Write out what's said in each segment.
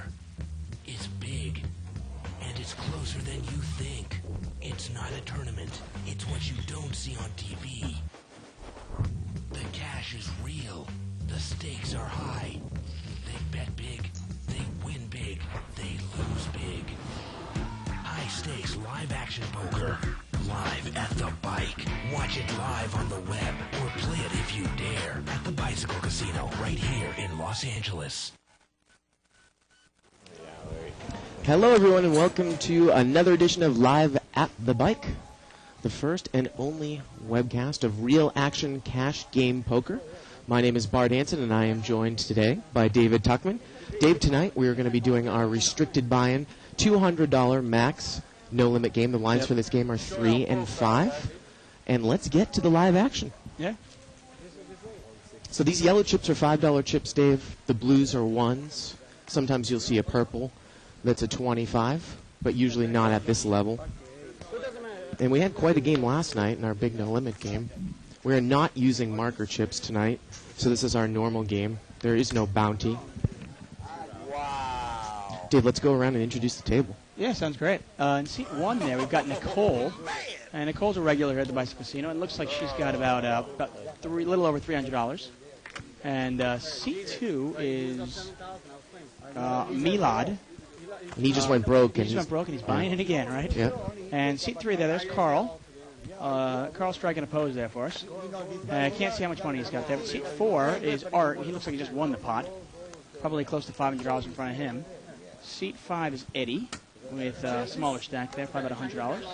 there. It's big, and it's closer than you think. It's not a tournament. It's what you don't see on TV. The cash is real. The stakes are high. They bet big. They win big. They lose big. High stakes live action poker. Live at the bike. Watch it live on the web or play it if you dare at the Bicycle Casino right here in Los Angeles. Hello everyone and welcome to another edition of Live at the Bike, the first and only webcast of real action cash game poker. My name is Bart Hanson and I am joined today by David Tuckman. Dave, tonight we are going to be doing our restricted buy-in $200 max no limit game. The lines for this game are 3 and 5. And let's get to the live action. Yeah. So these yellow chips are $5 chips, Dave. The blues are 1s. Sometimes you'll see a purple that's a 25, but usually not at this level. And we had quite a game last night in our big no limit game. We're not using marker chips tonight, so this is our normal game. There is no bounty. Wow. Dave, let's go around and introduce the table. Yeah, sounds great. In seat 1 there, we've got Nicole. And Nicole's a regular here at the Bicycle Casino. And it looks like she's got about little over $300. And seat 2 is Milad. And he just went broke. He just went broke, and he's buying it again, right? Yeah. And seat 3 there's Carl. Carl's striking a pose there for us. I can't see how much money he's got there. But seat 4 is Art. He looks like he just won the pot. Probably close to $500 in front of him. Seat 5 is Eddie with a smaller stack there, probably about $100.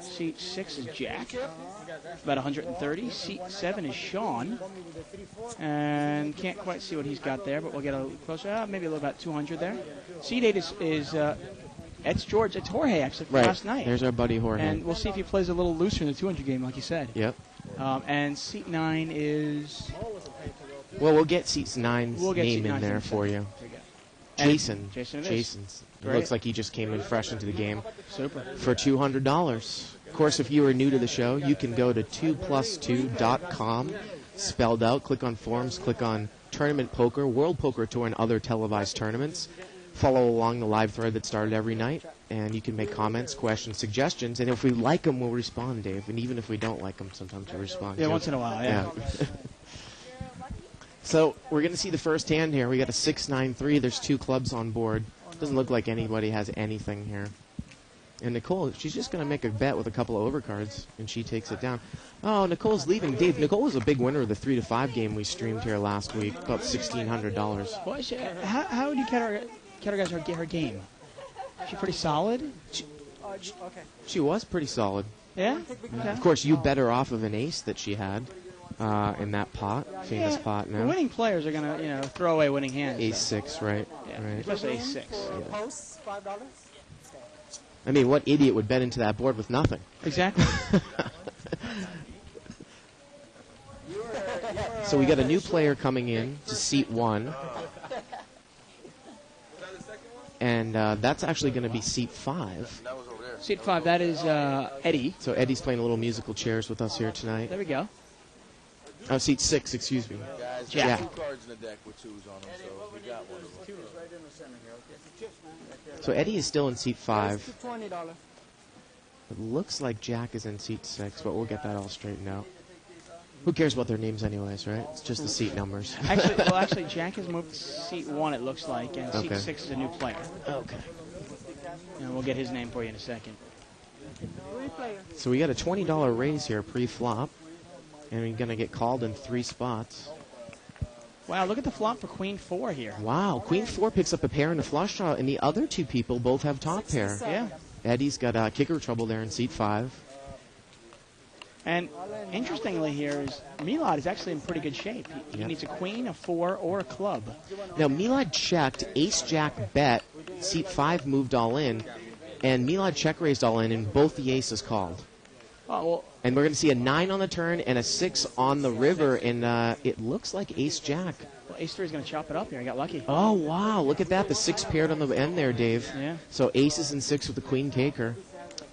Seat 6 is Jack, about $130. Seat 7 is Sean, and can't quite see what he's got there, but we'll get a little closer. Maybe a little about $200 there. Seat 8 is it's George. It's Jorge, actually, from last night. There's our buddy Jorge. And we'll see if he plays a little looser in the 200 game, like you said. Yep. And seat 9 is... Well, we'll get seat 9's name in there for you. Jason. Jason's. It looks like he just came in fresh into the game. Super. For $200. Of course, if you are new to the show, you can go to 2plus2.com, spelled out. Click on forums, click on Tournament Poker, World Poker Tour, and other televised tournaments. Follow along the live thread that started every night, and you can make comments, questions, suggestions. And if we like them, we'll respond, Dave. And even if we don't like them, sometimes we respond. Yeah, once in a while, yeah. So we're going to see the first hand here. We got a 6-9-3. There's 2 clubs on board. Doesn't look like anybody has anything here. And Nicole, she's just going to make a bet with a couple of overcards, and she takes it down. Oh, Nicole's leaving. Dave, Nicole was a big winner of the 3-5 game we streamed here last week, about $1,600. Well, how would you categorize her game? Is she pretty solid? She was pretty solid. Yeah? Okay. Of course, you bet her off of an ace that she had in that pot, famous pot now. The winning players are going to, throw away winning hands. Ace-6, right? Yeah, right. especially ace-6. Yeah. Posts $5. I mean, what idiot would bet into that board with nothing? Exactly. So we got a new player coming in to seat 1. And that's actually going to be seat 5. Seat 5, that is Eddie. So Eddie's playing a little musical chairs with us here tonight. There we go. Oh, seat 6, excuse me. Jack. 2 cards in the deck with 2s on them, so we got one of them. So Eddie is still in seat 5. $20. It looks like Jack is in seat 6, but we'll get that all straightened out. Who cares about their names anyways, right? It's just the seat numbers. Actually, Jack has moved to seat 1, it looks like, and seat 6 is a new player. Okay. And we'll get his name for you in a second. So we got a $20 raise here pre-flop, and we're going to get called in 3 spots. Wow, look at the flop for Queen 4 here. Wow, Queen 4 picks up a pair and a flush draw, and the other 2 people both have top pair. Yeah. Eddie's got kicker trouble there in seat 5. And interestingly here is Milad is actually in pretty good shape. He needs a queen, a 4, or a club. Now, Milad checked, ace-jack bet, seat 5 moved all in, and Milad check-raised all in, and both the aces called. Oh, well, And we're going to see a 9 on the turn and a 6 on the river, and it looks like ace-jack. well ace-3 is going to chop it up here. I got lucky. Oh, wow, look at that, the 6 paired on the end there, Dave. Yeah. So aces and 6 with the queen caker.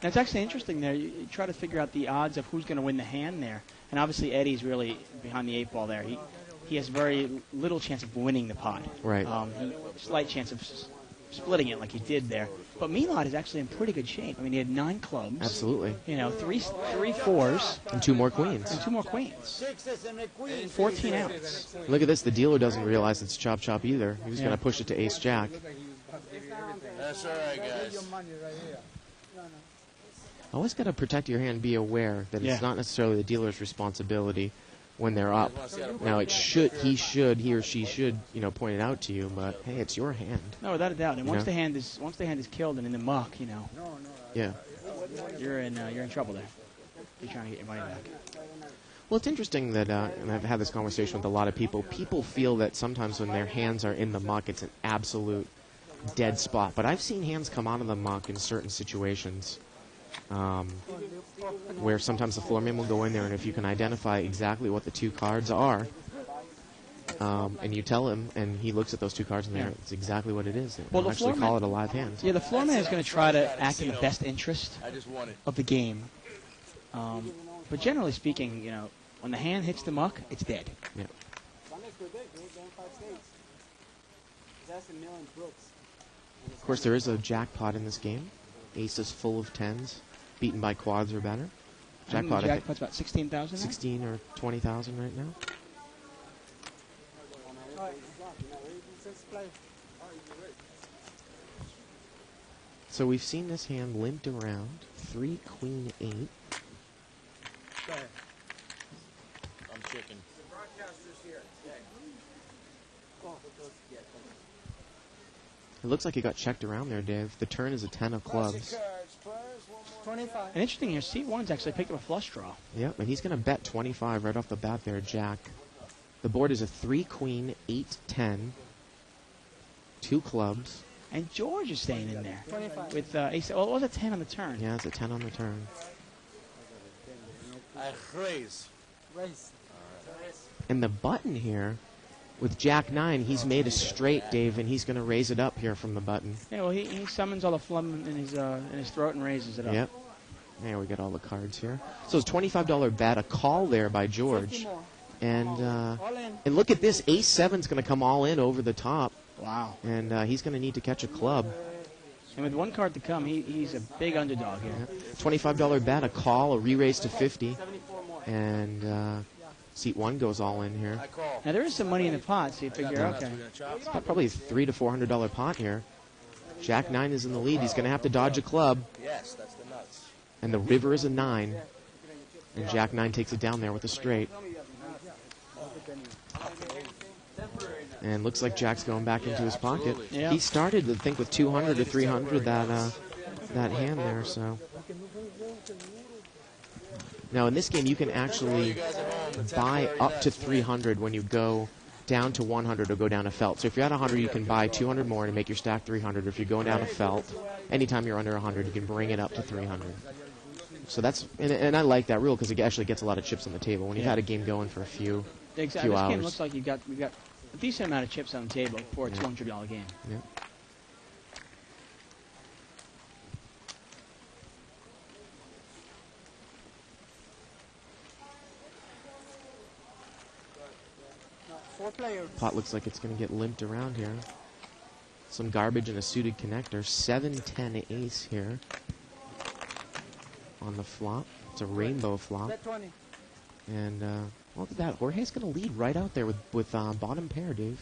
Now, it's actually interesting there. You try to figure out the odds of who's going to win the hand there. And obviously Eddie's really behind the 8 ball there. He has very little chance of winning the pot. Right. Slight chance of splitting it like he did there. But Milad is actually in pretty good shape. I mean, he had 9 clubs. Absolutely. You know, three fours. And 2 more queens. And 2 more queens. 14 outs. Look at this. The dealer doesn't realize it's chop chop either. He's Yeah. going to push it to ace jack. That's all right, guys. Always got to protect your hand. Be aware that it's not necessarily the dealer's responsibility when they're up. Now, he or she should, point it out to you. But hey, it's your hand. No, without a doubt. And once the hand is killed and in the muck, Yeah. you're in trouble there. You're trying to get your money back. Well, it's interesting that, and I've had this conversation with a lot of people. People feel that sometimes when their hands are in the muck, it's an absolute dead spot. But I've seen hands come out of the muck in certain situations. Where sometimes the floor man will go in there, and if you can identify exactly what the 2 cards are, and you tell him, and he looks at those 2 cards, and there, it's exactly what it is. Well, They'll the floor actually call man- it a live hand. Yeah, the floor man is going to try to act in the best interest I just won it. of the game. But generally speaking, when the hand hits the muck, it's dead. Yeah. Of course, there is a jackpot in this game. Ace is full of 10s, beaten by quads or better. Jackpot, I think Jackpot's about 16,000. 16 or 20,000 right now. So we've seen this hand limped around. 3 queen 8. I'm chicken. It looks like he got checked around there, Dave. The turn is a 10 of clubs. And interesting here, Seat 1's actually picked up a flush draw. Yep, and he's going to bet 25 right off the bat there, Jack. The board is a 3 queen 8 10. 2 clubs. And George is staying in there with ace. Well, it was a 10 on the turn. Yeah, it's a 10 on the turn. I raise. And the button here, with Jack 9, he's made a straight, Dave, and he's going to raise it up here from the button. Yeah, well, he summons all the phlegm in his throat and raises it up. Yep. There we get all the cards here. So it's $25 bet, a call there by George. And look at this, ace 7's going to come all in over the top. Wow. And he's going to need to catch a club. And with 1 card to come, he's a big underdog here. Yeah. $25 bet, a call, a re-raise to 50. And Seat 1 goes all in here. I call. Now, there is some money in the pot, so you figure, okay. We're gonna chop. It's probably a $300 to $400 pot here. Jack 9 is in the lead. He's going to have to dodge a club. Yes, that's the nuts. And the river is a 9. And Jack 9 takes it down there with a straight. And looks like Jack's going back into his pocket. Yeah. He started, I think, with 200 to 300 that hand there. So now in this game, you can actually buy up to 300 when you go down to 100 or go down a felt. So if you're at 100, you can buy 200 more and make your stack 300. If you're going down a felt, anytime you're under 100, you can bring it up to 300. So that's and I like that rule because it actually gets a lot of chips on the table when you've had a game going for a few Exactly. This hours. game looks like we've got a decent amount of chips on the table for a $200 game. Yeah. Pot looks like it's going to get limped around here. Some garbage and a suited connector. 7-10 ace here on the flop. It's a rainbow flop. And look at that. Jorge's going to lead right out there with bottom pair, Dave.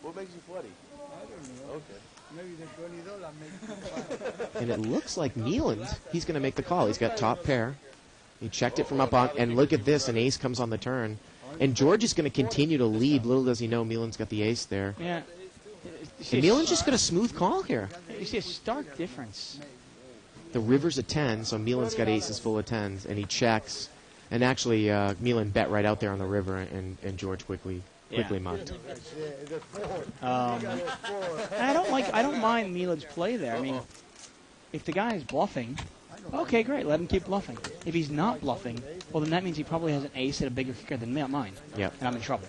What makes you floody? I don't know. Okay. Maybe the $20 makes And it looks like Nealand, he's going to make the call. He's got top pair. He checked it from up on, and look at this, an ace comes on the turn. And George is going to continue to lead. Little does he know, Nealand's got the ace there. Yeah. And Nealand's just got a smooth call here. You see a stark difference. The river's a 10, so Nealand's got aces full of 10s, and he checks. And actually, Nealand bet right out there on the river, and George quickly mucked. And I don't mind Milad's play there. I mean, if the guy is bluffing, okay, great, let him keep bluffing. If he's not bluffing, well, then that means he probably has an ace at a bigger kicker than mine. Yep. And I'm in trouble.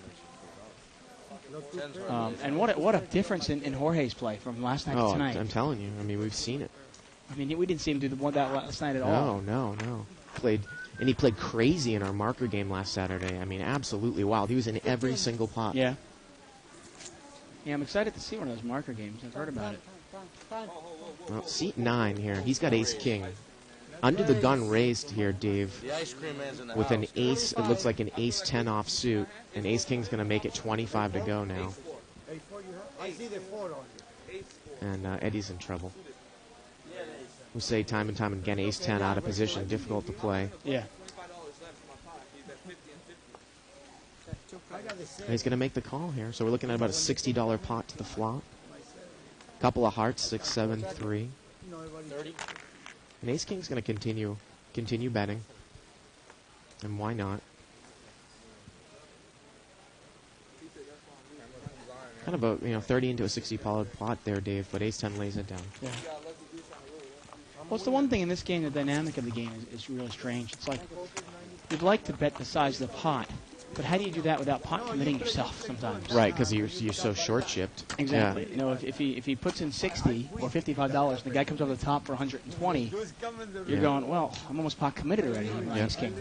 And what a difference in Jorge's play from last night to tonight. I'm telling you. I mean, we've seen it. I mean, we didn't see him do that last night at all. No. Played And he played crazy in our marker game last Saturday. I mean, absolutely wild. He was in every single pot. Yeah. Yeah, I'm excited to see one of those marker games. I've heard about it. Well, seat 9 here. He's got ace-king. Under the gun raised here, Dave. The ice cream man's in the With house. an ace, it looks like an ace-10 offsuit. And ace-king's going to make it 25 to go now. I see the 4 on you. And Eddie's in trouble. We say time and time again, ace-10 out of position, difficult to play. Yeah. And he's going to make the call here. So we're looking at about a $60 pot to the flop. Couple of hearts, 6, 7, 3. 30. And ace-king's going to continue betting. And why not? Kind of a 30 into a 60 pot there, Dave, but ace-10 lays it down. Yeah. Well, it's the one thing in this game, the dynamic of the game is really strange. It's like, you'd like to bet the size of the pot, but how do you do that without pot committing yourself sometimes? Right, because you're so short-chipped. Exactly. Yeah. You know, if he puts in 60 or $55 and the guy comes over the top for 120, you're Yeah. going, well, I'm almost pot committed already on my Yeah. ace king.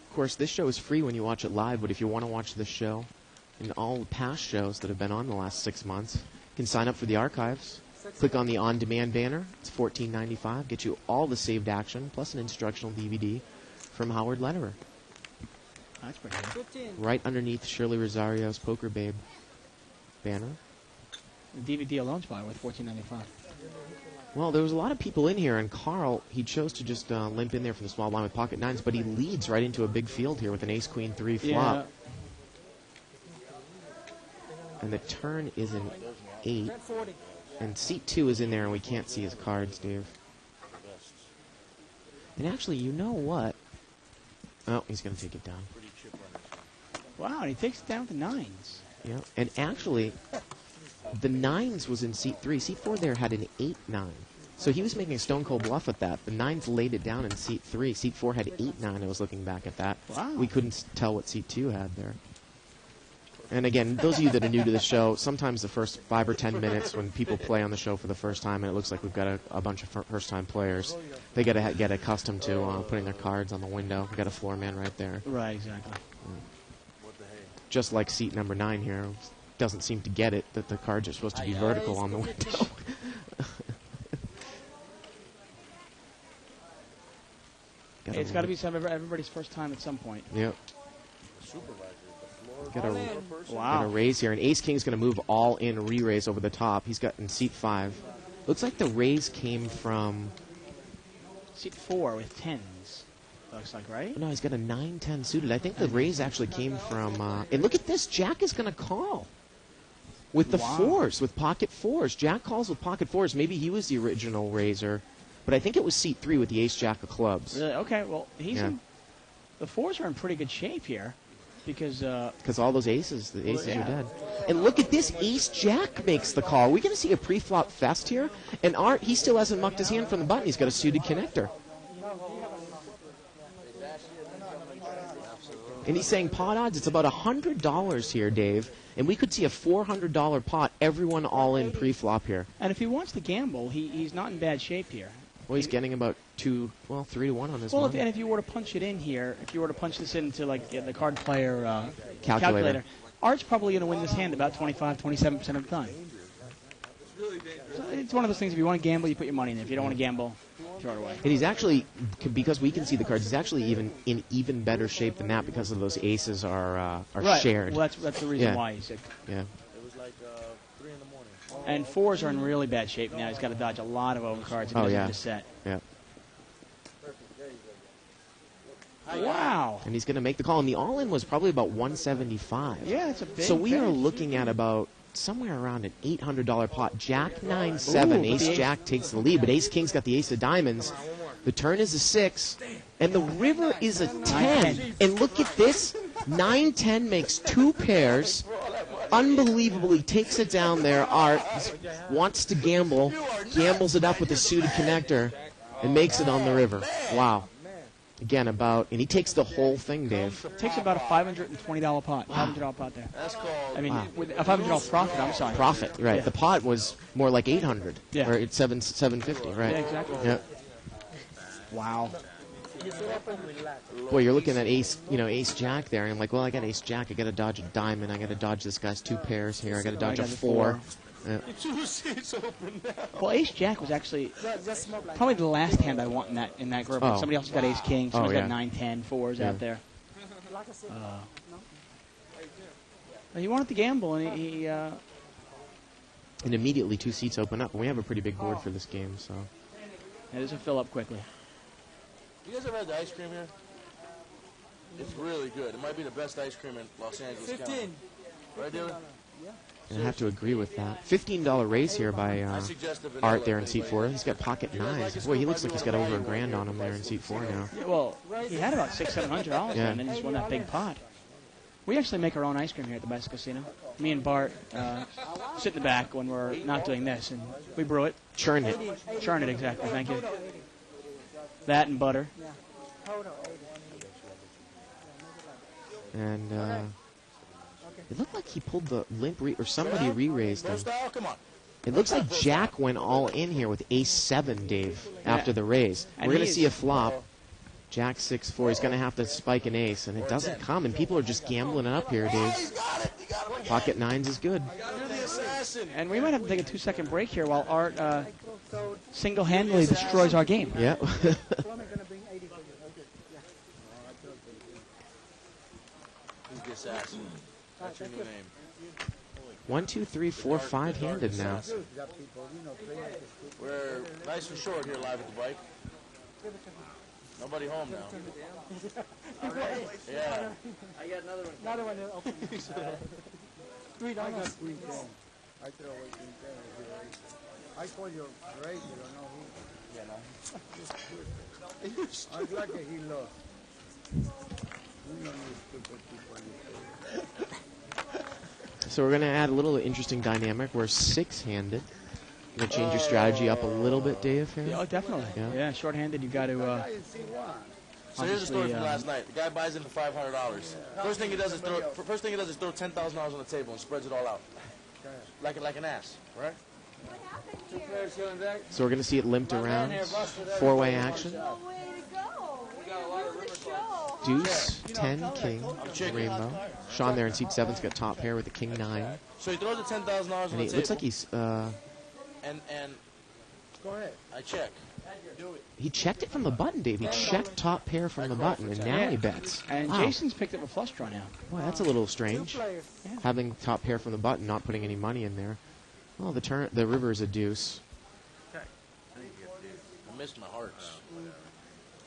Of course, this show is free when you watch it live, but if you want to watch this show and all the past shows that have been on the last 6 months, you can sign up for the archives. Click on the on-demand banner. It's $14.95. Get you all the saved action, plus an instructional DVD from Howard Lederer. That's pretty good. Right underneath Shirley Rosario's Poker Babe banner. The DVD alone's probably worth $14.95. Well, there was a lot of people in here, and Carl, he chose to just limp in there for the small blind with pocket nines, but he leads right into a big field here with an ace-queen-3 flop. Yeah. And the turn is an 8. And seat 2 is in there, and we can't see his cards, Dave. And actually, you know what? Oh, he's going to take it down. Wow, and he takes it down to 9s. Yeah. And actually, the 9s was in seat 3. Seat 4 there had an 8-9. So he was making a stone-cold bluff at that. The 9s laid it down in seat 3. Seat 4 had 8-9. I was looking back at that. Wow. We couldn't tell what seat 2 had there. And again, those of you that are new to the show, sometimes the first 5 or 10 minutes when people play on the show for the first time and it looks like we've got a bunch of first-time players, they got to get accustomed to putting their cards on the window. We've got a floor man right there. Right, exactly. Just like seat number 9 here. Doesn't seem to get it that the cards are supposed to be vertical on the window. It's got to be everybody's first time at some point. Yep. Got a Wow. raise here, and Ace King's going to move all in re-raise over the top. He's got in seat 5. Looks like the raise came from. Seat 4 with 10s. Looks like, right? No, he's got a 9-10 suited. I think the raise actually came from. And look at this, Jack is going to call with the Wow. 4s, with pocket 4s. Jack calls with pocket 4s. Maybe he was the original raiser, but I think it was seat 3 with the Ace Jack of clubs. Really? Okay, well, he's Yeah. the 4s are in pretty good shape here because Because all those aces, the aces yeah. are dead. And look at this, Ace Jack makes the call. We're going to see a pre-flop fest here. And Art, he still hasn't mucked his hand from the button. He's got a suited connector. And he's saying pot odds, it's about $100 here, Dave. And we could see a $400 pot, everyone all in pre-flop here. and if he wants to gamble, he's not in bad shape here. Well, he's getting about 3 to 1 on his Well, money. and if you were to punch it in here, if you were to punch this into like the card player Calculator. Art's probably going to win this hand about 27% of the time. So it's one of those things. If you want to gamble, you put your money in it. If you don't want to gamble, throw it away. And he's actually, because we can see the cards, he's actually in even better shape than that because of those aces are Right. shared. Well, that's the reason Yeah. why he's sick. Yeah. It was like 3 in the morning. And 4s are in really bad shape now. He's got to dodge a lot of overcards if he Oh, doesn't yeah. get a set. Yeah. Wow. And he's going to make the call. And the all-in was probably about 175. Yeah, it's a big. So we are bet. looking at about somewhere around an $800 pot. Jack 9-7. Ooh, Ace the ace- Jack takes the lead, but Ace King's got the ace of diamonds. The turn is a 6, and the river is a 10. And look at this. 9-10 makes 2 pairs. Unbelievably takes it down there. Art wants to gamble, gambles it up with a suited connector, and makes it on the river. Wow. Again, and he takes the whole thing, Dave. Takes about a $520 pot. $500 pot there. That's called. I mean, with a $500 profit. I'm sorry. Profit, right? Yeah. The pot was more like 800, Yeah. or it's 750, right? Yeah, exactly. Yeah. Wow. Boy, you're looking at ace jack there, and I'm like, well, I got ace jack. I got to dodge a diamond. I got to dodge this guy's 2 pairs here. I got to dodge a got the 4. Yeah. Two seats open now. Well, ace jack was actually probably the last hand I want in that group. Oh. Somebody else has got ace king. Somebody's yeah. got 9, 10, 4s Yeah. out there. He wanted to gamble, and he And immediately 2 seats open up, and we have a pretty big board for this game. So it doesn't fill up quickly. You guys ever had the ice cream here? It's really good. It might be the best ice cream in Los Angeles County. Right, Dylan? and I have to agree with that. $15 raise here by I suggest the vanilla, Art there in but seat anyway. 4. He's got pocket 9s. Boy, he looks like he's got over $1,000 on him there in seat 4 now. Yeah, well, he had about $600-700, Yeah. and then he just won that big pot. We actually make our own ice cream here at the Bicycle Casino. Me and Bart sit in the back when we're not doing this, and we brew it. Churn it. Churn it, exactly. Thank you. That and butter. And it looked like he pulled the limp or somebody re-raised him. Pro style? Come on. It looks like Jack went all in here with ace 7, Dave, after the raise. And We're going to he's- see a flop. Jack 6-4. He's going to have to spike an ace, and it doesn't come. And people are just gambling it up here, Dave. He's got it. He got it. Pocket 9s is good. You're the assassin. And we might have to take a 2-second break here while Art single-handedly destroys our game. Yeah. He's the assassin. That's your new name. 1, 2, 3, 4, 5-handed now. We're nice and short here live at the bike. Nobody home now. Yeah. Another one open. I got 310. I throw away 310. I call you great, you don't know who. I'm lucky he lost. We know you stupid people. So we're going to add a little interesting dynamic. We're 6-handed. Going to change your strategy up a little bit, Dave, here? Oh, definitely. Yeah. Yeah, short-handed, you got to... So here's the story Obviously, from last night. The guy buys in for $500. First thing he does is throw $10,000 on the table and spreads it all out, like an ass, right? So we're going to see it limped around. 4-way action. Deuce, 10, king, rainbow. Sean there in seat 7's got top pair with the king 9. So he throws the $10,000 on And the it table. looks like he's... and Go ahead. I check. he checked it from the button, Dave. He checked top pair from the button, and now he bets. And Wow. Jason's picked up a flush draw now. Boy, that's a little strange. Having top pair from the button, not putting any money in there. Well, the river is a deuce, I missed my hearts.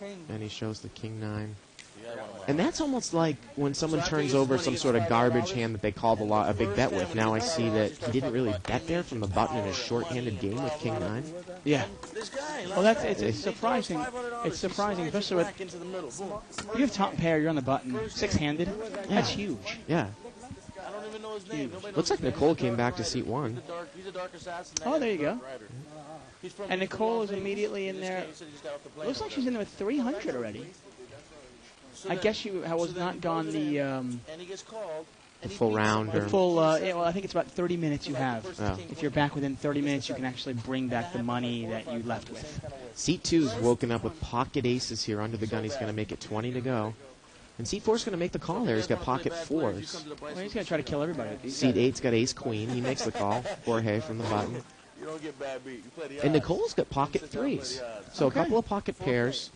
and he shows the king 9. You had one of my And that's almost like when someone turns over some sort of garbage hand that they called a big bet with. Now I see that he didn't really bet there from the button in a short-handed game with king 9. Yeah. This guy. Well, it's surprising. It's surprising, especially with Back into the middle. Boom. you have top pair, you're on the button, 6-handed. That's huge. Yeah. I don't even know his name. Nobody knows Looks like his name. Nicole came back to seat 1. He's a dark assassin. Oh, there you go. Rider. He's from- And he's from Nicole Las is Vegas. immediately in He just there. came- he said he just got off the plane Looks or like she's in there with 300 already. I guess she was not gone the And he gets called. The full round. the Or, full. Yeah, well, I think it's about 30 minutes you have. Oh. If you're back within 30 minutes, you can actually bring back the money that you left with. Seat 2's woken up with pocket aces here under the gun. He's going to make it 20 to go. And seat 4's going to make the call there. He's got pocket 4s. Well, he's going to try to kill everybody. Seat 8's got ace queen. He makes the call. Jorge from the button. You don't get bad beat. You play the And odds. Nicole's got pocket 3s. So a couple of pocket pairs,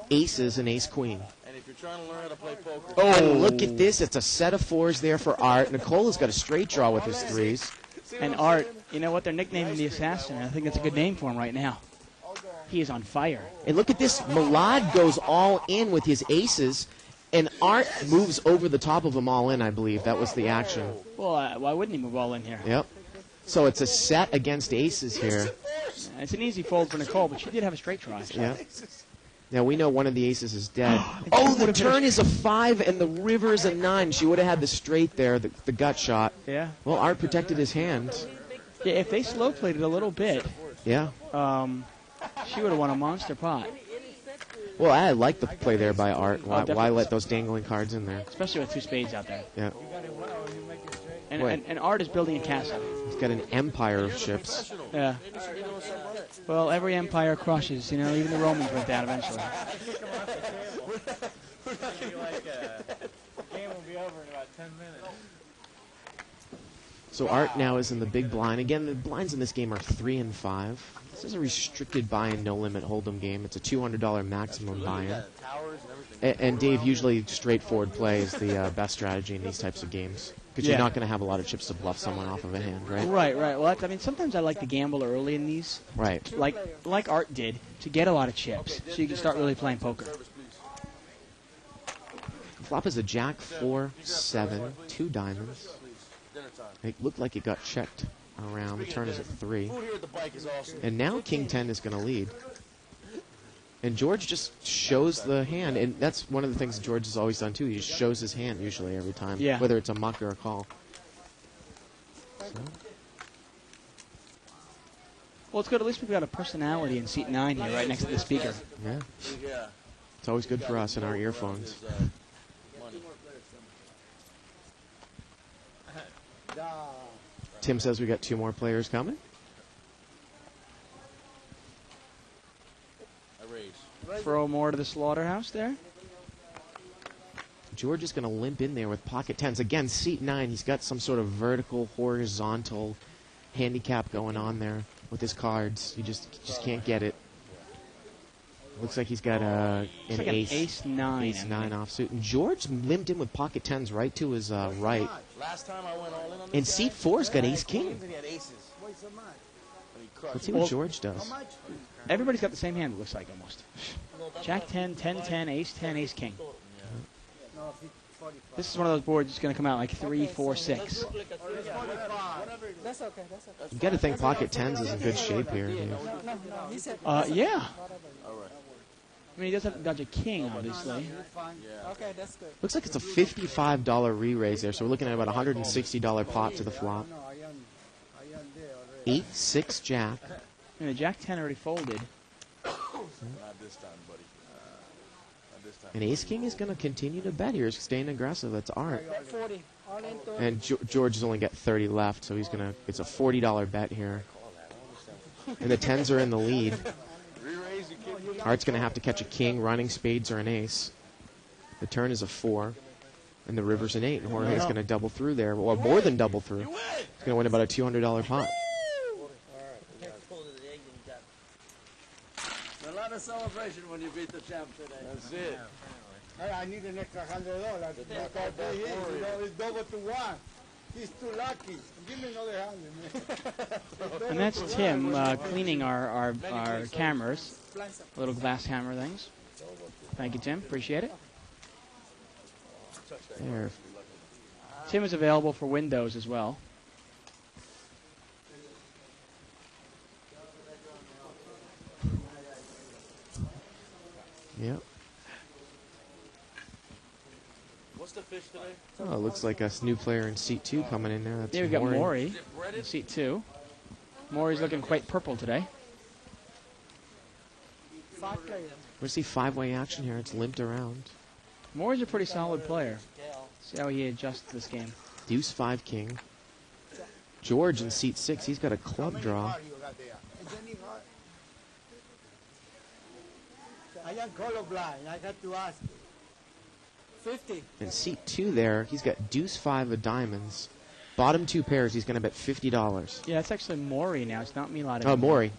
aces, and ace queen. And if you're trying to learn how to play poker, Oh, look at this. It's a set of 4s there for Art. Nicole has got a straight draw with his 3s. And Art, you know what? They're nicknaming the Assassin. I think that's a good name for him right now. He is on fire. And look at this. Milad goes all in with his aces, and Art moves over the top of them all in, I believe. That was the action. Well, why wouldn't he move all in here? Yep. So it's a set against aces here. It's an easy fold for Nicole, but she did have a straight draw. Yeah. Now we know one of the aces is dead. Oh, the turn is a 5 and the river is a 9. She would have had the straight there, the gut shot. Yeah. Well, Art protected his hand. Yeah, if they slow played it a little bit, Yeah. she would have won a monster pot. Well, I like the play there by Art. Why definitely. let those dangling cards in there? Especially with two spades out there. Yeah. And Art is building a castle. He's got an empire of ships. Yeah. Well, every empire crushes. You know, even the Romans went down eventually. Game will be over in about 10 minutes. So Art now is in the big blind. Again, the blinds in this game are 3 and 5. This is a restricted buy-in, no-limit hold'em game. It's a $200 maximum buy-in. And Dave, usually straightforward play is the best strategy in these types of games. Because you're not going to have a lot of chips to bluff someone off of a hand, right? Right. Well, I mean, sometimes I like to gamble early in these. Right. Like Art did, to get a lot of chips, so you can start really playing poker. Flop is a jack, 4, 7, 2 diamonds. It looked like it got checked around. The turn is at 3. Food here at the bike is awesome. And now King 10 is going to lead. And George just shows the hand, and that's one of the things George has always done too. He just shows his hand usually every time, Yeah. whether it's a muck or a call. So, Well, it's good. At least we've got a personality in seat 9 here, right next to the speaker. yeah, Yeah. it's always good for us in our earphones. Money. Tim says we got 2 more players coming. I raise. Throw more to the slaughterhouse there. George is going to limp in there with pocket 10s. Again, seat 9, he's got some sort of vertical, horizontal handicap going on there with his cards. You just can't get it. Looks like he's got an It's like ace. an ace 9. Ace 9 offsuit. And George limped in with pocket 10s right to his right. Last time I went all in on And this seat 4's got ace king. and he had aces. What's the match? And he crushed. Let's see what George does. How much? Everybody's got the same hand, it looks like, almost. Jack 10, 10, 10, ace 10, ace king. No, 45. This is one of those boards that's going to come out like 3, 4, 6. It's 45. That's okay. You got to think pocket 10s is in good shape here, Dave. He said. Yeah. I mean, he does have to dodge a king, obviously. Okay, that's good. Looks like it's a $55 re-raise there, so we're looking at about a $160 pot to the flop. No, I am there already. 8, 6, jack. And the Jack 10 already folded. Not this time, buddy. Not this time. And ace king is going to continue to bet here. He's staying aggressive. That's Art. 40. All in to And George has only got 30 left, so he's going to. It's a $40 bet here. And the 10s are in the lead. Re-raise, you kid. Art's going to have to catch a king, running spades or an ace. The turn is a 4. And the river's an 8. And Jorge's going to double through there. Well, more than double through. He's going to win about a $200 pot. A lot of celebration when you beat the champ today. That's it. Hey, I need an extra $100. Because it's double to 1. He's too lucky. Give me another 100, man. And that's Tim cleaning our cameras, little glass hammer things. Thank you, Tim. Appreciate it. There. Tim is available for Windows as well. Yep. What's the fish today? Oh, it looks like a new player in seat 2 coming in there. That's There we've got Maury. Maury in seat 2. Maury's looking quite purple today. 5 players. We see 5-way action here. It's limped around. Maury's a pretty solid player. See how he adjusts this game. Deuce 5 king. George in seat 6. He's got a club draw. I am colorblind. I have to ask. 50. In seat 2 there, he's got deuce 5 of diamonds. Bottom 2 pairs, he's going to bet $50. Yeah, it's actually Maury now. It's not Milad Oh, anymore. Maury.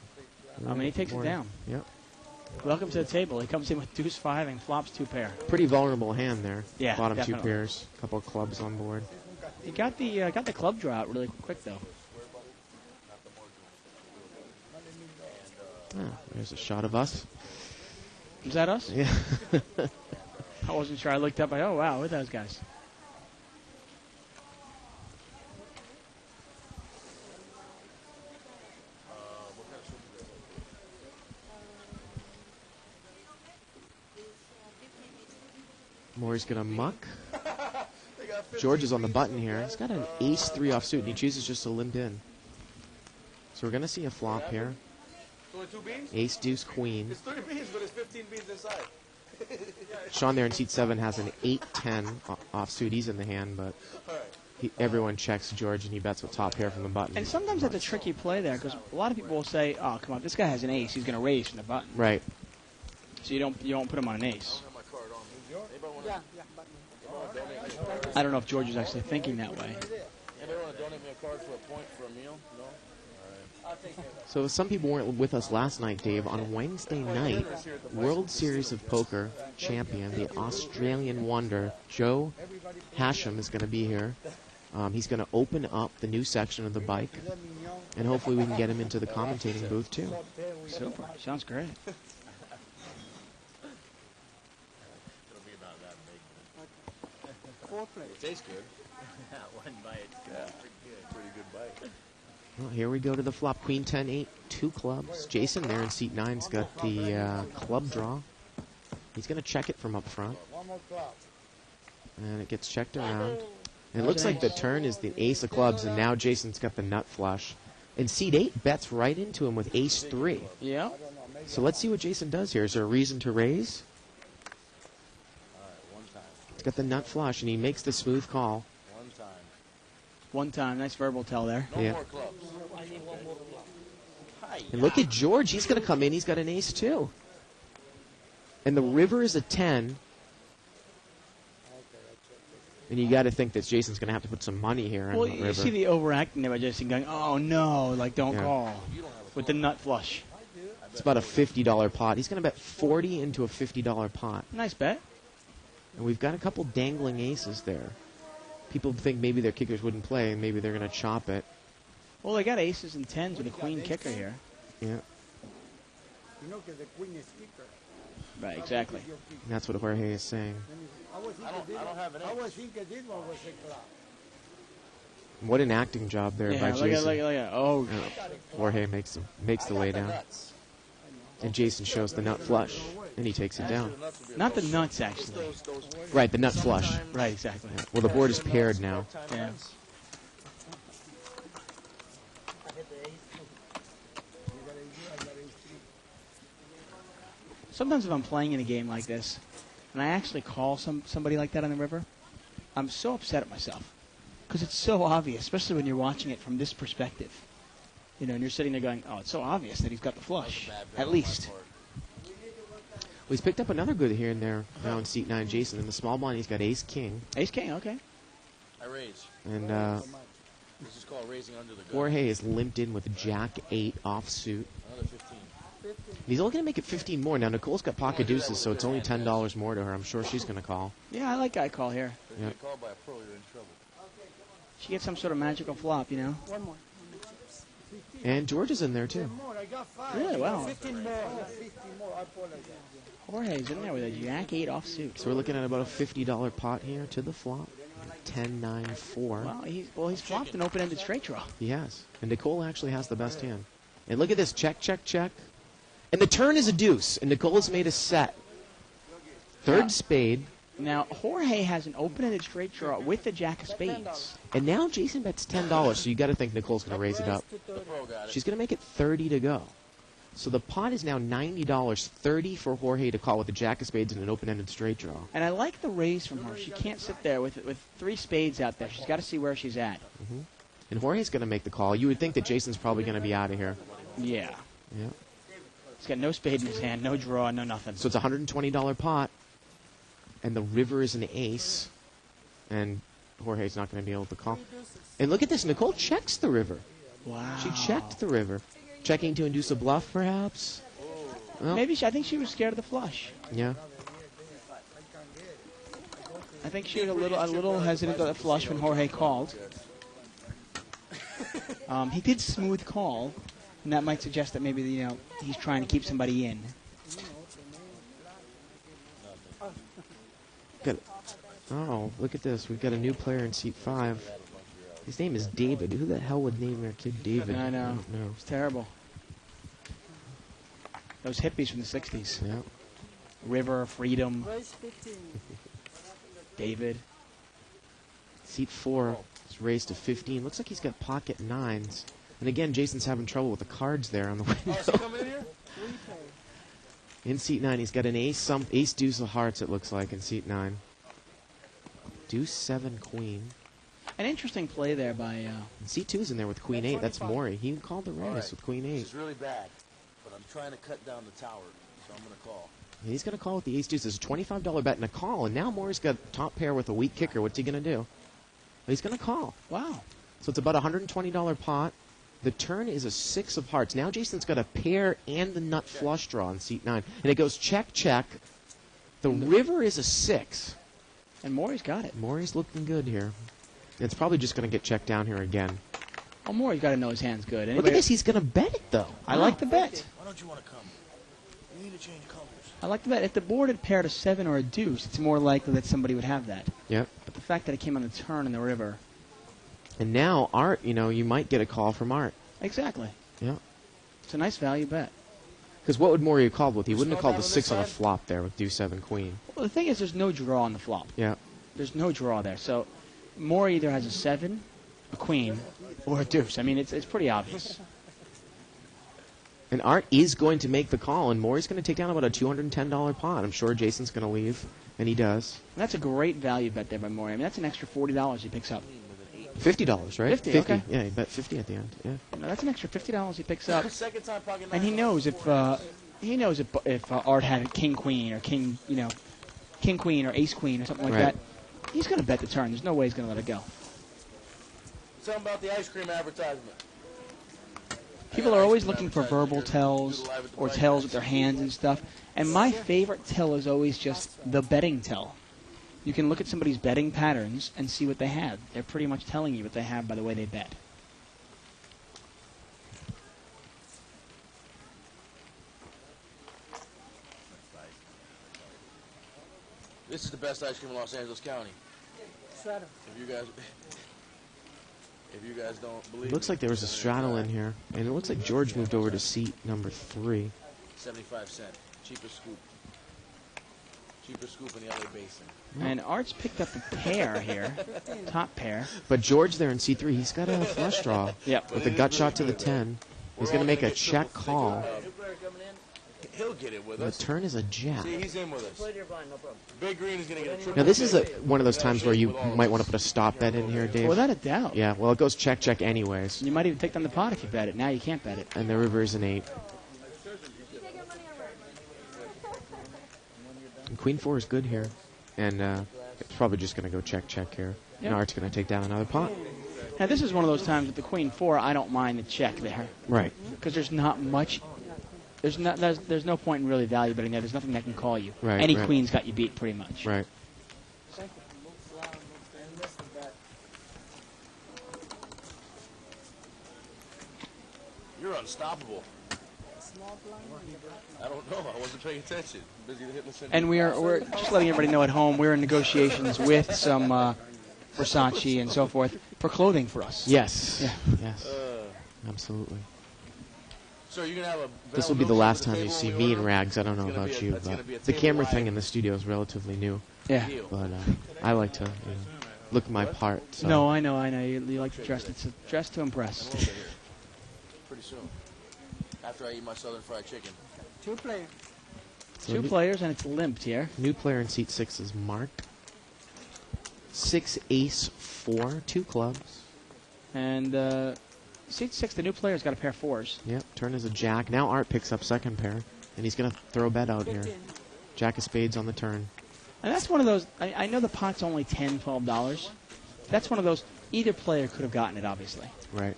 I mean, he takes Maury. it down. Yep. Welcome to the table. He comes in with deuce 5 and flops 2 pair. Pretty vulnerable hand there. Yeah, Bottom definitely. 2 pairs. Couple of clubs on board. He got the club draw out really quick, though. Ah, there's a shot of us. Is that us? Yeah. I wasn't sure. I looked up. Oh, wow. Who are those guys? Maury's going to muck. George is on the button here. He's got an ace 3 offsuit, and he chooses just to limp in. So we're going to see a flop here. So 2 beans? Ace, deuce, queen. It's 30 beans, but it's 15 beans inside. Sean there in seat 7 has an 8-10 offsuit. He's in the hand, but everyone checks George, and he bets with top pair from the button. And sometimes that's a tricky play there, because a lot of people will say, "Oh, come on, this guy has an ace. He's going to raise from the button." Right. So you don't put him on an ace. I don't know if George is actually thinking that way. Anybody want to donate me a card for a point for a meal? No? So some people weren't with us last night, Dave. On Wednesday night, World Series of Poker champion, the Australian wonder, Joe Hashem, is going to be here. He's going to open up the new section of the bike, and hopefully we can get him into the commentating booth, too. Super. Sounds great. It tastes good. One bite. Yeah. Pretty good bite. Well, here we go to the flop. Queen 10-8, 2 clubs. Jason there in seat 9's got the club draw. He's going to check it from up front. And it gets checked around. And it looks like the turn is the ace of clubs, and now Jason's got the nut flush. And seat 8 bets right into him with ace 3. Yeah. So let's see what Jason does here. Is there a reason to raise? He's got the nut flush, and he makes the smooth call. One time. Nice verbal tell there. Yeah. More clubs. And look at George. He's going to come in. He's got an ace, too. And the river is a 10. And you got to think that Jason's going to have to put some money here on Well, the you river. see the overacting there by Jason going, "Oh no, like don't Yeah. call," with the nut flush. It's about a $50 pot. He's going to bet 40 into a $50 pot. Nice bet. And we've got a couple dangling aces there. People think maybe their kickers wouldn't play, and maybe they're going to chop it. Well, they got aces and tens with a queen kicker here. Yeah. You know, because the queen is kicker. Right, exactly. And that's what Jorge is saying. I don't have an I ace. was thinking this one was a club. What an acting job there Yeah, by look at, Jason. look at. Oh, Jorge makes the lay down. And Jason shows the nut flush, and he takes it down. not the nuts actually. Right, the nut flush. Right, exactly. Well, the board is paired now. Yeah. Sometimes if I'm playing in a game like this, and I actually call somebody like that on the river, I'm so upset at myself because it's so obvious, especially when you're watching it from this perspective. You know, and you're sitting there going, "Oh, it's so obvious that he's got the flush." At least. Well, he's picked up another good here and there now in seat 9, Jason. In the small blind, he's got ace king. Ace king, okay. I raise. And This is called raising under the gun. Jorge is limped in with jack 8 offsuit. Another 15. He's only going to make it 15 more. Now, Nicole's got pocket deuces, so it's only $10 more to her. I'm sure she's going to call. Yeah, I like guy call here. If you get called by a pro, you're in trouble. She gets some sort of magical flop, you know. One more. And George is in there, too. 10 more. I got 5. Really? Wow. 15 more. 15 more. I apologize. Jorge's in there with a jack 8 offsuit. So we're looking at about a $50 pot here to the flop. 10, 9, 4. Wow, he's flopped an open-ended straight draw. He has. And Nicole actually has the best hand. And look at this. Check, check, check. And the turn is a deuce. And Nicole's made a set. Third spade. Now, Jorge has an open-ended straight draw with the jack of spades. And now Jason bets $10. So you got to think Nicole's going to raise it up. The pro got it. She's going to make it 30 to go. So the pot is now $90. 30 for Jorge to call with the jack of spades and an open-ended straight draw. And I like the raise from her. She can't sit there with 3 spades out there. She's got to see where she's at. And Jorge's going to make the call. You would think that Jason's probably going to be out of here. Yeah. Yeah. He's got no spade in his hand, no draw, no nothing. So it's a $120 pot. And the river is an ace. And Jorge's not going to be able to call. And look at this. Nicole checks the river. Wow. She checked the river. Checking to induce a bluff, perhaps? Well, Maybe I think she was scared of the flush. yeah. I think she was a little hesitant at the flush when Jorge called. He did smooth call, and that might suggest that maybe he's trying to keep somebody in. Oh, look at this. We've got a new player in seat 5. His name is David. Who the hell would name their kid David? I know. don't know. It's terrible. Those hippies from the 60s. Yeah. River, Freedom, Raise 15. David. Seat 4 is raised to 15. Looks like he's got pocket 9s. And again, Jason's having trouble with the cards there on the window. Oh, is he coming in here? In seat 9, he's got an ace deuce of hearts, it looks like, in seat 9. Deuce 7 queen. An interesting play there by... And seat 2's in there with queen 8. That's Maury. He called the raise with queen 8. This is really bad, but I'm trying to cut down the tower, so I'm going to call. And he's going to call with the ace deuce. It's a $25 bet and a call. And now Maury's got top pair with a weak kicker. What's he going to do? He's going to call. Wow. So it's about a $120 pot. The turn is a 6 of hearts. Now Jason's got a pair and the nut flush draw in seat 9. And it goes check, check. The river is a 6. And Maury's got it. Maury's looking good here. It's probably just going to get checked down here again. Oh, Maury's got to know his hand's good. Look Anybody- at this. He's going to bet it, though. I like the bet. Why don't you want to come? You need to change colors. I like the bet. If the board had paired a 7 or a deuce, it's more likely that somebody would have that. Yep. But the fact that it came on the turn in the river. And now, Art, you might get a call from Art. Exactly. Yeah. It's a nice value bet. Because what would Maury have called with? He wouldn't have called down the on 6 this on a side? flop there with deuce 7 queen. Well, the thing is, there's no draw on the flop. Yeah. There's no draw there. So Maury either has a 7, a queen, or a deuce. I mean, it's pretty obvious. And Art is going to make the call, and Maury's going to take down about a $210 pot. I'm sure Jason's going to leave, and he does. And that's a great value bet there by Maury. I mean, that's an extra $40 he picks up. $50, right? 50, okay. Yeah, he bet 50 at the end. Yeah. No, that's an extra $50 he picks up. Second time pocket And he nine. knows if Art had a king queen or king queen or ace queen or something like Right. that, he's going to bet the turn. There's no way he's going to let it go. Tell him about the ice cream advertisement. People are always looking for verbal tells or tells with their hands and stuff. And my favorite tell is always just the betting tell. You can look at somebody's betting patterns and see what they have. They're pretty much telling you what they have by the way they bet. This is the best ice cream in Los Angeles County. Straddle. If you guys don't believe It looks like there was a straddle in here, and it looks like George moved over to seat number 3. 75 cents. Cheapest scoop. Cheapest scoop in the LA Basin. And Art's picked up a pair here, top pair. But George there in C3, he's got a flush draw Yep. with a gut shot to the 10. He's going to make a check call. He'll get it with The us. turn is a jack. See, he's in with us. Big Green is going to get a triple. Now, this is one of those times where you might want to put a stop bet in here, Dave. Without a doubt. Yeah, well, it goes check, check anyways. You might even take down the pot if you bet it. Now you can't bet it. And the river is an 8. And Queen 4 is good here. And it's probably just going to go check, check here. Yep. And Art's going to take down another pot. Now this is one of those times with the Queen 4, I don't mind the check there. Right. Because there's not much. There's no point in really value betting there. There's nothing that can call you. Right, Any right. queen's got you beat pretty much. Right. You're unstoppable. I don't know. I wasn't paying attention. Busy hitting the center. And we're just letting everybody know at home, we're in negotiations with some Versace and so forth for clothing for us. Yes. Yeah. Yes. Absolutely. So you're gonna have a. This will be the last time you see me in rags. I don't know It's gonna about be a- you, it's gonna but be a the table camera wide thing in the studio is relatively new. Yeah. deal. But I like to look my part. So. No, I know. You like to dress. It's a dress to impress. Pretty soon. After I eat my southern fried chicken. Two players. So Two players and it's limped here. New player in seat 6 is Mark. 6 ace 4, 2 clubs. And seat 6, the new player's got a pair of 4s. Yep, turn is a jack. Now Art picks up second pair, and he's going to throw a bet out here. Jack of spades on the turn. And that's one of those. I know the pot's only $10, $12. That's one of those. Either player could have gotten it, obviously. Right.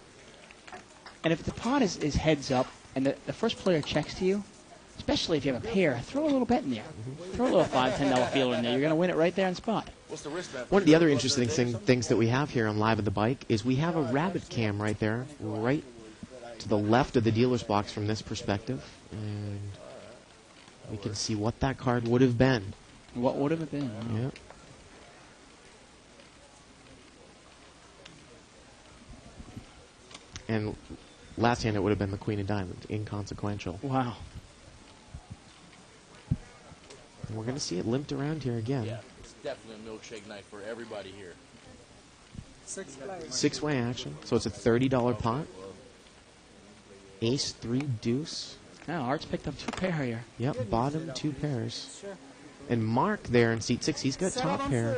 And if the pot is heads up and the first player checks to you, especially if you have a pair, throw a little bet in there. Throw a little $5, $10 feeler in there. You're going to win it right there on spot. What's the wristband? One of the other interesting things that we have here on Live at the Bike is we have a rabbit cam right there, right to the left of the dealer's box from this perspective. And we can see what that card would have been. What would have it been? Yep. And last hand it would have been the Queen of Diamonds, inconsequential. Wow. And we're going to see it limped around here again. Yeah, it's definitely a milkshake night for everybody here. 6 players. 6-way action, so it's a $30 pot. Ace 3 deuce. Now Art's picked up 2 pair here. Yep, bottom 2 pairs. And Mark there in seat 6, he's got top pair.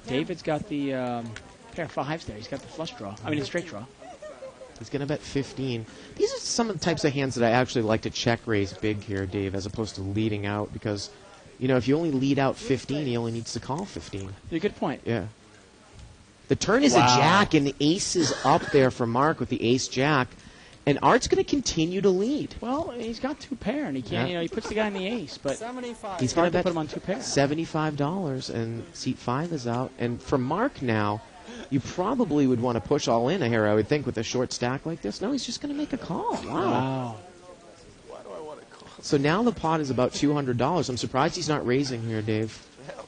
David's got the pair of 5s there. He's got the flush draw. I mean, the straight draw. He's going to bet 15. These are some of the types of hands that I actually like to check raise big here, Dave, as opposed to leading out, because, you know, if you only lead out 15, he only needs to call 15. A good point. Yeah. The turn is a jack, and the ace is up there for Mark with the ace-jack. And Art's going to continue to lead. Well, he's got 2 pair, and he can't, you know, he puts the guy in the ace, but He's hard going to to put him on 2 pair. $75, and seat 5 is out. And for Mark now, you probably would want to push all in here, I would think, with a short stack like this. No, he's just going to make a call. Wow. Wow. Why do I want to call? So now the pot is about $200. I'm surprised he's not raising here, Dave. Hell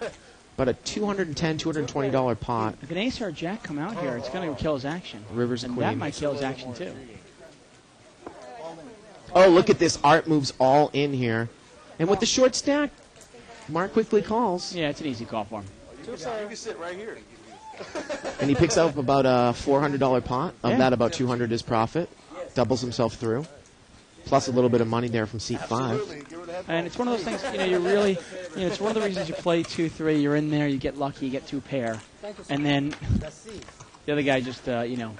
no. But a $210, $220 pot. If an ace or a jack come out here, it's going to kill his action. River's and queen. that might kill his action, too. Oh, look at this. Art moves all in here. And with the short stack, Mark quickly calls. Yeah, it's an easy call for him. You can sit right here. And he picks up about a $400 pot. Of Yeah. that, about $200 is profit. Doubles himself through. Plus a little bit of money there from seat 5. And it's one of those things, you know, you really, you know, it's one of the reasons you play 2-3. You're in there, you get lucky, you get 2 pair. And then the other guy just, you know,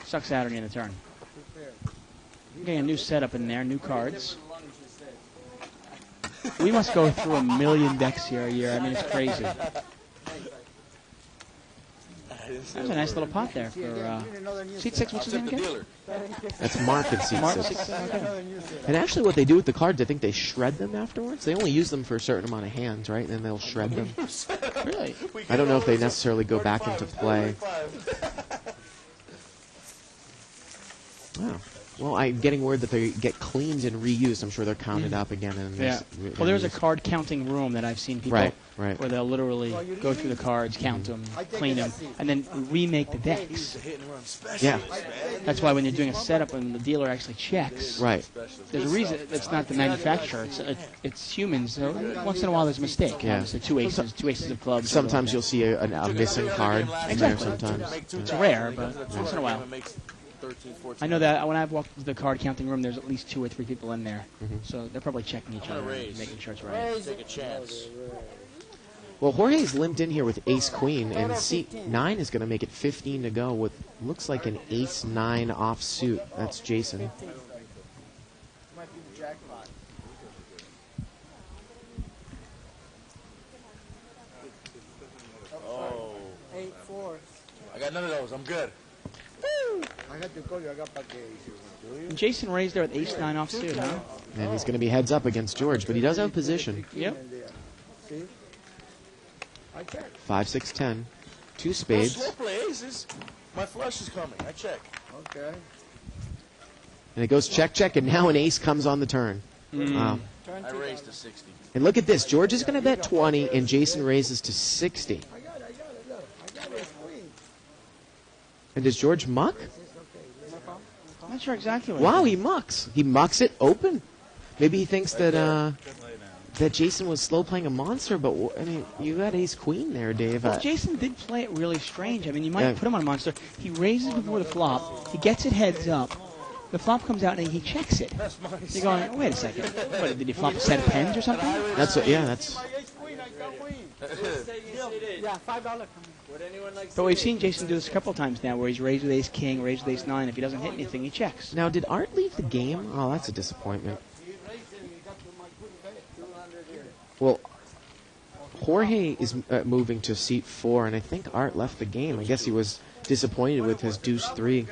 sucks out on you in the turn. Getting a new setup in there, new cards. We must go through 1 million decks here a year. I mean, it's crazy. That's a nice little pot there for seat 6. What's his name again? That's Mark in seat Mark 6. 6. Okay. And actually what they do with the cards, I think they shred them afterwards. They only use them for a certain amount of hands, right? And then they'll shred them. Really? I don't know if they necessarily go back into play. Wow. Well, I'm getting word that they get cleaned and reused. I'm sure they're counted up again. And Yeah. Well, there's a card counting room that I've seen people Right. where they'll literally go through the cards, count them, clean them, and then remake the decks. Yeah. That's why when you're doing a setup and the dealer actually checks, Right. there's a reason it's not the manufacturer. It's humans. So once in a while there's a mistake. Yeah. Obviously, two aces of clubs. Sometimes you'll see a missing card in there sometimes. It's rare, but once in a while. I know that when I've walked the card counting room, there's at least 2 or 3 people in there. So they're probably checking each other and making sure it's right. Take a chance. Well, Jorge's limped in here with ace-queen, and seat 9 is going to make it 15 to go with looks like an ace-9 offsuit. That's Jason. Oh. 8-4. I got none of those. I'm good. I had to call you. I got back the ace. And Jason raised there with ace-9 offsuit, huh? And he's going to be heads up against George, but he does have position. Yep. See? I check. 5, 6, 10. 2 Don't spades. slow play aces. My flush is coming. I check. Okay. And it goes check, check, and now an ace comes on the turn. Wow. I raised to 60. And look at this. George is going to bet 20, and Jason raises to 60. I got it. Look. I got ace queen. And does George muck? I'm not sure exactly what. Wow, he mucks. He mucks it open. Maybe he thinks that that Jason was slow playing a monster, but I mean, you got ace queen there, Dave. Well, Jason did play it really strange. I mean, you might Yeah. put him on a monster. He raises before the flop. He gets it heads up. The flop comes out and he checks it. You're going, wait a second. What, did he flop a set of pens or something? That's what, yeah, that's. My ace queen. I got queen. Yeah, $5. But we've seen Jason do this a couple of times now, where he's raised with ace king, raised with ace 9. If he doesn't hit anything, he checks. Now, did Art leave the game? Oh, that's a disappointment. Well, Jorge is moving to seat 4, and I think Art left the game. I guess he was disappointed with his deuce 3.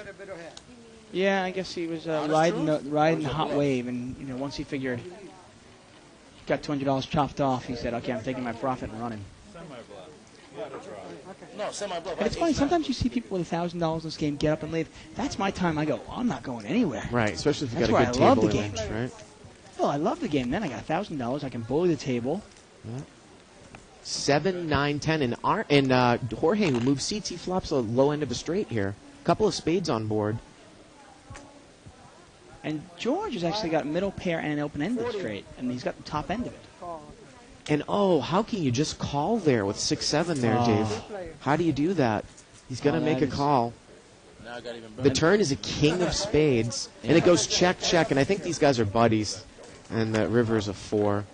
Yeah, I guess he was riding the hot wave, and you know, once he figured he got $200 chopped off, he said, "Okay, I'm taking my profit and running." No, semi-bluff. And it's funny. Sometimes you see people with $1,000 in this game get up and leave. That's my time. I go, I'm not going anywhere. Right, especially if you've That's got a why good I love table the image, right? Well, I love the game. Then I got $1,000. I can bully the table. 7, 9, 10, and Jorge, who moves seats, he flops a low end of a straight here. Couple of spades on board. And George has actually got middle pair and an open-ended straight, and he's got the top end of it. And oh, how can you just call there with 6, 7 there, Oh. Dave? How do you do that? He's going to Oh, make that a is- call. Now Now I got even The better. turn is a king of spades, and it goes check, check, and I think these guys are buddies. And the river is a 4,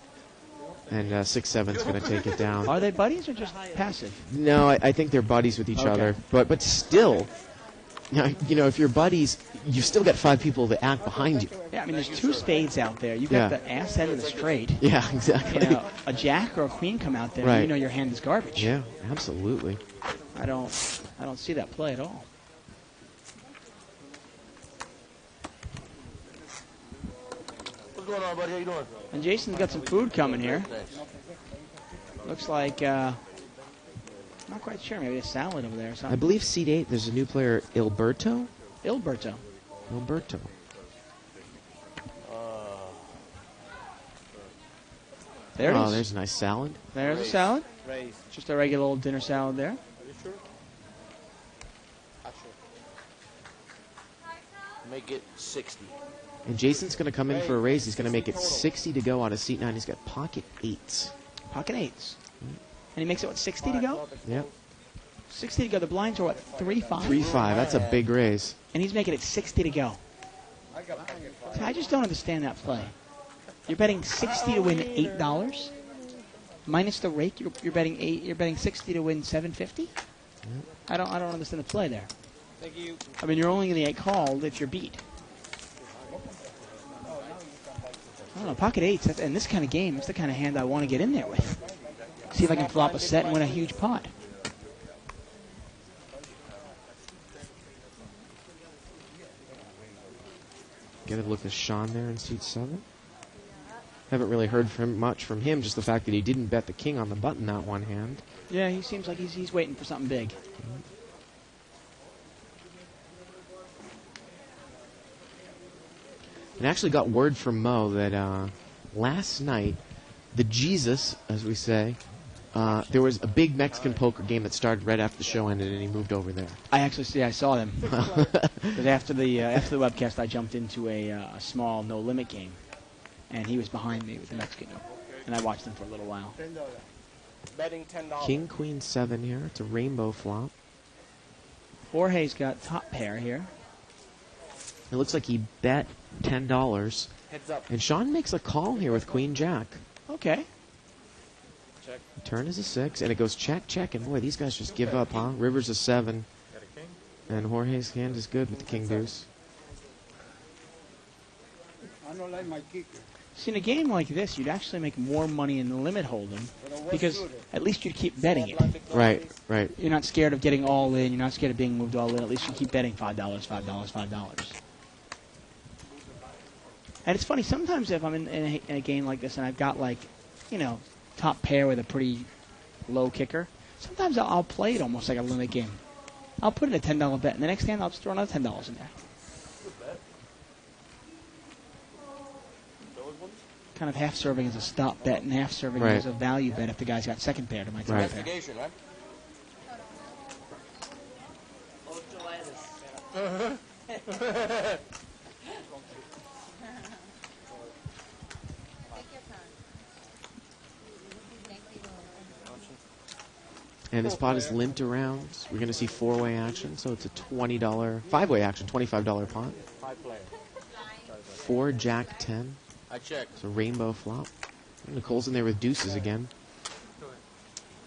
and 6-7's going to take it down. Are they buddies or just passive? No, I think they're buddies with each Okay. other, but still, you know, if you're buddies, you've still got 5 people that act behind you. Yeah, I mean, there's 2 spades out there. You've got Yeah. the ass end of the straight. Yeah, exactly. You know, a jack or a queen come out there, Right. you know your hand is garbage. Yeah, absolutely. I don't see that play at all. What's going on, buddy? How you doing? And Jason's got some food coming here. Thanks. Looks like, not quite sure, maybe a salad over there or I something. believe seat 8, there's a new player, Ilberto. Ilberto. There it Oh, is. there's a nice salad. There's a salad. Just a regular old dinner salad there. Make it 60. And Jason's going to come in for a raise. He's going to make it 60 to go out of seat 9. He's got pocket 8s. Pocket 8s. And he makes it, what, 60 to go? Yep. 60 to go. The blinds are, what, 3-5? 3-5. That's a big raise. And he's making it 60 to go. See, I just don't understand that play. You're betting 60 to win $8? Minus the rake, you're betting 8. You're betting 60 to win $750? I don't understand the play there. Thank you. I mean, you're only going to get called if you're beat. I don't know, pocket 8s, in this kind of game, that's the kind of hand I want to get in there with. See if I can flop a set and win a huge pot. Get a look at Sean there in seat 7. Haven't really heard much from him, just the fact that he didn't bet the king on the button that one hand. Yeah, he seems like he's waiting for something big. And actually got word from Mo that last night, the Jesus, as we say, there was a big Mexican poker game that started right after the show ended, and he moved over there. I saw them. Because after the webcast, I jumped into a small no limit game, and he was behind me with the Mexican, and I watched him for a little while. Betting $10. King, queen, 7 here. It's a rainbow flop. Jorge's got top pair here. It looks like he bet $10. Heads up. And Sean makes a call here with queen, jack. Okay. Check. Turn is a 6, and it goes check, check, and boy, these guys just give up, huh? River's a 7, Got a king? and Jorge's hand is good with the king deuce. I don't like my kicker. See, in a game like this, you'd actually make more money in the limit hold'em because at least you'd keep betting it. Right, right. You're not scared of getting all in. You're not scared of being moved all in. At least you keep betting $5, $5, $5. And it's funny, sometimes if I'm in a game like this and I've got, like, you know, top pair with a pretty low kicker, sometimes I'll play it almost like a limit game. I'll put in a $10 bet, and the next hand I'll just throw another $10 in there. Kind of half serving as a stop bet and half serving Right. as a value bet if the guy's got second pair to my third Right. pair. Investigation, right? And this pot is limped around. We're going to see 4-way action, so it's a $20, 5-way action, $25 pot. 5 player. 4, jack, 10. I check. It's a rainbow flop. And Nicole's in there with deuces again.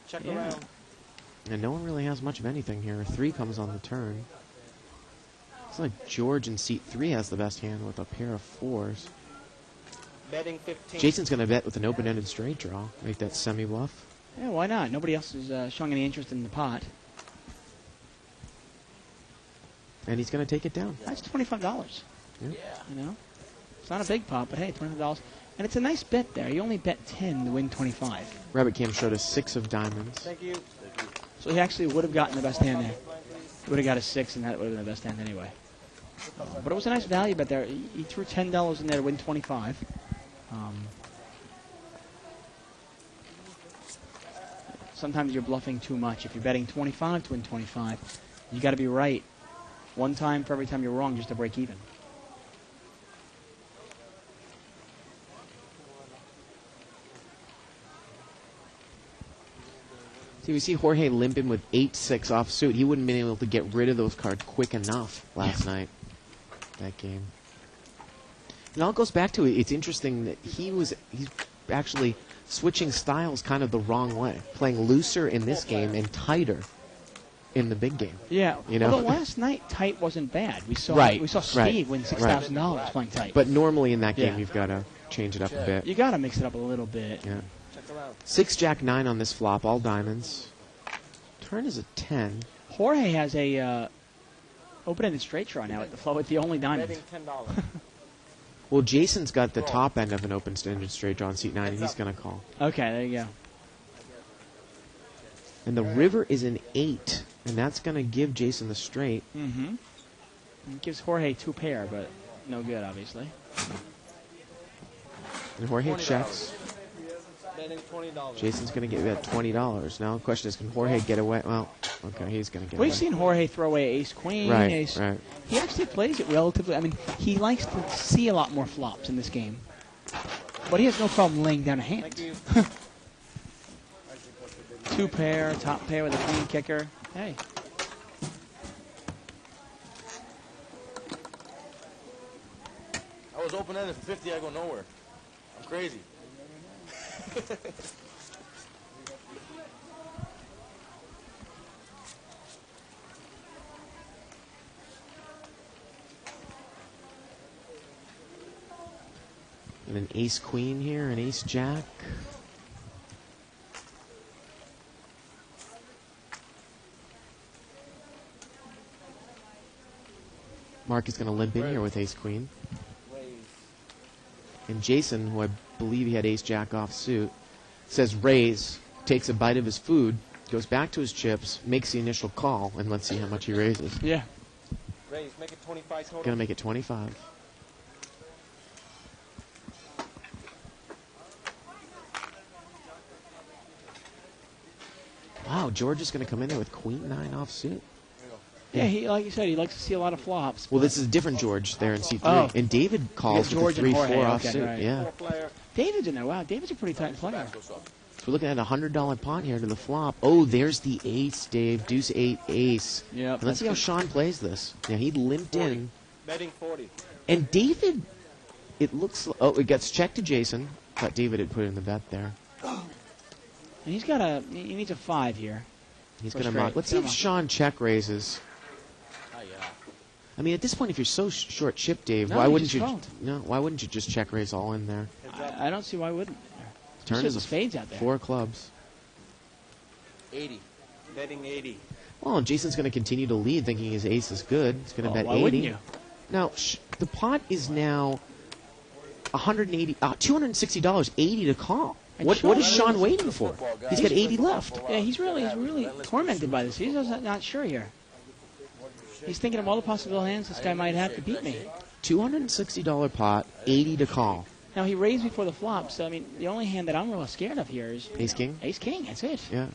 Check Yeah. around. And no one really has much of anything here. A 3 comes on the turn. It's like George in seat 3 has the best hand with a pair of 4s. Betting 15. Jason's going to bet with an open-ended straight draw. Make that semi-bluff. Yeah, why not? Nobody else is showing any interest in the pot. And he's going to take it down. That's $25. Yeah. You know, it's not a big pot, but hey, $25, and it's a nice bet there. You only bet 10 to win 25. Rabbit Cam showed us 6 of diamonds. Thank you. So he actually would have gotten the best hand there. He would have got a 6, and that would have been the best hand anyway. But it was a nice value bet there. He threw $10 in there to win 25. Sometimes you're bluffing too much. If you're betting 25 to win 25, you got to be right one time for every time you're wrong just to break even. See, we see Jorge limping with 8-6 offsuit. He wouldn't have been able to get rid of those cards quick enough last night. That game. It all goes back to it. It's interesting that he's actually switching styles kind of the wrong way, playing looser in this game and tighter in the big game. Yeah, You know? although last night tight wasn't bad. We saw Right, we saw right, Steve win $6,000 playing tight. But normally in that game, Yeah. you've got to change it up a bit. You got to mix it up a little bit. Yeah. Check around. 6 Jack 9 on this flop, all diamonds. Turn is a 10. Jorge has a open-ended straight draw now at the flow with the only diamond. Betting $10. Well, Jason's got the top end of an open-ended straight draw on seat 9, and he's going to call. Okay, there you go. And the river is an 8, and that's going to give Jason the straight. Mm-hmm. It gives Jorge 2 pair, but no good, obviously. And Jorge checks. Betting $20. Jason's going to get that $20. Now the question is, can Jorge get away? Well, okay, he's going to get away. We've seen Jorge throw away ace-queen. Right, right. He actually plays it relatively. I mean, he likes to see a lot more flops in this game. But he has no problem laying down a hand. Thank you. 2 pair, top pair with a queen kicker. Hey. I was open-ended for 50, I go nowhere. I'm crazy. And an ace-queen here, an ace-jack. Mark is going to limp in here with ace-queen. Raise. And Jason, who I believe he had ace-jack off suit, says raise, takes a bite of his food, goes back to his chips, makes the initial call, and let's see how much he raises. Yeah. Raise. Make it 25 total. Going to make it 25. Wow, George is going to come in there with queen 9 off suit. Yeah, he, like you said, he likes to see a lot of flops. Well, this is a different George there in C3. Oh. And David calls You got with George the and 3-4 Jorge, off okay, suit. right. Yeah. 4-player. David's in there. Wow, David's a pretty tight player. So we're looking at a $100 pot here to the flop. Oh, there's the ace, Dave. Deuce 8 ace. Yep. And let's see how Sean plays this. Yeah, he limped in. Betting 40. And David, it looks. Oh, it gets checked to Jason. Thought David had put in the bet there. And he's got a. He needs a 5 here. He's Or going to straight. mock. Let's see if Come on. Sean check raises. Oh, yeah. I mean, at this point, if you're so short chip, Dave, No, why you wouldn't just you? fold. No, why wouldn't you just check raise all in there? I don't see why wouldn't. Turn There's is a spades out there. 4 clubs. 80. Betting 80. Well, Jason's going to continue to lead, thinking his ace is good. He's going to bet why 80. wouldn't you? Now, the pot is now $260, 80 to call. And What is Sean- Sean waiting for? He's got 80 left. Yeah, he's really tormented by this. He's not sure here. He's thinking of all the possible hands this guy might have to beat me. $260 pot, 80 to call. Now, he raised before the flop, so, I mean, the only hand that I'm really scared of here is Ace king? ace-king. That's it. Yeah.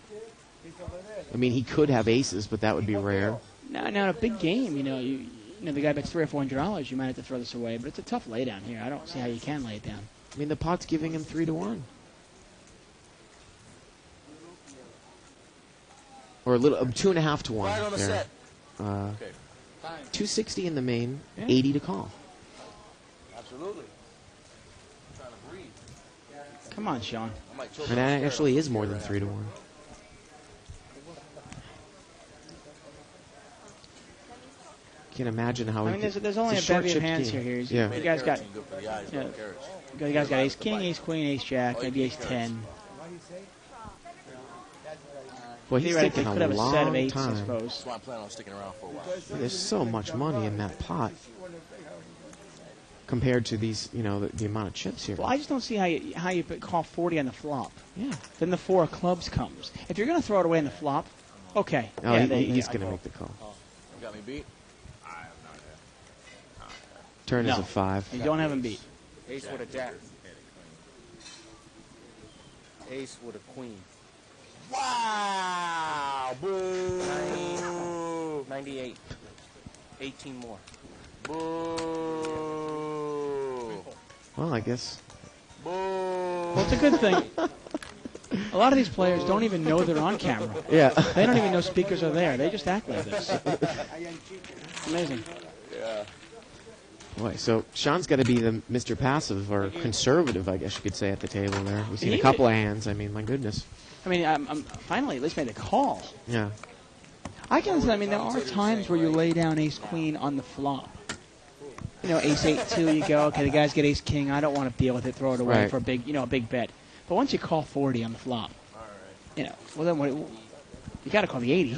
I mean, he could have aces, but that would be rare. Now, in a big game, you know, the guy bets $300 or $400. You might have to throw this away, but it's a tough laydown here. I don't see how you can lay it down. I mean, the pot's giving him 3 to 1. Or a little, 2.5 to 1. Right on the there. set. Uh, Okay. 260 in the main, Yeah. 80 to call. Absolutely. I'm trying to breathe. Come on, Sean. I might choke And on that the actually chair is more than right 3 to 1. Can't imagine how I he mean, could- there's only a it's short bevy of chipped hands game. here. Yeah. You guys got Carrots ain't good for the eyes, yeah. no carrots. you guys got ace-king, ace-queen, ace-jack, maybe ace-10. Well, he's Theoretically, taking could a have a set of long eights, I time. suppose. That's why I'm planning on sticking around for a while. There's so much money in that pot compared to these, the amount of chips here. Well, I just don't see how you call 40 on the flop. Yeah. Then the 4 of clubs comes. If you're going to throw it away in the flop, okay. Oh, yeah, there you he's go. going to make the call. You got me beat? Turn is No. a 5. You don't have him beat. Ace with a jack. Ace with a queen. Wow! Boo! 98. 18 more. Boo! Well, I guess. Boo! Well, it's a good thing. A lot of these players don't even know they're on camera. Yeah. They don't even know speakers are there. They just act like this. Amazing. Yeah. Boy, so Sean's got to be the Mr. Passive or conservative, I guess you could say, at the table there. We've seen a He- couple of hands. I mean, my goodness. I mean, I'm finally at least made the call. Yeah. I can understand. I mean, there are times where you lay down ace queen on the flop. You know, ace 8-2, you go, okay, the guys get ace king. I don't want to deal with it. Throw it away Right. for a big, a big bet. But once you call 40 on the flop, well then what? You got to call the 80.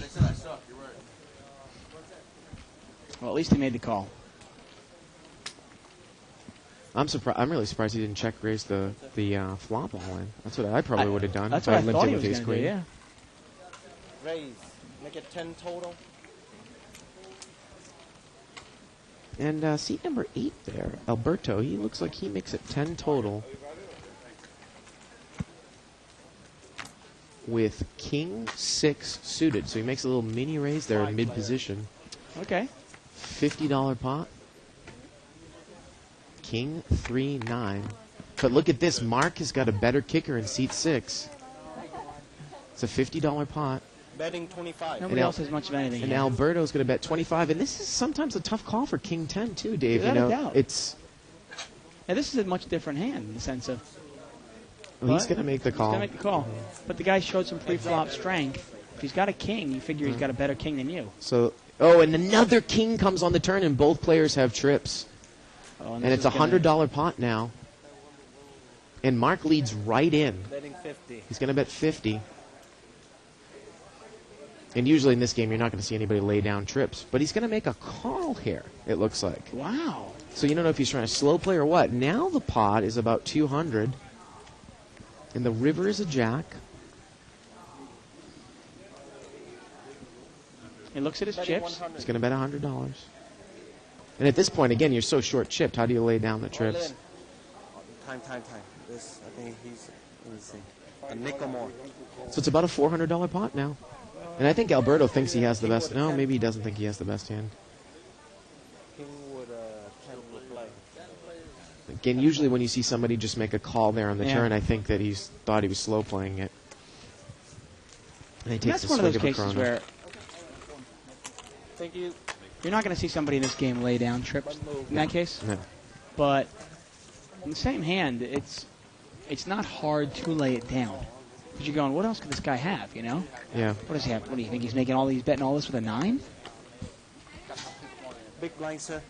Well, at least he made the call. I'm surprised. I'm really surprised he didn't check raise the flop all in. That's what I probably would have done. That's if what I limped thought in he with was ace going to do. queen. Yeah. Raise. Make it 10 total. And seat number 8 there, Alberto. He looks like he makes it 10 total with king 6 suited. So he makes a little mini raise there in mid position. Okay. $50 pot. King 3-9. But look at this. Mark has got a better kicker in seat 6. It's a $50 pot. Betting 25. Nobody else has much of anything. And here. Alberto's going to bet 25. And this is sometimes a tough call for King 10 too, Dave. Without you a know, doubt. it's And this is a much different hand in the sense of well, he's But going to make the call. he's going to make the call. But the guy showed some pre-flop strength. If he's got a king, you figure he's got a better king than you. So, and another king comes on the turn, and both players have trips. Oh, And this it's a is gonna- $100 pot now. And Mark leads right in. Betting 50. He's going to bet 50. And usually in this game, you're not going to see anybody lay down trips. But he's going to make a call here, it looks like. Wow. So you don't know if he's trying to slow play or what. Now the pot is about 200. And the river is a jack. He looks at his Betting chips. 100. He's going to bet $100. And at this point, again, you're so short chipped. How do you lay down the All trips? in. Time. This, I think he's, let me see, a nickel more. So it's about a $400 pot now. And I think Alberto thinks he has the best. No, maybe he doesn't think he has the best hand. King would 10 would play. Again, usually when you see somebody just make a call there on the Yeah. turn, I think that he's thought he was slow playing it. And he takes That's a one of swig those of a cases Corona. where Thank you. you're not going to see somebody in this game lay down trips in that case. No. But in the same hand, it's not hard to lay it down. Because you're going, what else could this guy have, you know? Yeah. What does he have? What do you think? He's making all these, betting all this with a 9? Big blind, sir.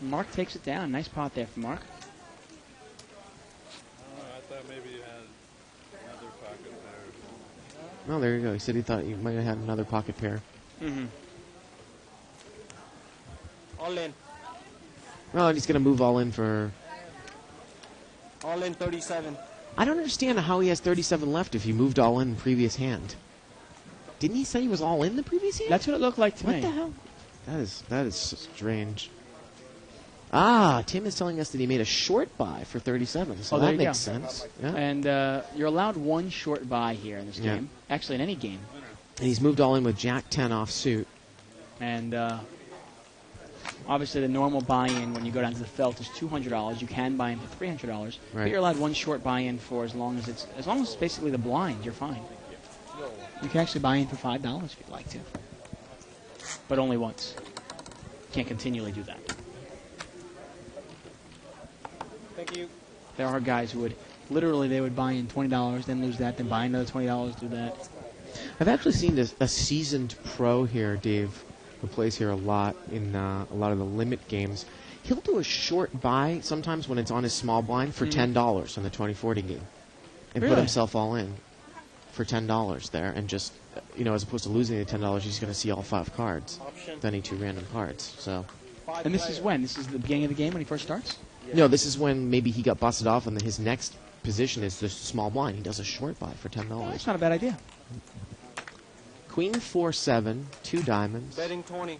Mark takes it down. Nice pot there for Mark. I thought maybe you had another pocket there. Oh, there you go. He said he thought you might have had another pocket pair. Mm-hmm. All in. Well, and he's going to move all in for... All in 37. I don't understand how he has 37 left if he moved all in previous hand. Didn't he say he was all in the previous hand? That's what it looked like to What me. the hell? That is strange. Ah, Tim is telling us that he made a short buy for 37, so Oh, there that you makes go. sense. Yeah. And you're allowed one short buy here in this Yeah. game. Actually, in any game. And he's moved all in with Jack 10 off suit. And obviously, the normal buy-in when you go down to the felt is $200. You can buy in for $300, but Right. you're allowed one short buy-in for as long as it's basically the blind. You're fine. You can actually buy in for $5 if you'd like to, but only once. You can't continually do that. Thank you. There are guys who would they would buy in $20, then lose that, then buy another $20, do that. I've actually seen a seasoned pro here, Dave, who plays here a lot in a lot of the limit games. He'll do a short buy sometimes when it's on his small blind for $10 in the 2040 game, and Really? put himself all in for $10 there, and just as opposed to losing the $10, he's going to see all 5 cards, Option. then he 2 random cards. So And this is when? This is the beginning of the game when he first starts? no, this is when maybe he got busted off, and then his next position is the small blind. He does a short buy for $10. That's not a bad idea. Queen 4-7, 2 diamonds. Betting 20.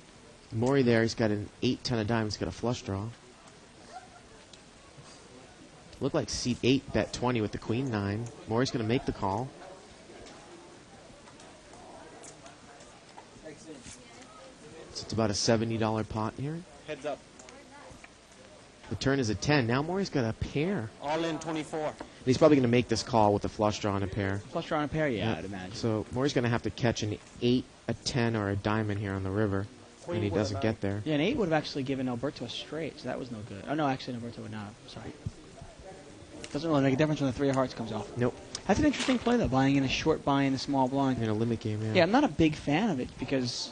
Maury there, he's got an 8-10 of diamonds, got a flush draw. Looked like seat 8 bet 20 with the queen 9. Maury's going to make the call. So it's about a $70 pot here. Heads up. The turn is a 10. Now Maury's got a pair. All in 24. And he's probably going to make this call with a flush draw and a pair. Flush draw on a pair, yeah, I'd imagine. So Maury's going to have to catch an 8, a 10, or a diamond here on the river. And he doesn't get there. Yeah, an 8 would have actually given Alberto a straight, so that was no good. Oh, no, actually, Alberto would not have. Sorry. Doesn't really make a difference when the 3 of hearts comes off. Nope. That's an interesting play, though, buying in a short buy in a small blind. In a limit game, yeah. Yeah, I'm not a big fan of it because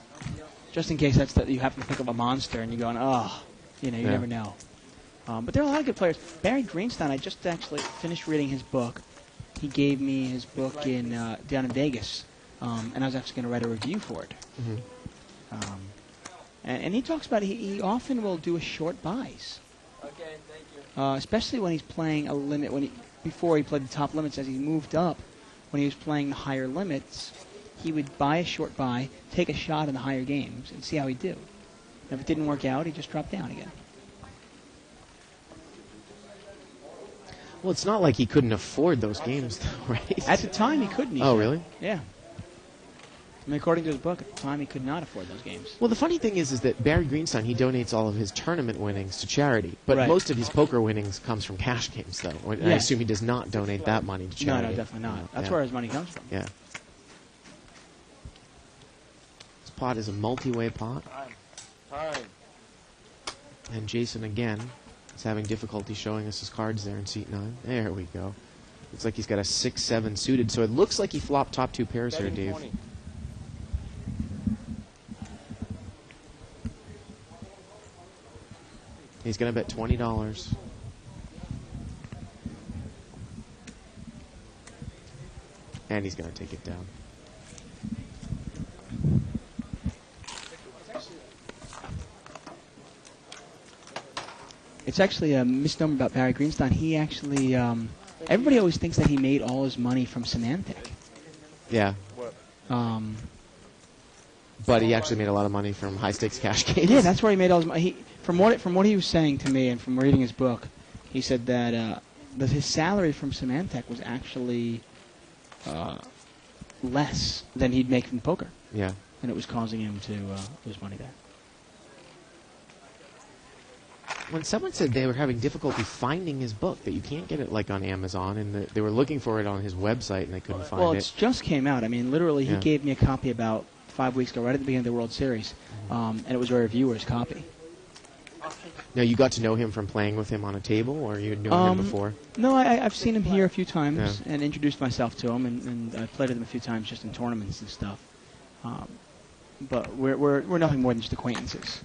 just in case that you happen to pick up a monster and you're going, oh, you Yeah. never know. But there are a lot of good players. Barry Greenstein, I just actually finished reading his book. He gave me his book down in Vegas, and I was actually going to write a review for it. Mm-hmm. And he talks about he often will do a short buys. Okay, thank you. Especially when he's playing a limit. Before he played the top limits, as he moved up, when he was playing the higher limits, he would buy a short buy, take a shot in the higher games, and see how he'd do. And if it didn't work out, he just dropped down again. Well, it's not like he couldn't afford those games, though, right? At the time, he couldn't. Oh, really? Yeah. I mean, according to his book, at the time, he could not afford those games. Well, the funny thing is that Barry Greenstein, he donates all of his tournament winnings to charity. But Right. most of his poker winnings comes from cash games, though. And I Yes. assume he does not donate that money to No, charity. no, definitely not. That's Yeah. where his money comes from. Yeah. This pot is a multi-way pot. Time. And Jason, again, is having difficulty showing us his cards there in seat 9. There we go. Looks like he's got a 6-7 suited. So it looks like he flopped top 2 pairs here, Betting Dave. 20. He's going to bet $20. And he's going to take it down. It's actually a misnomer about Barry Greenstein. He actually, everybody always thinks that he made all his money from Symantec. Yeah. But he actually made a lot of money from high-stakes cash games. Yeah, that's where he made all his money. From what he was saying to me and from reading his book, he said that his salary from Symantec was actually less than he'd make from poker. Yeah. And it was causing him to lose money there. When someone said they were having difficulty finding his book, that you can't get it like on Amazon, and they were looking for it on his website and they couldn't find Well, it. it just came out. I mean, literally, he Yeah. gave me a copy about 5 weeks ago, right at the beginning of the World Series, and it was a reviewer's copy. Now, you got to know him from playing with him on a table, or you had known him before? No, I've seen him here a few times Yeah. and introduced myself to him, and I played with him a few times just in tournaments and stuff. But we're nothing more than just acquaintances.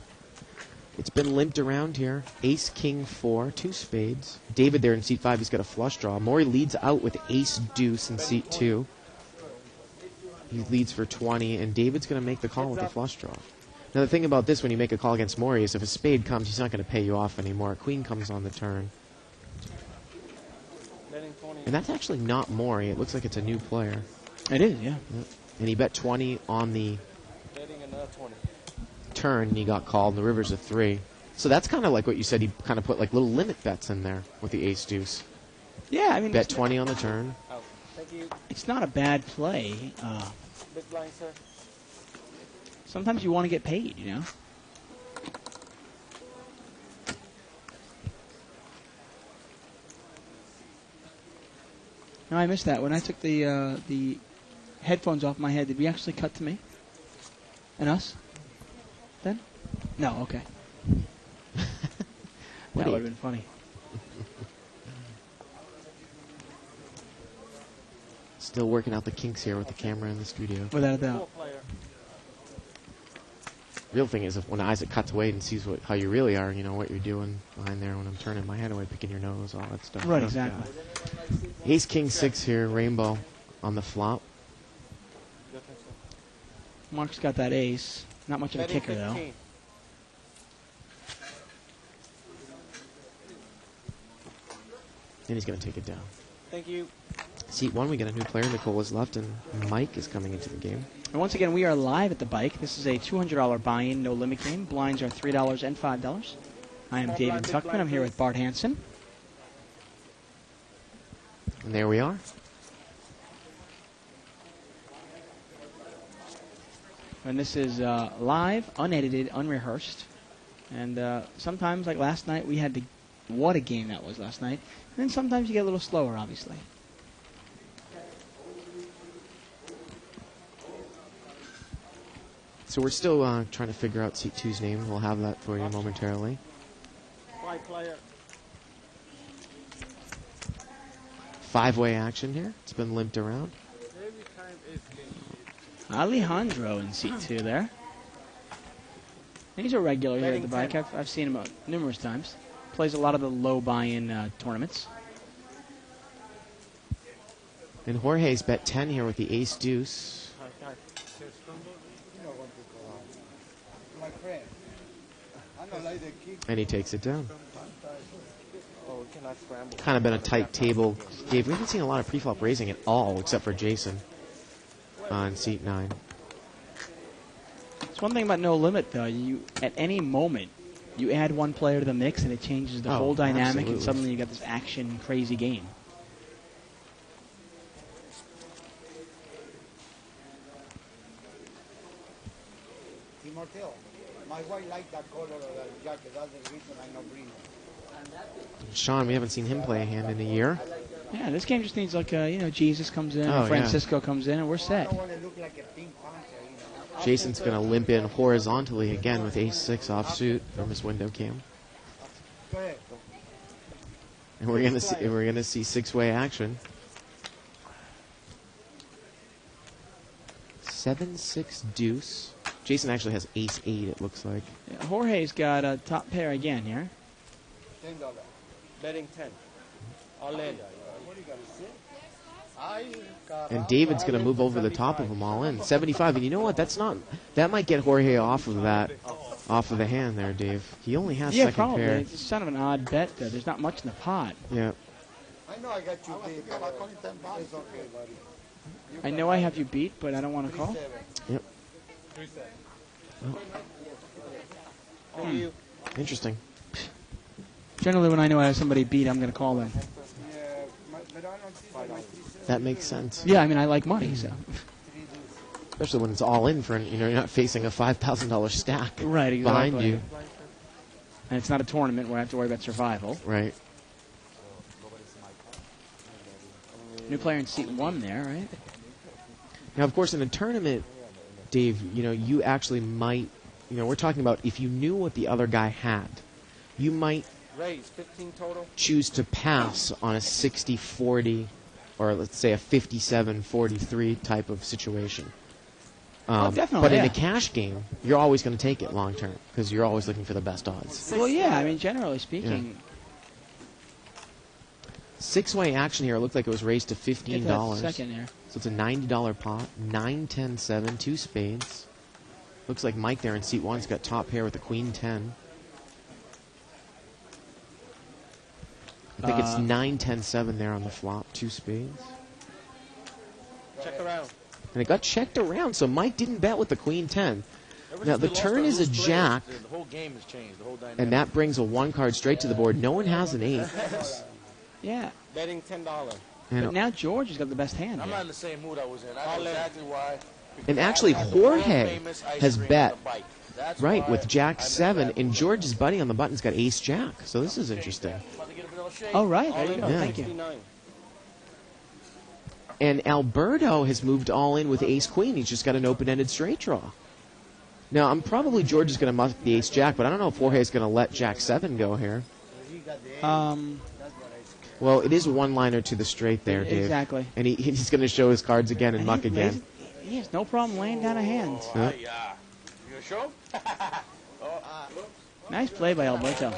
It's been limped around here. Ace, King, 4, 2 spades. David there in seat 5, he's got a flush draw. Maury leads out with Ace, Deuce in seat 2. He leads for 20, and David's going to make the call with a flush draw. Now, the thing about this, when you make a call against Maury, is if a spade comes, he's not going to pay you off anymore. A queen comes on the turn. Betting 20. And that's actually not Maury. It looks like it's a new player. It is, yeah. Yep. And he bet 20 on the Betting another 20. turn, and he got called. The river's a 3. So that's kind of like what you said. He kind of put like little limit bets in there with the Ace Deuce. Yeah, I mean, Bet 20 on the turn. Out. Thank you. it's not a bad play. Big blind, sir. Sometimes you want to get paid, you know? No, I missed that. When I took the headphones off my head, did we actually cut to me? And us? Then? No, okay. What That do would you- have been funny. Still working out the kinks here with the camera in the studio. Without a doubt. Real thing is, if when Isaac cuts away and sees how you really are, you know what you're doing behind there when I'm turning my head away, picking your nose, all that stuff. Right, Oh, exactly. God. Ace King 6 here, rainbow on the flop. Mark's got that ace. Not much of a Betting kicker, though. 15. And he's going to take it down. Thank you. Seat 1, we got a new player. Nicole is left, and Mike is coming into the game. And once again, we are live at the bike. This is a $200 buy-in, no limit game. Blinds are $3 and $5. I am David Tuckman. I'm here with Bart Hansen. And there we are. And this is live, unedited, unrehearsed. And sometimes, like last night, we had to what a game that was last night. And then sometimes you get a little slower, obviously. So we're still trying to figure out seat 2's name. We'll have that for you momentarily. Player. Five-way action here. It's been limped around. Every time ace king. Alejandro in seat 2 there. He's a regular here at the bike. I've seen him numerous times. Plays a lot of the low buy-in tournaments. And Jorge's bet 10 here with the ace deuce. My friend. I don't like the kick. And he takes it down. Oh, we cannot scramble. Kind of been a tight table. Dave, we haven't seen a lot of pre-flop raising at all, except for Jason on seat 9. It's one thing about No Limit, though. You at any moment, you add one player to the mix, and it changes the whole dynamic, absolutely. and suddenly you got this action, crazy game. Timoteo, my wife likes that color of that jacket. That's the reason I not bring it. Sean, we haven't seen him play a hand in a year. Yeah, this game just needs like Jesus comes in, Oh, and Francisco comes in, and we're I set. don't want to look like a pink panther, you know. Jason's going to limp in horizontally again with ace 6 offsuit from his window cam. Go ahead. And we're going to see six-way action. 7-6 deuce. Jason actually has ace 8, it looks like. Yeah, Jorge's got a top pair again here. $10. Betting 10. All in. And David's going to move over the top of them all in. 75. And you know what? That might get Jorge off of the hand there, Dave. He only has Yeah, second probably. pair. It's kind of an odd bet there. There's not much in the pot. Yeah. I know I got you big, but it's okay, buddy. I know I have you beat, but I don't want to call. 3-7. Yep. Interesting. Generally, when I know I have somebody beat, I'm going to call them. Yeah, but I don't see my 3-7. That makes sense. Yeah, I mean, I like money, so. Especially when it's all in for, you're not facing a $5,000 stack Right, exactly. behind you. And it's not a tournament where I have to worry about survival. Right. New player in seat 1 there, right? Now, of course, in a tournament, Dave, you actually might, we're talking about if you knew what the other guy had, you might Raise 15 total. choose to pass on a 60-40 or let's say a 57-43 type of situation. Definitely, But in yeah. a cash game, you're always going to take it long term because you're always looking for the best odds. Well, yeah, I mean, generally speaking, Six-way action here. It looked like it was raised to get $15. that second there. So it's a $90 pot. 9, 10, 7, 2 spades. Looks like Mike there in seat 1's got top pair with the queen 10. I think it's 9, 10, 7 there on the flop. 2 spades. Check around. And it got checked around, so Mike didn't bet with the queen 10. Ever Now, since the we lost turn our is a loose players, jack. The whole game has changed. The whole dynamic. And that brings a 1 card straight to the board. No one has an 8. Yeah. Betting $10. But now George has got the best hand I'm here. not in the same mood I was in. I know exactly why. And actually, I had the world Jorge famous ice has cream bet on the bike. That's right why with Jack I made 7, that and move. George's buddy on the button's got ace Jack. So this is interesting. About to get a bit of a shake. Oh, right. All There you in go. Yeah. Thank you. 69. And Alberto has moved all in with ace queen. He's just got an open-ended straight draw. Now, I'm probably George is going to muck the ace Jack, but I don't know if Jorge's going to let Jack 7 go here. Well, it is a one-liner to the straight there, Dave. Exactly. And he's going to show his cards again and muck again. He has no problem laying down a hand. Yeah. You gonna show? Nice play by Alberto.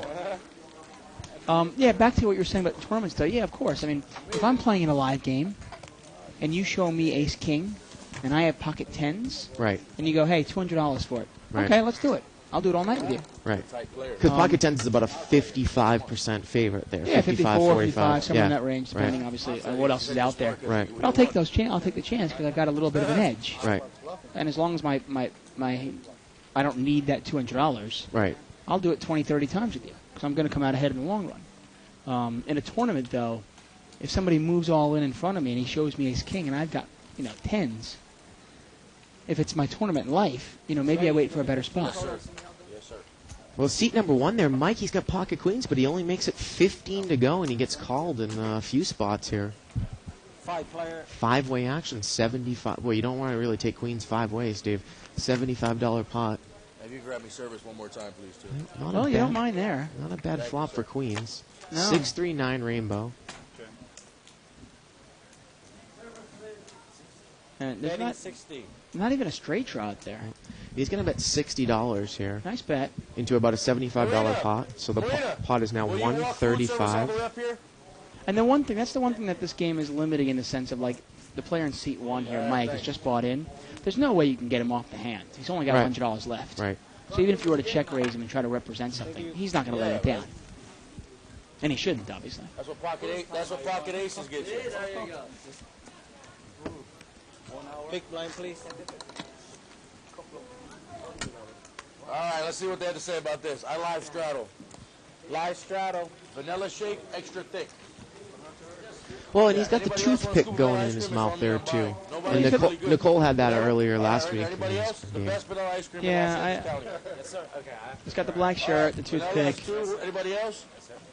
Yeah, back to what you were saying about tournaments, though. Yeah, of course. I mean, if I'm playing in a live game and you show me ace-king and I have pocket tens, Right, and you go, hey, $200 for it. Right. Okay, let's do it. I'll do it all night with you. right. Tight player. Because pocket tens is about a 55% favorite there. Yeah, 54, 45. 55, somewhere in Yeah. that range, depending, obviously, on what else is out there. Right, But I'll take those. I'll take the chance because I've got a little bit of an edge. right, And as long as my I don't need that $200, right. I'll do it 20, 30 times with you because I'm going to come out ahead in the long run. In a tournament, though, if somebody moves all in front of me and he shows me ace-king and I've got, tens, if it's my tournament in life, maybe I wait for a better spot. Yes, sir. Well, seat number 1 there, Mike, he's got pocket queens, but he only makes it 15 to go, and he gets called in a few spots here. 5-player. 5-way action, 75. Well, you don't want to really take queens 5 ways, Dave. $75 pot. Have you grab me service one more time, please, too? Not Well, a you don't bad, mind there. not a bad flop for queens. No. 6-3-9 rainbow. And there's Betting not, 60. not even a straight draw out there. He's going to bet $60 here Nice bet. into about a $75 Marina! pot. So the Marina! pot is now Will you walk food service all the way 135. up here? And that's the one thing that this game is limiting in the sense of, like, the player in seat 1 here, Mike, has just bought in. There's no way you can get him off the hand. He's only got Right. $100 left. Right. So even if you were to check raise him and try to represent something, he's not going to let it down. And he shouldn't, obviously. That's what pocket aces get you. Big blind, please. All right, let's see what they have to say about this. I live straddle. Live straddle. Vanilla shake, extra thick. Well, and he's got the Anybody else want toothpick scoop going of in ice his cream? mouth It's on me, there, I'm too. buying. Nobody And else Nicole, really good. Nicole had that earlier last week. Anybody in his else? The game. best vanilla ice cream Yeah, in Los Angeles County. He's got the black shirt, the Vanilla toothpick. is 2. Anybody else?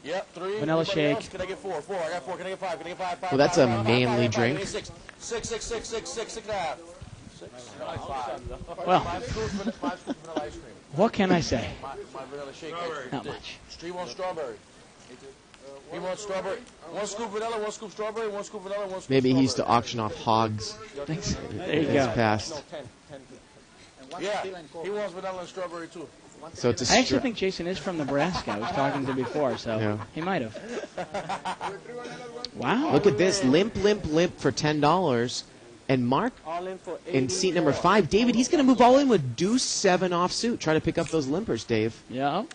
Yep, 3. Vanilla Anybody shake. else? Can I get 4? 4. I got 4. Can I get 5? Can I get 5? 5. Well, that's a 5, 5, manly 5, 5, drink. 5, 6. 6, 6, 6, 6, 6, 6 and a half. 6, 5. Well, 5 scoops vanilla ice cream. what can I say? My vanilla shake. Extra Not thick. much. Street wants strawberry. He wants strawberry. 1 scoop vanilla, 1 scoop strawberry, 1 scoop vanilla, 1 scoop Maybe he strawberry. used to auction off hogs There you in his go. past. Yeah, he wants vanilla and strawberry too. So it's a I actually stra- think Jason is from Nebraska. I was talking to him before, so Yeah. he might have. Wow. Look at this. Limp for $10. And Mark All in for 80. in seat number 5. David, he's going to move all in with deuce 7 offsuit. Try to pick up those limpers, Dave. Yeah.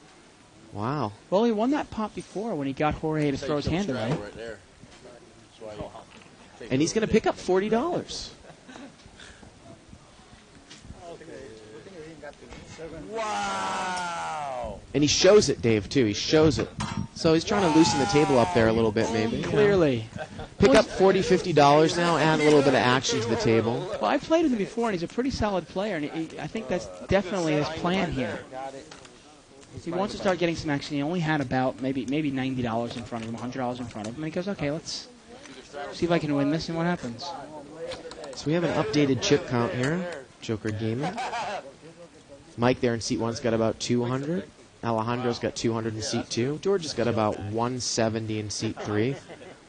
Wow. Well, he won that pot before when he got Jorge to throw his hand away. Right there. That's why he- And he's going to pick up $40. Wow. And he shows it, Dave, too. He shows it. So he's trying to loosen the table up there a little bit, maybe. Clearly. Pick up $40, $50 now, add a little bit of action to the table. Well, I've played with him before, and he's a pretty solid player, and I think that's definitely his plan here. He wants to start getting some action. He only had about maybe $90 in front of him, $100 in front of him, and he goes, okay, let's see if I can win this and what happens. So we have an updated chip count here. Joker Gaming. Mike there in seat 1's got about 200. Alejandro's got 200 in seat 2. George has got about 170 in seat 3.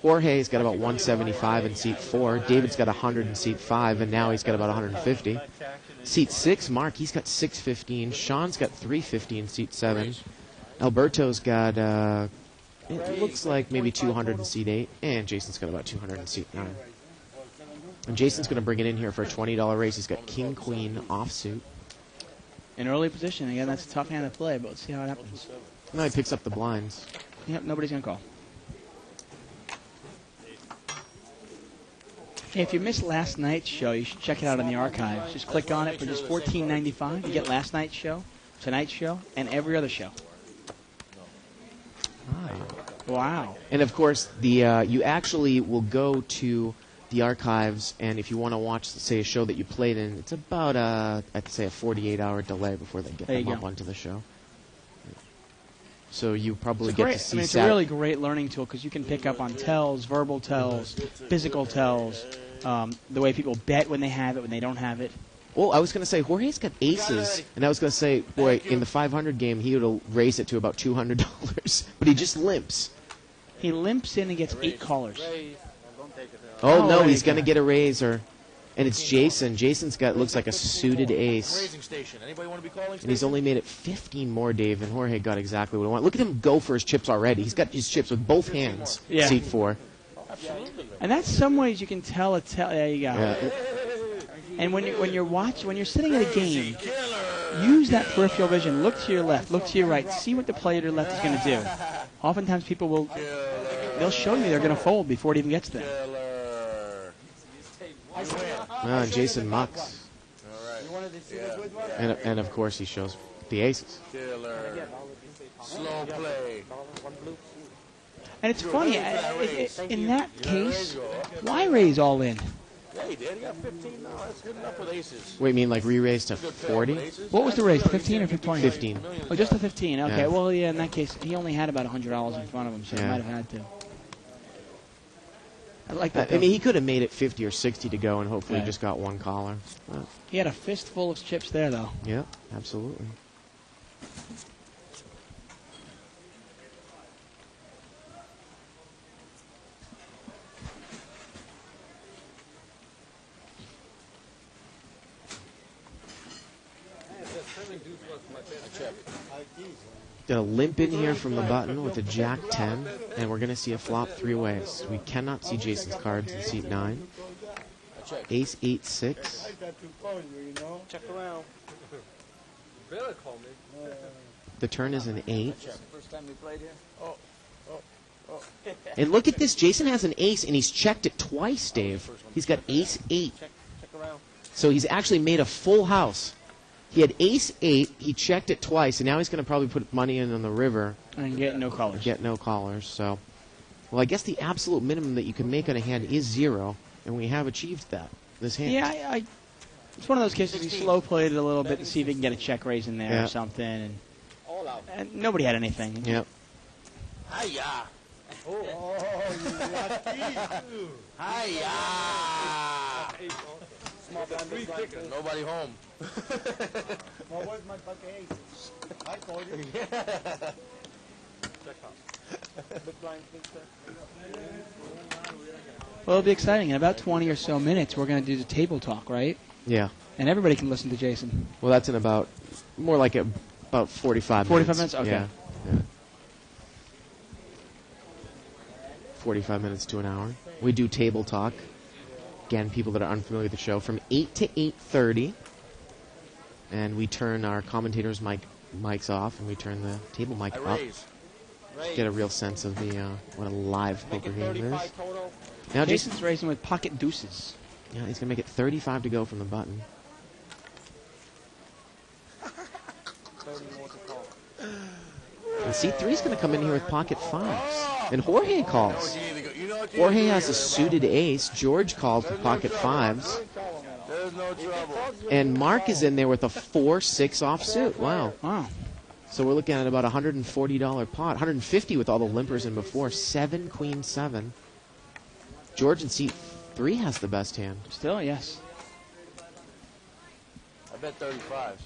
Jorge's got about 175 in seat 4. David's got 100 in seat 5, and now he's got about 150. Seat 6, Mark, he's got 615. Sean's got 350 in seat 7. Alberto's got, it looks like maybe 200 in seat 8. And Jason's got about 200 in seat 9. And Jason's going to bring it in here for a $20 raise. He's got King, Queen, offsuit. In early position, again, that's a tough hand to play, but let's see how it happens. Now he picks up the blinds. Yep, nobody's going to call. Hey, if you missed last night's show, you should check it out in the archives. Just click on it for just $14.95. You get last night's show, tonight's show, and every other show. Wow. And of course, the you actually will go to the archives, and if you want to watch, say, a show that you played in, it's about I'd say a 48-hour delay before they get There you them up go. onto the show. So you probably It's get great. to see. It's a really great learning tool because you can pick up on tells, verbal tells, physical tells, the way people bet when they have it, when they don't have it. Well, I was going to say Jorge's got aces, and I was going to say, boy, in the 500 game he would raise it to about $200, but he just limps. He limps in and gets 8 callers. Oh, Oh, no, there he's you going to go. get a raise, and it's Jason. Jason's got looks like a suited ace. Raising station. Anybody want to be calling And he's only made it 15 more, Dave, and Jorge got exactly what he wanted. Look at him go for his chips already. He's got his chips with both hands. Yeah. Seat 4. And that's some ways you can tell. There you go. Yeah. And when you're sitting at a game, use that peripheral vision. Look to your left, look to your right. See what the player to your left is going to do. Oftentimes people they'll show you they're going to fold before it even gets there. And Jason mucks. And of course he shows the aces. Killer. Slow play. And it's funny, in that case, why raise all in? Yeah, he did. He got 15. No, that's good enough with aces. Wait, you mean like re-raise to Good pair 40? with aces. What was the raise, 15 or 20? 15. Oh, just a 15. Okay, Yeah. well, yeah, in that case, he only had about $100 in front of him, so he Yeah. might have had to. I like I that. though. mean, he could have made it 50 or 60 to go and hopefully Right. just got one collar. He had a fistful of chips there, though. Yeah, absolutely. Got a limp in here from the button with a Jack 10, and we're going to see a flop three ways. We cannot see Jason's cards in seat 9. Ace 8 6. I got to call you, you know. Check around. Better call me. The turn is an 8. First time we played here. And look at this. Jason has an ace, and he's checked it twice, Dave. He's got ace 8. Check around. So he's actually made a full house. He had ace 8. He checked it twice, and now he's going to probably put money in on the river. And get no colors. Get no callers. So, well, I guess the absolute minimum that you can make on a hand is 0, and we have achieved that this hand. Yeah, it's one of those cases he slow played it a little bit to see if he can get a check raise in there Yeah. or something, All out. and nobody had anything. Yep. Hiya. Oh, you lucky. Hiya. Small blind, big blind. Nobody home. Well, where's my bucket aces? I called you. Big blind, big blind. Well, it'll be exciting. In about 20 or so minutes, we're going to do the table talk, right? Yeah. And everybody can listen to Jason. Well, that's in about, more like about 45 45 minutes. minutes? Okay. Yeah. 45 minutes to an hour. We do table talk. Again, people that are unfamiliar with the show, from 8 to 8:30. And we turn our commentators' mics off, and we turn the table mic I up. raise. Get a real sense of the what a live Make poker it game is. 35 total. Now, Jason, Jason's raising with pocket deuces. yeah, he's gonna make it 35 to go from the button. 30 more to call. And C3 is gonna come in here with pocket 5s, and Jorge calls. You need to go. You know what you Jorge need to do has a here. suited ace. George calls with pocket 5s. There's no trouble. And Mark is in there with a 4-6 offsuit. Wow. Wow. So we're looking at about a $140 pot. 150 with all the limpers in before. 7, Queen 7. George in seat 3 has the best hand. Still, yes. I bet 35.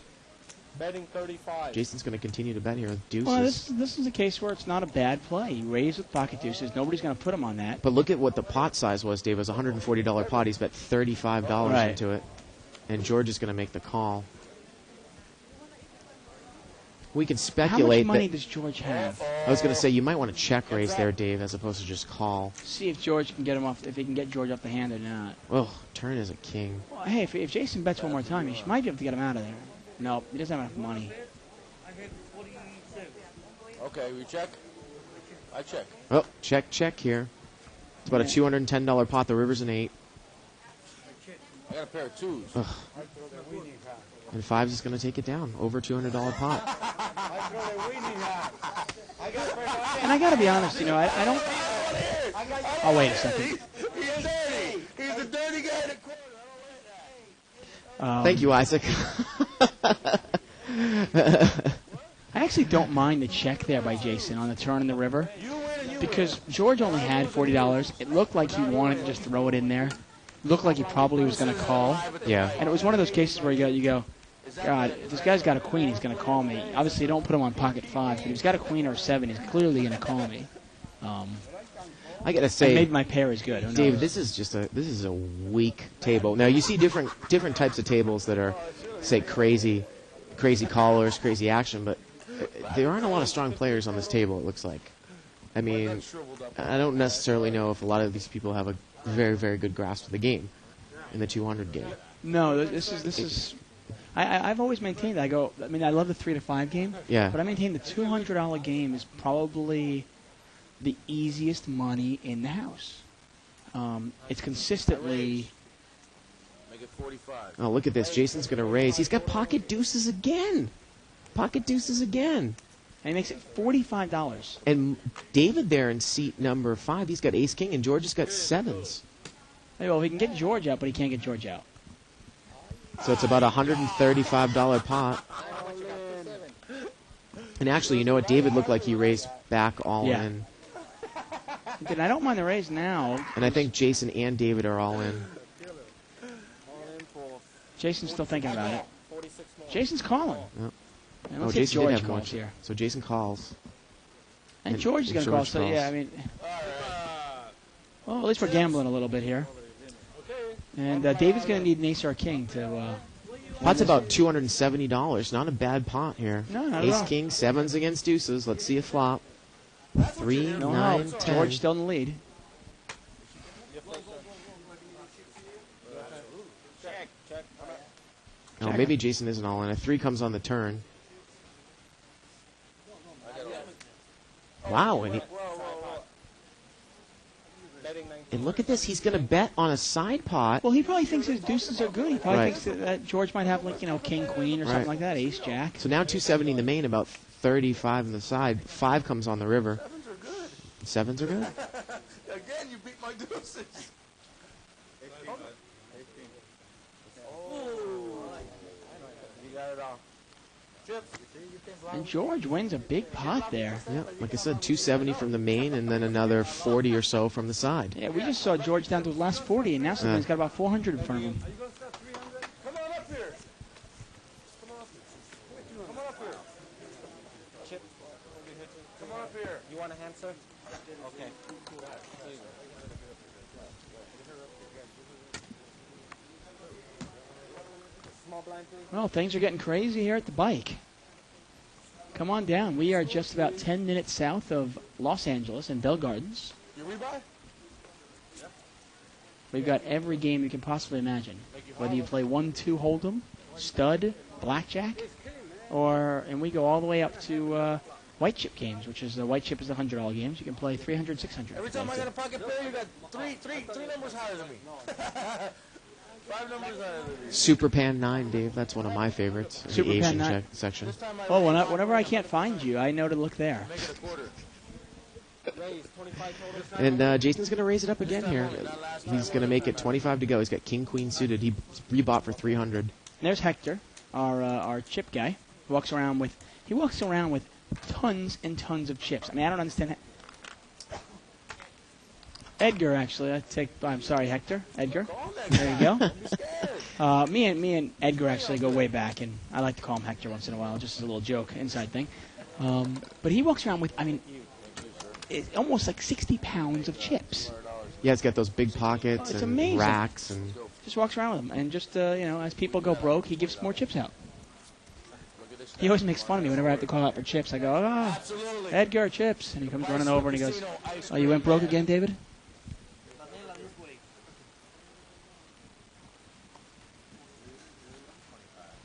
Betting 35. Jason's going to continue to bet here with deuces. Well, this is a case where it's not a bad play. You raise with pocket deuces. Nobody's going to put him on that. But look at what the pot size was, Dave. It was a $140 pot. He's bet $35 Right. into it. And George is going to make the call. We can How speculate much money that. does George have? I was going to say you might want to check raise there, Dave, as opposed to just call. See if George can get him off. If he can get George off the hand or not. Oh, turn is a king. Well, hey, if Jason bets one more time, he might be able to get him out of there. No, he doesn't have enough money. Okay, we check. I check. Oh, check here. It's about a $210 pot. The river's an 8. I got a pair of 2s. And 5s is going to take it down. Over $200 pot. And I got to be honest, you know, I don't. Oh, wait a second. He's dirty. He's a dirty guy in the corner. Thank you, Isaac. I actually don't mind the check there by Jason on the turn in the river. Because George only had $40. It looked like he wanted to just throw it in there. Looked like he probably was going to call. Yeah. And it was one of those cases where you go, God, if this guy's got a queen, he's going to call me. Obviously, don't put him on pocket 5, but if he's got a queen or a 7, he's clearly going to call me. I got to And say, maybe my pair is good. Who Dave, knows? this is a weak table. Now you see different types of tables that are, say, crazy callers, crazy action, but there aren't a lot of strong players on this table. It looks like. I mean, I don't necessarily know if a lot of these people have a very, very good grasp of the game in the 200 game. No, this is. I've always maintained that. I love the 3 to 5 game. Yeah. But I maintain the $200 game is probably the easiest money in the house. It's consistently. Make it 45. Oh, look at this. Jason's going to raise. He's got pocket deuces again. Pocket deuces again. And he makes it $45. And David there in seat number 5, he's got ace king, and George has got 7s. Hey, well, he can get George out, but he can't get George out. So it's about a $135 pot. And actually, you know what? David looked like he raised back all Yeah. in. Good, I don't mind the raise now. And I think Jason and David are all in. Jason's still thinking about it. Jason's calling. Yep. And Oh, let's see if Jason did George have calls more. here. So Jason calls. And And- George is and going to call, George so yeah, calls. I mean, well, at least we're gambling a little bit here. And David's going to need an ace or a king to. Pot's about $270. Not a bad pot here. No, not at Ace, all. king, sevens against deuces. Let's see a flop. 3, No 9, help. 10. George still in the lead. Oh, maybe Jason isn't all in. A 3 comes on the turn. Wow, and look at this. He's going to bet on a side pot. Well, he probably thinks his deuces are good. He probably Right. thinks that George might have, like, king, queen, or something Right. like that, ace, jack. So now 270 in the main, about 35 in the side. 5 comes on the river. Sevens are good. Sevens are good. Again, you beat my deuces. You got it all. Chips. And George wins a big pot there. Yeah, like I said, 270 from the main, and then another 40 or so from the side. Yeah, we just saw George down to his last 40, and now he's got about 400 in front of him. Come on up here. Come on up here. Come on up here. Chip, Come on up here. you want a hand, sir? Okay. Small blind, please. Well, things are getting crazy here at the bike. Come on down. We are just about 10 minutes south of Los Angeles in Bell Gardens. You rebuy? We've got every game you can possibly imagine. Whether you play 1-2 Hold'em, stud, blackjack, and we go all the way up to white chip games, which is the white chip is the $100 games. You can play 300, 600. Every time I got a pocket pair, you got three numbers higher than me. 5 numbers higher than me. Super Pan 9, Dave. That's one of my favorites. In Super the Pan Asian 9. section. This time I Oh, whenever I can't find you, I know to look there. make it a quarter. Raise 25 total. And Jason's going to raise it up again here. He's going to make it 25 to go. He's got king, queen suited. He rebought for 300. There's Hector, our chip guy. He walks around with tons and tons of chips. I mean, I don't understand. Edgar, actually, I'm sorry, Hector. Edgar. There you go. Me and Edgar actually go way back, and I like to call him Hector once in a while, just as a little joke, inside thing. But he walks around with, it's almost like 60 pounds of chips. Yeah, it's got those big pockets It's and amazing. racks. And Just walks around with them, and just as people go broke, he gives more chips out. He always makes fun of me whenever I have to call out for chips. I go, Absolutely. Edgar, chips. And he comes running over and he goes, oh, you went broke again, David?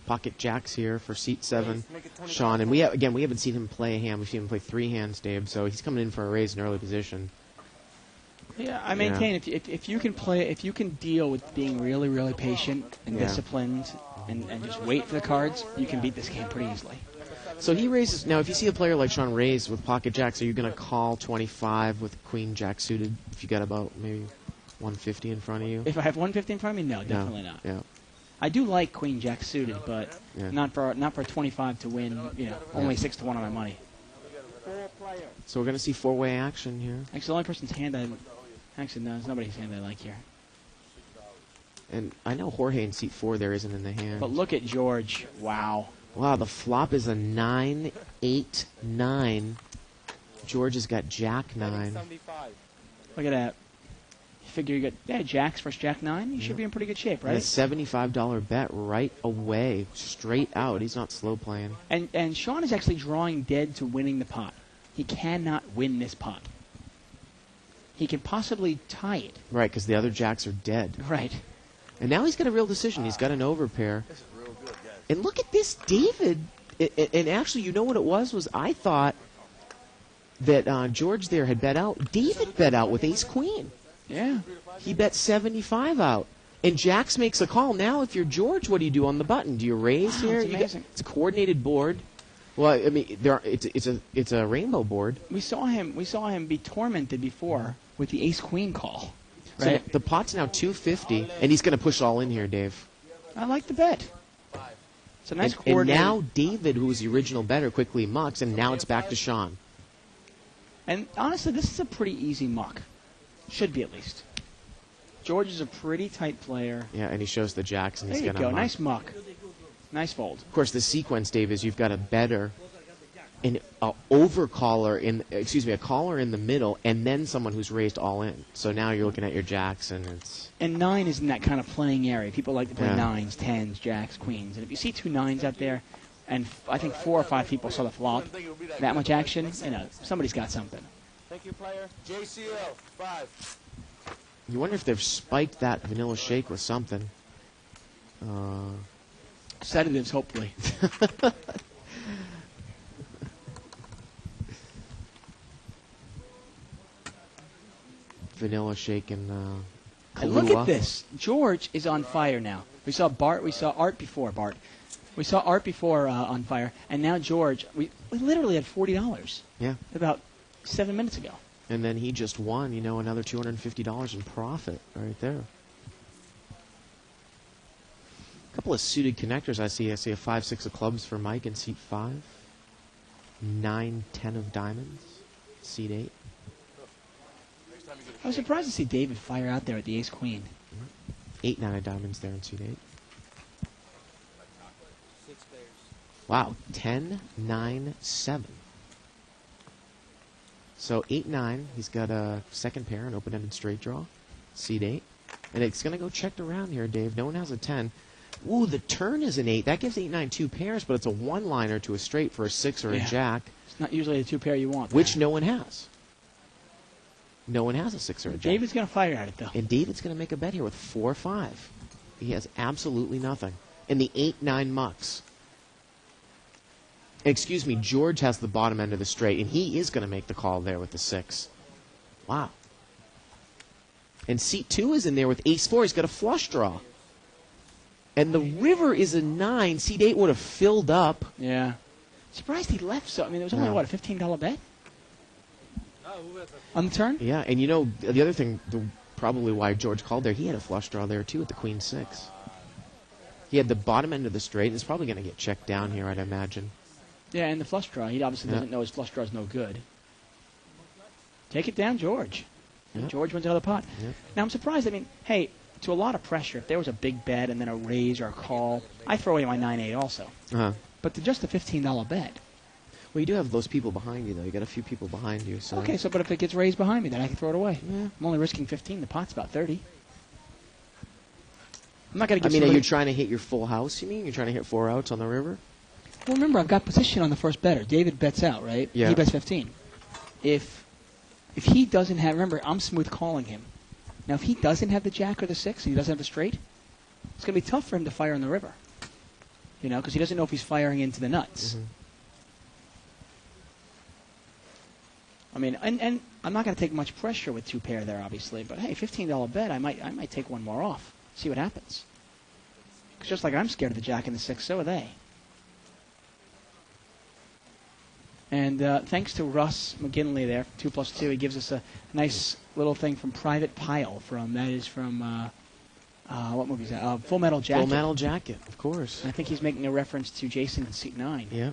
pocket jacks here for seat 7. Sean, and we haven't seen him play a hand. We've seen him play 3 hands, Dave. So he's coming in for a raise in early position. Yeah, I maintain if you can deal with being really, really patient and Yeah. disciplined and just wait for the cards, you can beat this game pretty easily. So he raises. Now, if you see a player like Sean raise with pocket jacks, are you going to call 25 with queen jack suited if you got about maybe 150 in front of you? If I have 150 in front of me, no, definitely not. Yeah. I do like queen jack suited, but Yeah. not for 25 to win. Only 6-1 on my money. So we're going to see 4-way action here. Actually, the only person's hand actually no, there's nobody's hand I like here. And I know Jorge in seat 4 there isn't in the hand. But look at George. Wow. Wow, the flop is a 9-8-9. George has got jack 9. Look at that. You figure you got jacks versus jack 9. You should be in pretty good shape, And a right? $75 bet right away, straight out. He's not slow playing. And Sean is actually drawing dead to winning the pot. He cannot win this pot. He can possibly tie it. Right, because the other jacks are dead. Right. And now he's got a real decision. He's got an overpair. And look at this, David. And actually, you know what it was? I thought that George there had bet out. David bet out with ace-queen. Yeah. He bet 75 out. And Jacks makes a call. Now, if you're George, what do you do on the button? Do you raise here? it's amazing. It's a coordinated board. Well, I mean, it's a rainbow board. We saw him be tormented before with the ace-queen call. So Right. the pot's now 250, and he's going to push all in here, Dave. I like the bet. It's a nice And coordinated. now David, who was the original bettor, quickly mucks, and now it's back to Sean. And honestly, this is a pretty easy muck. Should be at least. George is a pretty tight player. Yeah, and he shows the jacks, and There he's you going to go. muck. Nice muck. Nice fold. Of course, the sequence, Dave, is you've got a bettor, an overcaller a caller in the middle, and then someone who's raised all in. So now you're looking at your jacks, and it's And 9 is in that kind of playing area. People like to play Yeah. 9s, 10s, jacks, queens. And if you see 2 9s out there, and I think 4 or 5 people saw the flop, that much action, somebody's got something. Thank you, player. JCL, 5. you wonder if they've spiked that vanilla shake with something. Sedatives, hopefully. Vanilla shake and And look Kahlua. at this. George is on fire now. We saw Bart. We saw Art before Bart. We saw Art before on fire, and now George. We literally had $40 Yeah. about 7 minutes ago. And then he just won, another $250 in profit right there. A couple of suited connectors I see. I see a 5-6 of clubs for Mike in seat 5. 9-10 of diamonds, seat 8. I was surprised to see David fire out there at the Ace Queen. 8-9 of diamonds there in seat 8. Wow, 10-9-7. So 8-9, he's got a second pair, an open-ended straight draw, seat 8. And it's going to go checked around here, Dave. No one has a 10. Ooh, the turn is an 8. That gives 8-9 2 pairs, but it's a one-liner to a straight for a 6 or a Yeah. jack, It's not usually the 2 pair you want. which no one has. No one has a 6 or a jack. David's going to fire at it, though. And David's going to make a bet here with 4-5. He has absolutely nothing. In the 8-9 mucks. Excuse me, George has the bottom end of the straight, and he is going to make the call there with the 6. Wow. And seat 2 is in there with ace-4. He's got a flush draw. And the river is a 9. Seat 8 would have filled up. Yeah. Surprised he left so. I mean, there was only, Yeah. what, a $15 bet? On the turn? Yeah, and the other thing, probably why George called there, he had a flush draw there too at the queen 6. He had the bottom end of the straight. It's probably going to get checked down here, I'd imagine. Yeah, and the flush draw. He obviously Yeah. doesn't know his flush draw is no good. Take it down, George. Yeah. George wins another pot. Yeah. Now, I'm surprised. I mean, hey, to a lot of pressure, if there was a big bet and then a raise or a call, I throw away my 9-8 also. Uh-huh. But to just a $15 bet. Well, you do have those people behind you, though. You got a few people behind you. So. Okay, so but if it gets raised behind me, then I can throw it away. Yeah. I'm only risking 15. The pot's about 30. I'm not going to I give mean, are somebody... you trying to hit your full house, you mean? You're trying to hit 4 outs on the river? Well, remember, I've got position on the first better. David bets out, right? Yeah. He bets 15. If he doesn't have... Remember, I'm smooth calling him. Now, if he doesn't have the jack or the 6, and he doesn't have the straight, it's going to be tough for him to fire on the river. Because he doesn't know if he's firing into the nuts. Mhm. I mean, and I'm not going to take much pressure with 2 pair there, obviously. But, hey, $15 bet, I might take one more off. See what happens. Because just like I'm scared of the jack and the 6, so are they. And thanks to Russ McGinley there, 2+2, he gives us a nice little thing from Private Pile. That is from, what movie is that? Full Metal Jacket. Full Metal Jacket, of course. I think he's making a reference to Jason in seat 9. Yeah.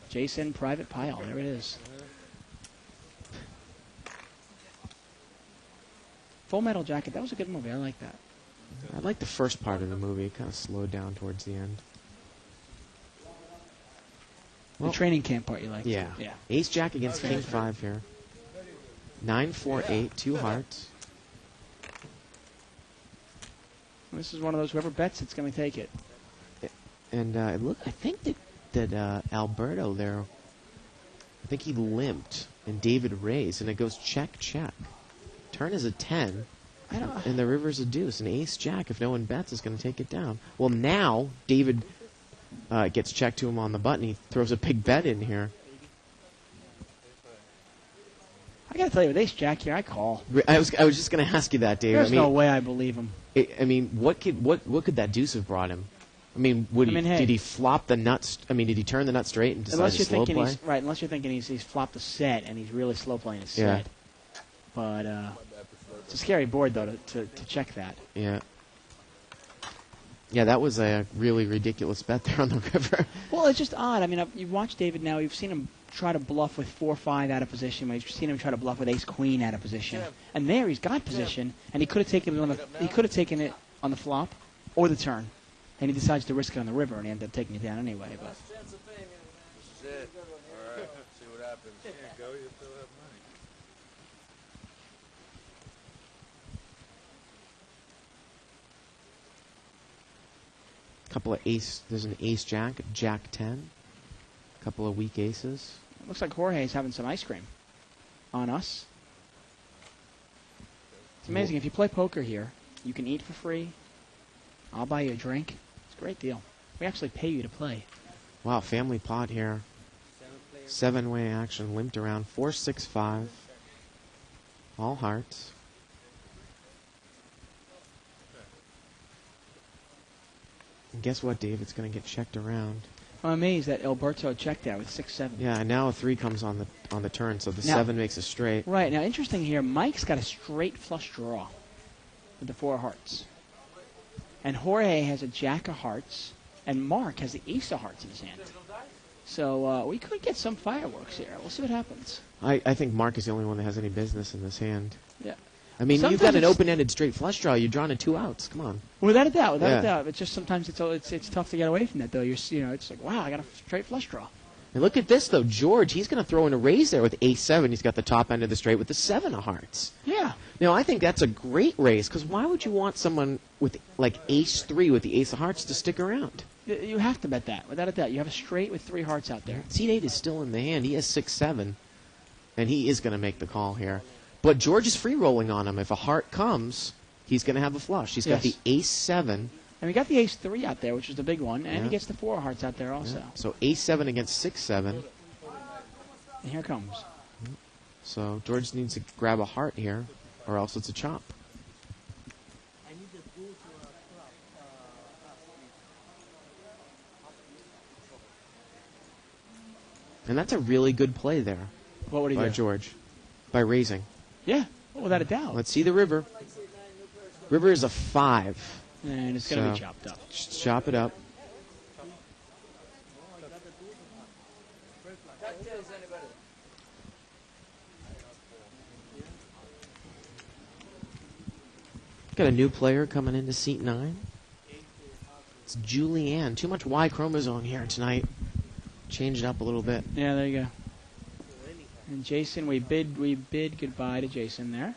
Jason, Private Pile, there it is. Full Metal Jacket, that was a good movie. I like that. I like the first part of the movie. It kind of slowed down towards the end. Well, The training camp part you liked. Yeah. Yeah. Ace Jack against King 5 here. 9-4-8, 2 hearts. This is one of those, whoever bets it's going to take it. And look, I think that Alberto there, I think he limped and David raised, and it goes check, check. Turn is a 10, I don't. and the river's a deuce. An ace jack, if no one bets, is going to take it down. Well, now David gets checked to him on the button. He throws a big bet in here. I got to tell you, with Ace Jack here, I call. I was just going to ask you that, Dave. There's I mean, no way I believe him. I mean, what could that deuce have brought him? I mean, hey. did he flop the nuts? I mean, did he turn the nut straight and decide Unless to you're slow thinking play? he's right. Unless you're thinking he's flopped a set and he's really slow playing his Yeah. set. But It's a scary board, though, to check that. Yeah. Yeah, that was a really ridiculous bet there on the river. Well, it's just odd. I mean, you've watched David now. You've seen him try to bluff with 4-5 out of position. You've seen him try to bluff with ace-queen out of position. And there he's got position, and he could have taken it on the flop or the turn. And he decides to risk it on the river, and he ended up taking it down anyway. But This is it. All right. See what happens. There you go. You still have money. Couple of ace. There's an ace-jack, jack-10. Couple of weak aces. it looks like Jorge's having some ice cream on us. It's amazing. If you play poker here, you can eat for free. I'll buy you a drink. It's a great deal. We actually pay you to play. Wow, family pot here. 7-way action, limped around. 4-6-5. All hearts. And guess what, Dave? It's going to get checked around. I'm amazed that Alberto checked that with 6-7. Yeah, and now a 3 comes on the turn, so the 7 makes a straight. Right. Now, interesting here, Mike's got a straight flush draw with the 4 of hearts. And Jorge has a jack of hearts, and Mark has the ace of hearts in his hand. So we could get some fireworks here. We'll see what happens. I think Mark is the only one that has any business in this hand. Yeah. I mean, Sometimes you've got an it's- open-ended straight flush draw. You're drawing a 2 outs. Come on. Without a doubt, without Yeah. a doubt. It's just sometimes it's tough to get away from that, though. It's like, wow, I got a straight flush draw. And look at this, though. George, he's going to throw in a raise there with ace-7. He's got the top end of the straight with the 7 of hearts. Yeah. Now, I think that's a great raise, because why would you want someone with, like, ace-3 with the ace of hearts to stick around? You have to bet that, without a doubt. You have a straight with 3 hearts out there. Seat 8 is still in the hand. He has 6-7, and he is going to make the call here. But George is free-rolling on him. If a heart comes, he's going to have a flush. He's got Yes. the ace-7. And we got the ace-3 out there, which is the big one, and Yeah. he gets the 4 of hearts out there also. So ace-7 against 6-7. And here it comes. So George needs to grab a heart here, or else it's a chop. And that's a really good play there What would he by do? George, by raising. Yeah, without a doubt. Let's see the river. River is a 5. And it's going to be So- chopped up. Just chop it up. Got a new player coming into seat 9. It's Julianne. Too much Y chromosome here tonight. Change it up a little bit. Yeah, there you go. And Jason, we bid goodbye to Jason there.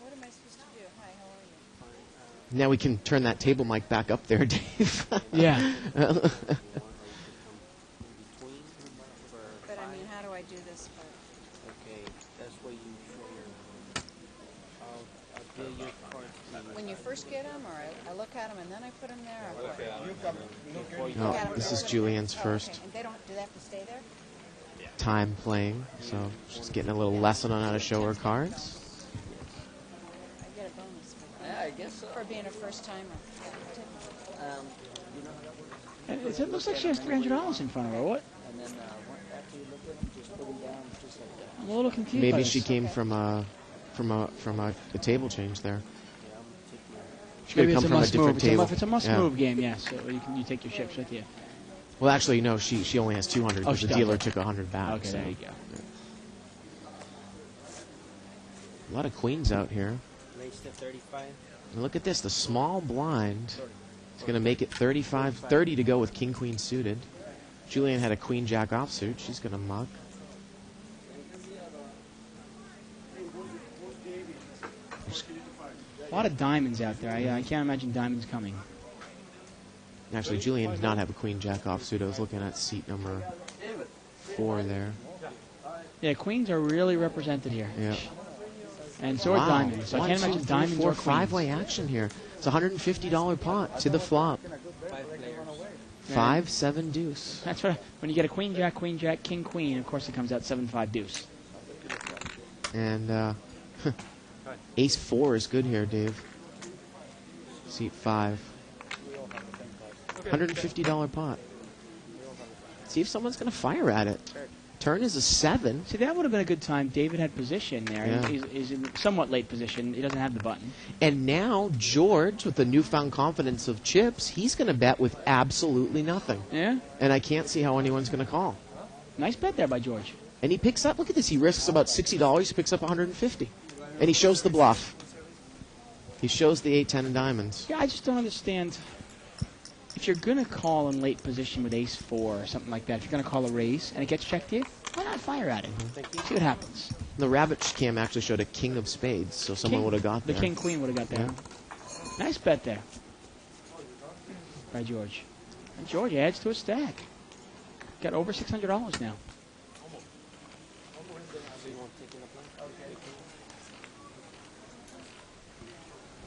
What am I supposed to do? Hi, how are you? Now we can turn that table mic back up there, Dave. Yeah. But I mean, how do I do this part? Okay, that's where you show your. I'll give your cards to you. When you first get them, or I look at them and then I put them there? Or what? Before you No, this is Julianne's Oh, first okay. And do they have to stay there? time playing, so she's getting a little lesson on how to show her cards. I get a bonus for that. Yeah, I guess so. For being a first timer. You know how that works. And it looks like she has $300 in front of her. What? And then after you look at them, just put them down just like that. I'm a little confused. by Maybe this. she came from a table change there. Yeah, I'm gonna take your. She could Maybe have it's come a from a must different move. table. It's a must Yeah. move game, yes. So you take your chips with you. Well, actually, no. She only has 200 Oh, because she the does. dealer took 100 back. Okay, so. there you go. A lot of queens out here. Raise to 35. And look at this. The small blind is going to make it 35-30 to go with king queen suited. Julian had a queen jack offsuit. She's going to mug. A lot of diamonds out there. I can't imagine diamonds coming. Actually, Julian did not have a queen jack offsuit. I was looking at seat number 4 there. Yeah, queens are really represented here. Yeah. And so are diamonds. So I can't imagine diamonds or queens. 5-way action here. It's a $150 pot to the flop. 5 players. 5-7 deuce. That's right. When you get a queen, jack, king, queen, of course it comes out 7-5 deuce. And ace 4 is good here, Dave. Seat 5. $150 pot. See if someone's going to fire at it. Turn is a 7. See, that would have been a good time. David had position there. Yeah. He's in somewhat late position. He doesn't have the button. And now George, with the newfound confidence of chips, he's going to bet with absolutely nothing. Yeah. And I can't see how anyone's going to call. Nice bet there by George. And he picks up, look at this, he risks about $60, he picks up $150. And he shows the bluff. He shows the 8, 10 of diamonds. Yeah, I just don't understand. If you're going to call in late position with ace 4 or something like that, if you're going to call a raise and it gets checked to you, why not fire at it? See what happens. The rabbit cam actually showed a king of spades, so someone would have got The there. king-queen would have got there. Yeah. Nice bet there by George. And George adds to his stack. Got over $600 now.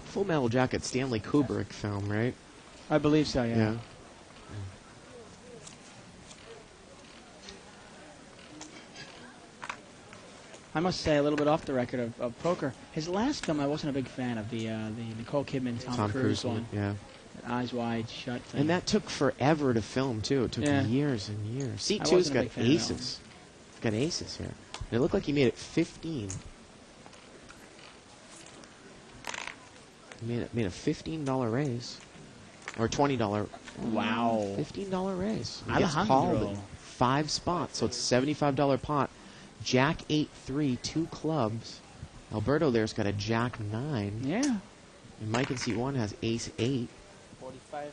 Full Metal Jacket, Stanley Kubrick film, right? I believe so, yeah. I must say, a little bit off the record of poker. His last film, I wasn't a big fan of, the Nicole Kidman, Tom Cruise one. Yeah. Eyes Wide Shut thing. And that took forever to film, too. It took Yeah. years and years. I C2's wasn't a got big fan of that aces. Got aces here. And it looked like he made it 15. He made a $15 raise. Or $20. Wow. $15 raise. He gets Alejandro. called in 5 spots, so it's a $75 pot. Jack 8-3, 2 clubs. Alberto there's got a Jack 9. Yeah. And Mike in seat 1 has ace 8. 45.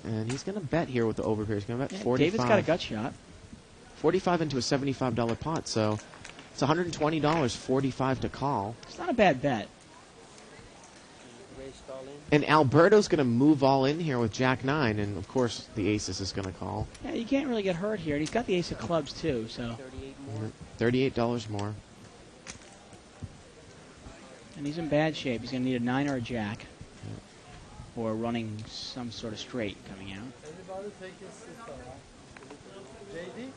And he's going to bet here with the overpair. He's going to bet 45. David's got a gut shot. 45 into a $75 pot, so it's $120, 45 to call. It's not a bad bet. Raised all in. And Alberto's going to move all in here with Jack 9, and of course the aces is going to call. Yeah, you can't really get hurt here. And he's got the ace of clubs, too, so. 38 more. $38 more. And he's in bad shape. He's going to need a 9 or a jack. Or running some sort of straight coming out. Everybody take his sister, huh? JD?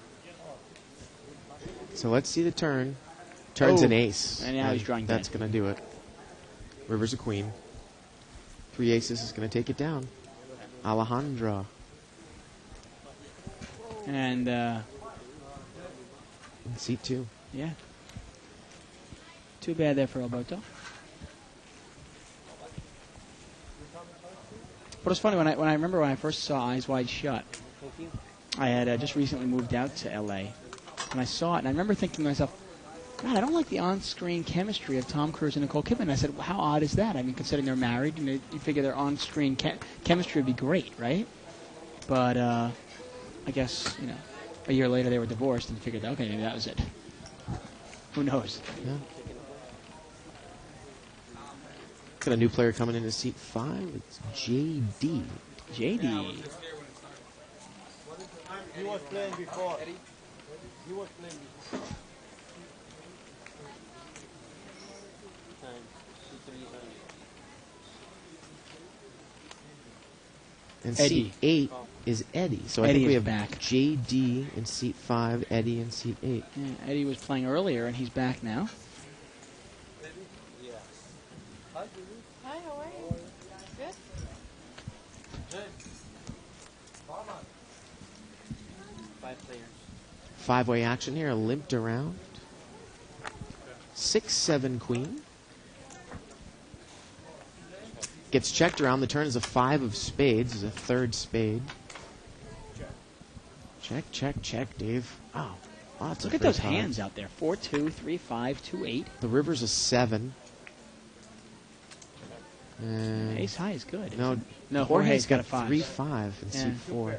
So let's see the turn. Turn's Oh. an ace. And now he's drawing That's dead. going to do it. River's a queen. 3 aces is going to take it down. Alejandro. And, In seat 2. yeah. Too bad there for Alberto. But it's funny, when I remember when I first saw Eyes Wide Shut, Thank you. I had just recently moved out to L.A. And I saw it, and I remember thinking to myself, God, I don't like the on-screen chemistry of Tom Cruise and Nicole Kidman. I said, well, how odd is that? I mean, considering they're married, you figure their on-screen chemistry would be great, right? But I guess, a year later they were divorced and figured, okay, maybe that was it. Who knows? Yeah. Got a new player coming into seat 5. It's JD. JD. He was playing before. He was playing before. Times 300. And Eddie. seat 8 is Eddie. So I Eddie think we is have back. JD in seat 5, Eddie in seat 8. Yeah, Eddie was playing earlier, and he's back now. Hi, how are you? Good? 5 players. 5-way action here, limped around. 6-7 queen. Gets checked around. The turn is a 5 of spades, is a 3rd spade. Check, check, check, Dave. Oh, lots Look of at those free cards. hands out there. 4-2, 3-5, 2-8. The river's a 7. And Ace high is good. no, No, Jorge's Jorge's got got a 5. 3-5 in Yeah. seat 4.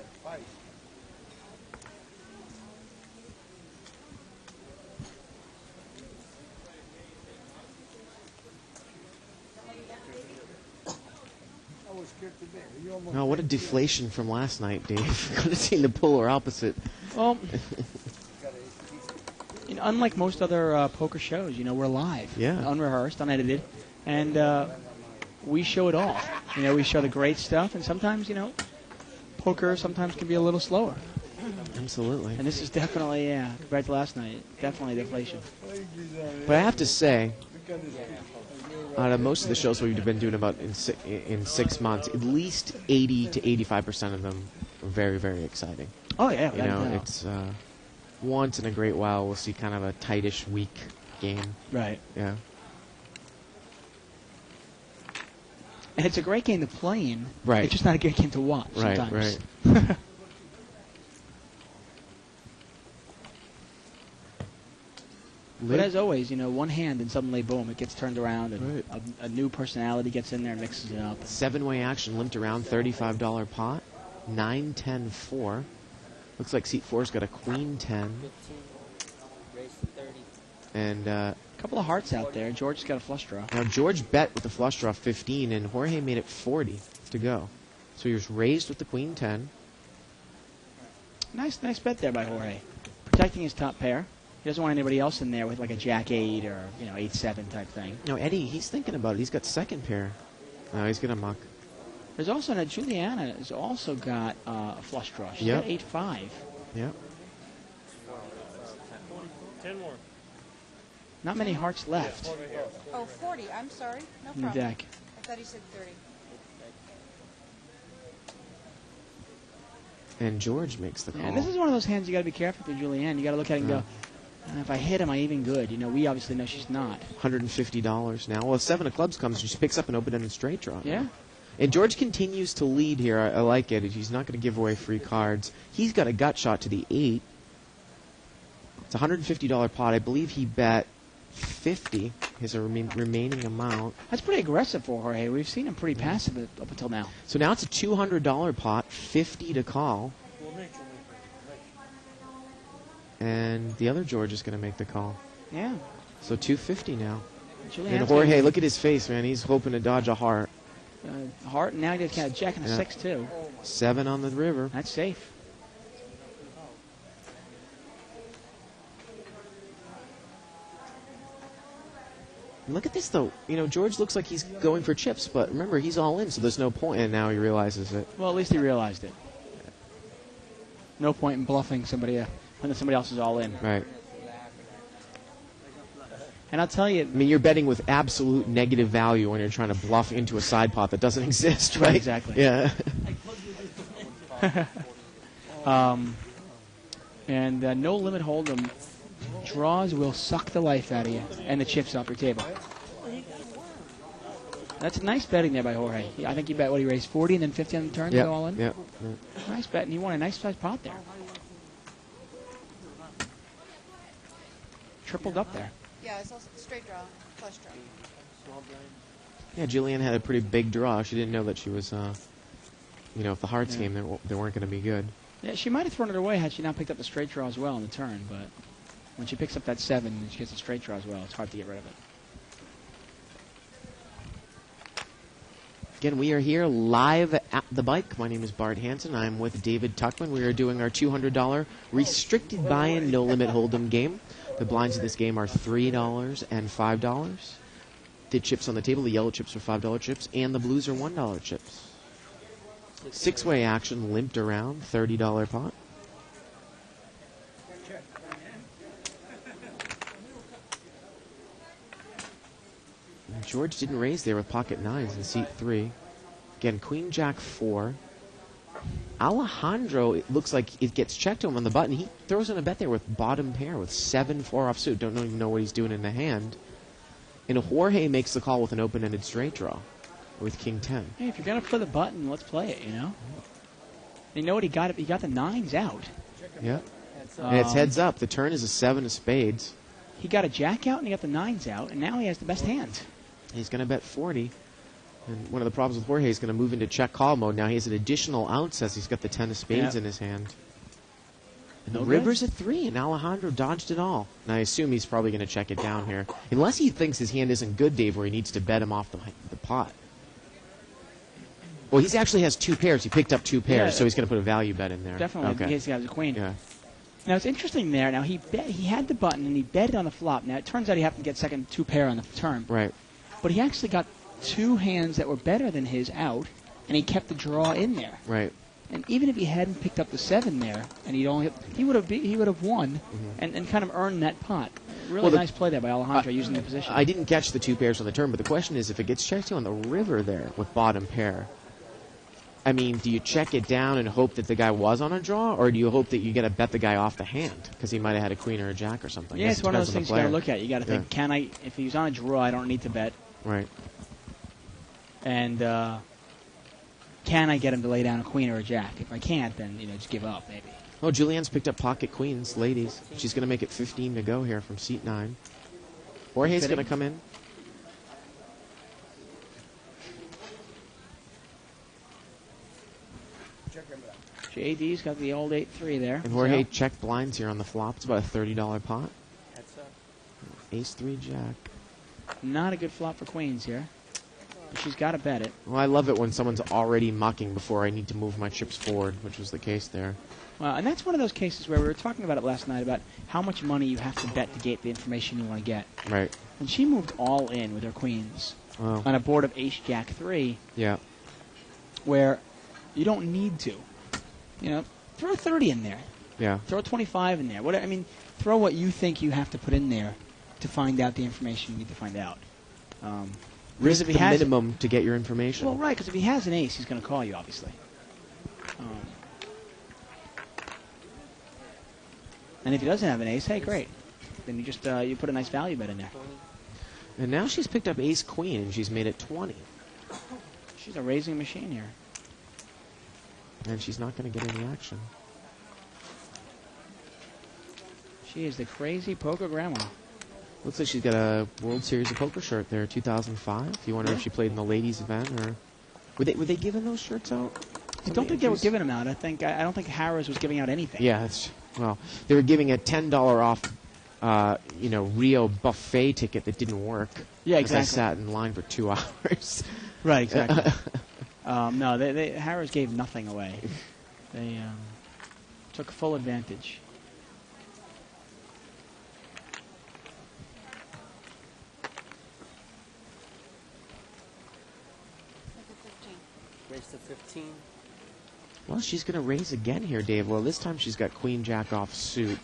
I was scared to death. You almost Oh, what a deflation from last night, Dave. Could have seen the polar opposite. Well, unlike most other poker shows, we're live. Yeah. Unrehearsed, unedited. And we show it all. We show the great stuff, and sometimes, poker sometimes can be a little slower. Absolutely. And this is definitely, compared to last night, definitely deflation. But I have to say, out of most of the shows we've been doing about in 6 months, at least 80 to 85% of them are very, very exciting. Oh, yeah. You know, it's once in a great while we'll see kind of a tightish, weak game. Right. Yeah. And it's a great game to play in. Right. It's just not a great game to watch Right, sometimes. right. But as always, you know, one hand and suddenly, boom, it gets turned around and Right. a new personality gets in there and mixes it up. 7-way action limped around, $35 pot. 9, 10, 4. Looks like seat 4's got a queen 10. 15, raise to 30. And A couple of hearts out there. George's got a flush draw. now George bet with the flush draw 15, and Jorge made it 40 to go. So he was raised with the queen 10. Nice bet there by Jorge. Protecting his top pair. He doesn't want anybody else in there with like a jack 8 or, 8-7 type thing. No, Eddie, he's thinking about it. He's got second pair. No, he's going to muck. There's also, Juliana has also got a flush draw. She's Yep. got 8-5. Yep. 10 more. Not many hearts left Oh, 40. I'm sorry. No in the problem. deck. I thought he said 30. And George makes the call. And this is one of those hands you got to be careful with Julianne. You got to look at it and go, if I hit, am I even good? You know, we obviously know she's not. $150 now. Well, if 7 of clubs comes, she picks up an open-ended straight draw. Yeah. And George continues to lead here. I like it. He's not going to give away free cards. He's got a gut shot to the 8. It's a $150 pot. I believe he bet 50, his remaining amount. That's pretty aggressive for Jorge. We've seen him pretty passive up until now. So now it's a $200 pot, 50 to call. And the other George is going to make the call. Yeah. So $250 now. Julianne's And Jorge, look at his face, man. He's hoping to dodge a heart. Heart, and now he got a jack and a Yeah. 6 too. 7 on the river. That's safe. Look at this, though. You know, George looks like he's going for chips, but remember, he's all in, so there's no point. And now he realizes it. Well, at least he realized it. No point in bluffing somebody when somebody else is all in. Right. And I'll tell you, I mean, you're betting with absolute negative value when you're trying to bluff into a side pot that doesn't exist, right? Exactly. Yeah. And no limit hold'em draws will suck the life out of you and the chips off your table. That's a nice betting there by Jorge. I think he bet what he raised 40 and then 50 on the turn to go all in. Yep. Nice bet, and he won a nice sized pot there. Tripled up there. Yeah, it's also straight draw, flush draw. Yeah, Julianne had a pretty big draw. She didn't know that she was, if the hearts came, they weren't going to be good. Yeah, she might have thrown it away had she not picked up the straight draw as well on the turn, but when she picks up that 7 and she gets a straight draw as well, it's hard to get rid of it. Again, we are here live at the bike. My name is Bart Hansen. I'm with David Tuckman. We are doing our $200 restricted buy-in, no-limit hold'em game. The blinds of this game are $3 and $5. The chips on the table, the yellow chips are $5 chips, and the blues are $1 chips. 6-way action limped around, $30 pot. And George didn't raise there with pocket 9s in seat 3. Again, Queen Jack 4. Alejandro, it looks like it gets checked to him on the button. He throws in a bet there with bottom pair with 7-4 offsuit. Don't even know what he's doing in the hand. And Jorge makes the call with an open-ended straight draw with King 10. Hey, if you're going to play the button, let's play it, you know? You know what? He got the 9s out. Yep. And it's heads up. The turn is a 7 of spades. He got a jack out and he got the 9s out, and now he has the best hand. He's going to bet 40. And one of the problems with Jorge is going to move into check call mode. Now he has an additional ounce as he's got the 10 of spades in his hand. And the river's at 3, and Alejandro dodged it all. And I assume he's probably going to check it down here. Unless he thinks his hand isn't good, Dave, where he needs to bet him off the pot. Well, he actually has 2 pairs. He picked up 2 pairs, so he's going to put a value bet in there. Definitely. Okay. He has a queen. Yeah. Now, it's interesting there. Now, he had the button, and he bet it on the flop. Now, it turns out he happened to get second 2 pair on the turn. Right. But he actually got 2 hands that were better than his out, and he kept the draw in there. Right. And even if he hadn't picked up the 7 there, and he would have won and kind of earned that pot. Really nice play there by Alejandro using the position. I didn't catch the 2 pairs on the turn, but the question is if it gets checked to on the river there with bottom pair, I mean, do you check it down and hope that the guy was on a draw, or do you hope that you get to bet the guy off the hand because he might have had a queen or a jack or something? Yeah, Guess it's it one of depends those on the things you got to player. look at. You got to think, can I? If he's on a draw, I don't need to bet. Right. And can I get him to lay down a queen or a jack? If I can't, then just give up maybe. Oh, Julianne's picked up pocket queens, ladies. She's going to make it 15 to go here from seat 9. Jorge's Fitting. going to come in. JD's got the old 8-3 there. And Jorge So, checked blinds here on the flop. It's about a $30 pot. Heads up. Ace 3 jack. not a good flop for queens here. But she's got to bet it. Well, I love it when someone's already mucking before I need to move my chips forward, which was the case there. Well, and that's one of those cases where we were talking about it last night about how much money you have to bet to get the information you want to get. Right. And she moved all in with her queens Well, on a board of ace jack 3 yeah. where you don't need to. Throw 30 in there. Yeah. Throw 25 in there. Throw what you think you have to put in there to find out the information you need to find out. Risk if the he has minimum to get your information. Well, right, because if he has an ace, he's going to call you, obviously. And if he doesn't have an ace, hey, great. Then you just you put a nice value bet in there. And now she's picked up ace queen, and she's made it 20. She's a raising machine here. And she's not going to get any action. She is the crazy poker grandma. Looks like she's got a World Series of Poker shirt there, 2005. You wonder if she played in the ladies' event, or were they giving those shirts out? I don't think they were giving them out. I don't think Harrah's was giving out anything. Yeah, they were giving a $10 off, Rio buffet ticket that didn't work. Yeah, 'cause I exactly. sat in line for 2 hours. Right, exactly. No, Harrah's gave nothing away. They took full advantage. Raise to 15. Well, she's going to raise again here, Dave. Well, this time she's got queen jack off suit.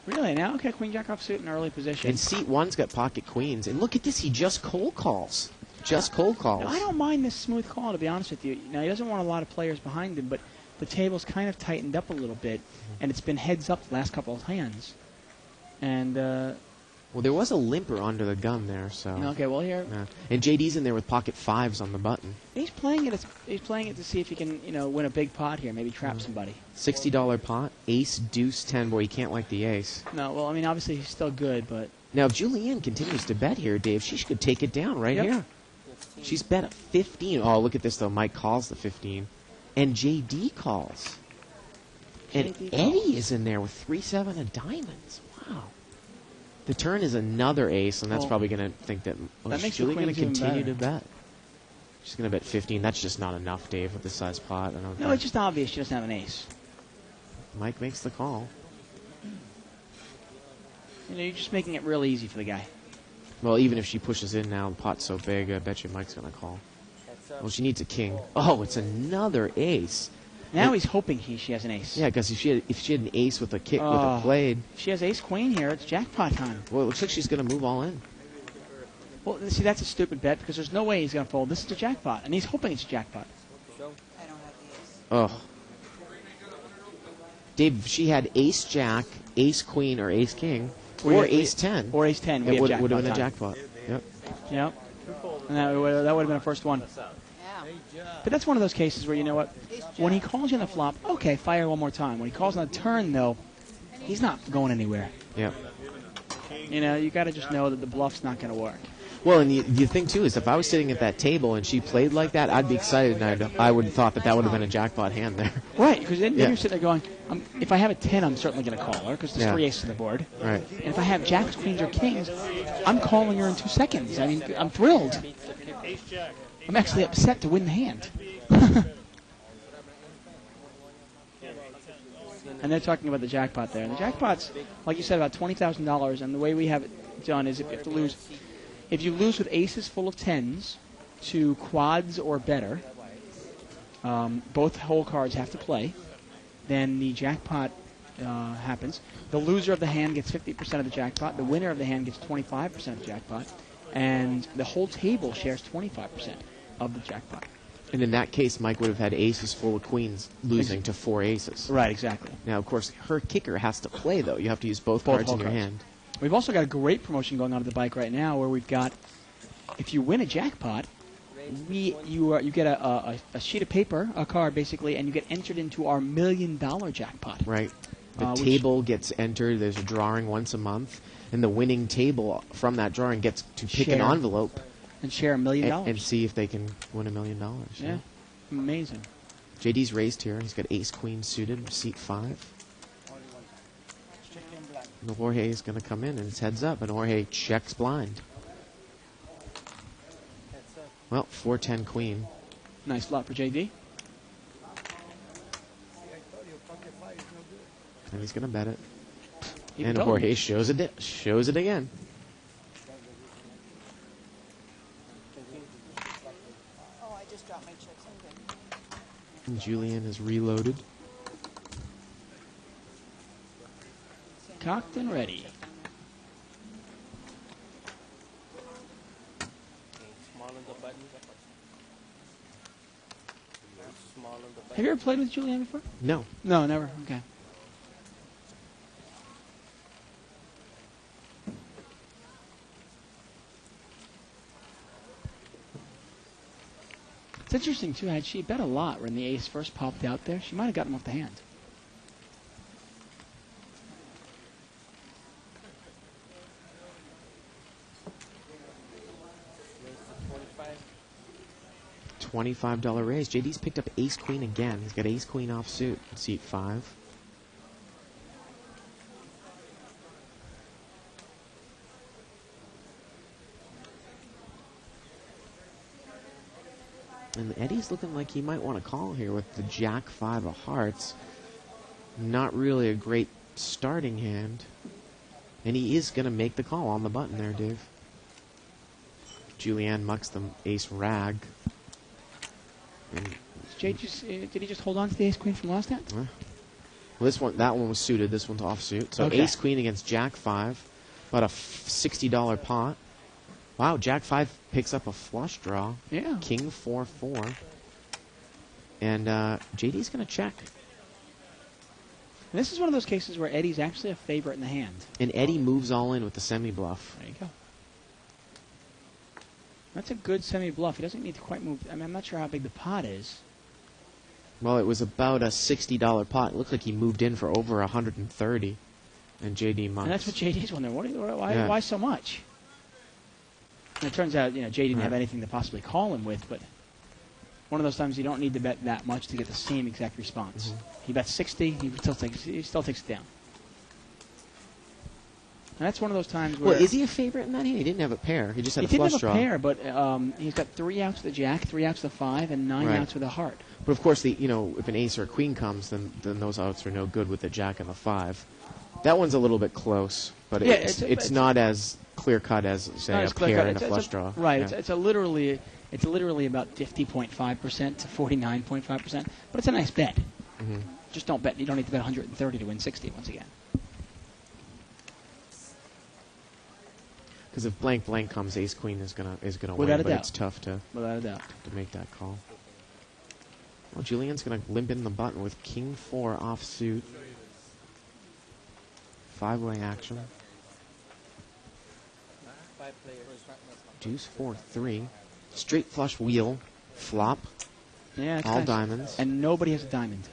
Really? Now, okay, queen jack off suit in early position. And seat 1's got pocket queens. And look at this, he just cold calls. Just cold calls. Now, I don't mind this smooth call, to be honest with you. Now, he doesn't want a lot of players behind him, but the table's kind of tightened up a little bit, and it's been heads up the last couple of hands. And, Well, there was a limper under the gun there, so. okay, well, here, Yeah. And JD's in there with pocket 5s on the button. he's playing it. He's playing it to see if he can, win a big pot here, maybe trap somebody. $60 pot, ace, deuce, 10. Boy, you can't like the ace. No, well, obviously he's still good, but Now, if Julianne continues to bet here, Dave, she could take it down right Yep. here. 15. She's bet at 15. Oh, look at this, though. Mike calls the 15. And JD calls. And JD Eddie calls. is in there with 3-7 of diamonds. Wow. The turn is another ace, and that's Well, probably going to think that, that is makes Julie the going to queens even continue to better. bet? She's going to bet 15. That's just not enough, Dave, with this size pot. I don't no, think. it's just obvious she doesn't have an ace. Mike makes the call. You're just making it real easy for the guy. Well, even if she pushes in now, the pot's so big, I bet you Mike's going to call. Heads up. Well, she needs a king. Oh, it's another ace. Now he's hoping she has an ace. Yeah, because if she had an ace with a kick with Oh. a played, If she has ace queen here, it's jackpot time. well, it looks like she's going to move all in. Well, see, that's a stupid bet because there's no way he's going to fold. This is a jackpot, and he's hoping it's a jackpot. Show. I don't have the ace. Oh. Dave, if she had ace jack, ace queen, or ace king, or ace 10, Or ace 10. it would have jackpot been a time. jackpot. Yep. Yep. And that would have been a first one. Yeah. But that's one of those cases where, you know what, when he calls you on the flop, okay, fire one more time. When he calls on the turn, though, he's not going anywhere. Yep. You got to just know that the bluff's not going to work. Well, and the thing, too, is if I was sitting at that table and she played like that, I'd be excited, and I would have thought that would have been a jackpot hand there. Right, because then Yeah. you're sitting there going, if I have a 10, I'm certainly going to call her because there's Yeah. 3 aces on the board. Right. And if I have jacks, queens, or kings, I'm calling her in 2 seconds. I'm thrilled. I'm actually upset to win the hand. And they're talking about the jackpot there. And the jackpot's, like you said, about $20,000. And the way we have it done is if you lose with aces full of 10s to quads or better, both whole cards have to play. Then the jackpot happens. The loser of the hand gets 50% of the jackpot. The winner of the hand gets 25% of the jackpot. And the whole table shares 25% of the jackpot. And in that case, Mike would have had aces full of queens, losing to 4 aces. Right, exactly. Now, of course, her kicker has to play, though. You have to use both Both cards in whole your cards. hand. We've also got a great promotion going on at the bike right now where we've got, if you win a jackpot, you get a sheet of paper, a card basically, and you get entered into our $1 million jackpot. Right. The Which- table gets entered. There's a drawing once a month. And the winning table from that drawing gets to pick an Share. envelope And share $1 million. and see if they can win $1 million. Yeah, amazing. JD's raised here. He's got ace-queen suited, seat 5. And Jorge is going to come in, and it's heads up, and Jorge checks blind. Well, 4-10 queen. Nice flop for JD. And he's going to bet it. Even And though- Jorge shows it again. Oh, I just dropped my chips. I'm good. And Julian is reloaded. Cocked and ready. Small on the button. Small on the button. Have you ever played with Julianne before? No. No, never. Okay. It's interesting, too. Had she bet a lot when the ace first popped out there, she might have gotten him off the hand. $25 raise. JD's picked up ace-queen again. He's got ace-queen offsuit, seat 5. And Eddie's looking like he might want to call here with the jack 5 of hearts. Not really a great starting hand. And he is going to make the call on the button there, Dave. Julianne mucks the ace rag. And Did he just hold on to the ace queen from last time? well, that one was suited. This one's offsuit. So Okay. ace queen against jack 5. About a $60 pot. Wow, jack 5 picks up a flush draw. Yeah. King 4-4. And JD's going to check. And this is one of those cases where Eddie's actually a favorite in the hand. And Eddie moves all in with the semi-bluff. There you go. That's a good semi-bluff. He doesn't need to quite move. I mean, I'm not sure how big the pot is. Well, it was about a $60 pot. It looked like he moved in for over 130. And JD mucks. And that's what JD's wondering. Why, Yeah. why so much? And it turns out, JD didn't have Right. anything to possibly call him with, but one of those times you don't need to bet that much to get the same exact response. He bets 60, he still takes it down. And that's one of those times where Well, is he a favorite in that hand? He didn't have a pair. He just had he a didn't flush have a draw. pair, but he's got 3 outs with a jack, 3 outs with a 5, and 9 Right. outs with a heart. But of course, if an ace or a queen comes, then those outs are no good with the jack and the 5. That one's a little bit close, but Yeah, it's not as clear cut as say Not a as clear pair cut. and a flush draw. Right. Yeah. It's literally about 50.5% to 49.5%, but it's a nice bet. Mhm. Just don't bet. You don't need to bet 130 to win 60 once again. Because if blank blank comes, ace queen is gonna Without win, a but doubt. it's tough to Without a doubt. make that call. Well, Julian's gonna limp in the button with king 4 offsuit. 5-way action. 5 players. Deuce 4-3. Straight flush wheel. Flop. Yeah, it's All nice. diamonds. And nobody has a diamond.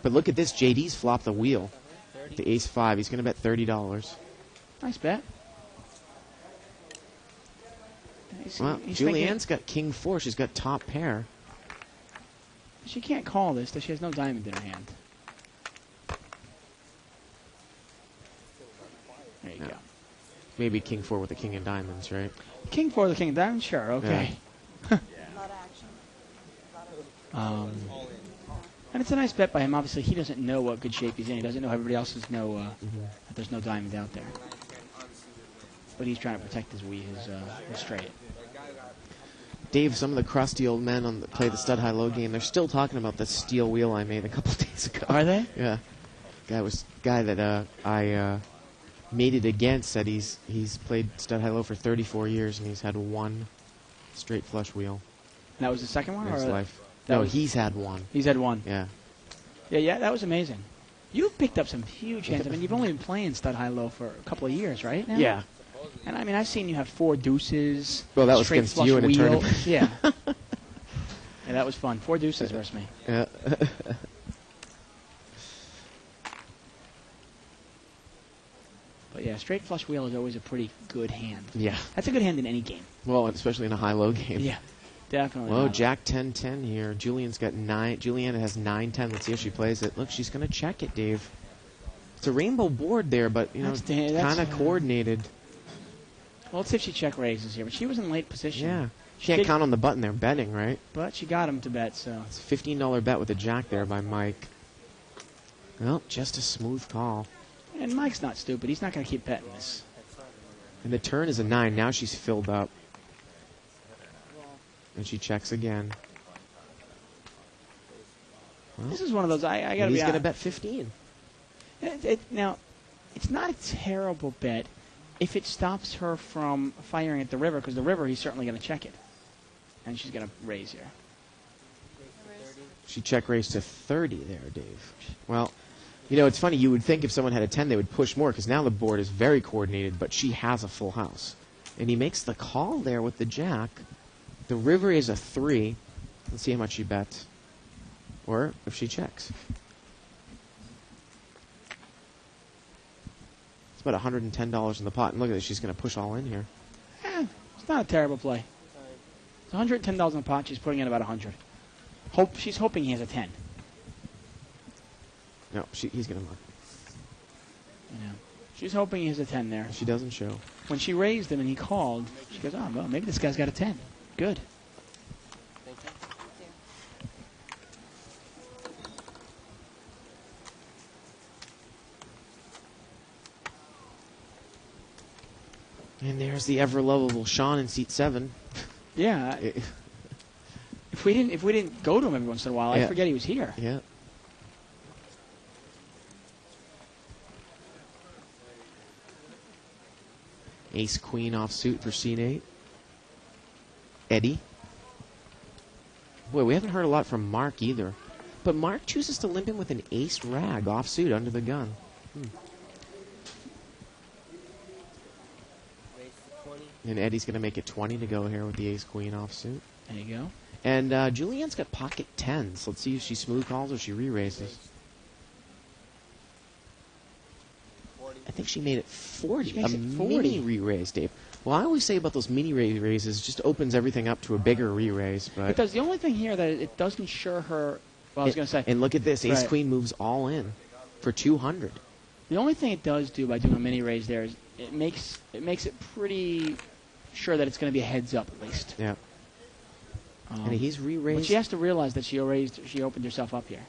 But look at this. JD's flopped the wheel. The ace 5. He's gonna bet $30. Nice bet. Well, He's Julianne's got king 4. She's got top pair. She can't call this, though she has no diamond in her hand. There you Yeah. go. Maybe king 4 with the king and diamonds, right? King 4, the king of diamonds? Sure, okay. A lot of action. A lot of And it's a nice bet by him. Obviously, he doesn't know what good shape he's in. He doesn't know everybody else know that there's no diamond out there. But he's trying to protect his straight. Dave, some of the crusty old men on play the stud high low game. They're still talking about the steel wheel I made a couple days ago. Are they? Yeah. Guy that I made it against said he's played stud high low for 34 years and he's had one straight flush wheel. And that was the second one? in his or life. that No, was- he's had one. He's had one. Yeah. Yeah, that was amazing. You've picked up some huge hands. I mean, you've only been playing stud high-low for a couple of years, right? Now? Yeah. And I mean, I've seen you have 4 deuces. Well, that was straight against flush you in a wheel. tournament. Yeah. Yeah, that was fun. 4 deuces versus me. Yeah. But yeah, straight flush wheel is always a pretty good hand. Yeah. That's a good hand in any game. Well, especially in a high-low game. Yeah, definitely. Whoa, not. Jack 10-10 here. Julian's got 9. Juliana has 9-10. Let's see if she plays it. Look, she's going to check it, Dave. It's a rainbow board there, but, you know, That's- kind of coordinated. Well, let's see if she check raises here. But she was in late position. Yeah. Can't did- count on the button there, betting, right? But she got him to bet, so. It's a $15 bet with a jack there by Mike. Well, just a smooth call. And Mike's not stupid. He's not going to keep betting this. And the turn is a 9. Now she's filled up. And she checks again. Well, This is one of those, I got to and be he's going to honest. bet 15. Now, it's not a terrible bet if it stops her from firing at the river, because the river, he's certainly going to check it. And she's going to raise here. She check raised to 30 there, Dave. Well, you know, it's funny. You would think if someone had a 10, they would push more, because now the board is very coordinated, but she has a full house. And he makes the call there with the jack. The river is a 3. Let's see how much she bets. Or if she checks. It's about $110 in the pot. And look at this. She's going to push all in here. It's not a terrible play. It's $110 in the pot. She's putting in about 100. She's hoping he has a 10. No, he's going to mark. Yeah. She's hoping he has a 10 there. She doesn't show. When she raised him and he called, she goes, oh, well, maybe this guy's got a 10. Good. Thank you. And there's the ever lovable Sean in seat 7. Yeah. If we didn't go to him every once in a while, Yeah. I'd forget he was here. Yeah. Ace Queen offsuit for scene 8. Eddie. Boy, we haven't heard a lot from Mark either. But Mark chooses to limp in with an ace rag offsuit under the gun. Raise to 20. And Eddie's going to make it 20 to go here with the ace queen offsuit. There you go. And Julianne's got pocket 10s. Let's see if she smooth calls or she re-raises. 40. I think she made it 40. She makes a it 40. mini re-raise, Dave. Well, I always say about those mini re-raises, it just opens everything up to a bigger re-raise. But Because the only thing here that it doesn't sure her, well, I was going to say, And look at this. Ace Right. Queen moves all in for 200. the only thing it does do by doing a mini raise there is it makes it pretty sure that it's going to be a heads up at least. Yeah. And he's But re-raised. she has to realize that she opened herself up here.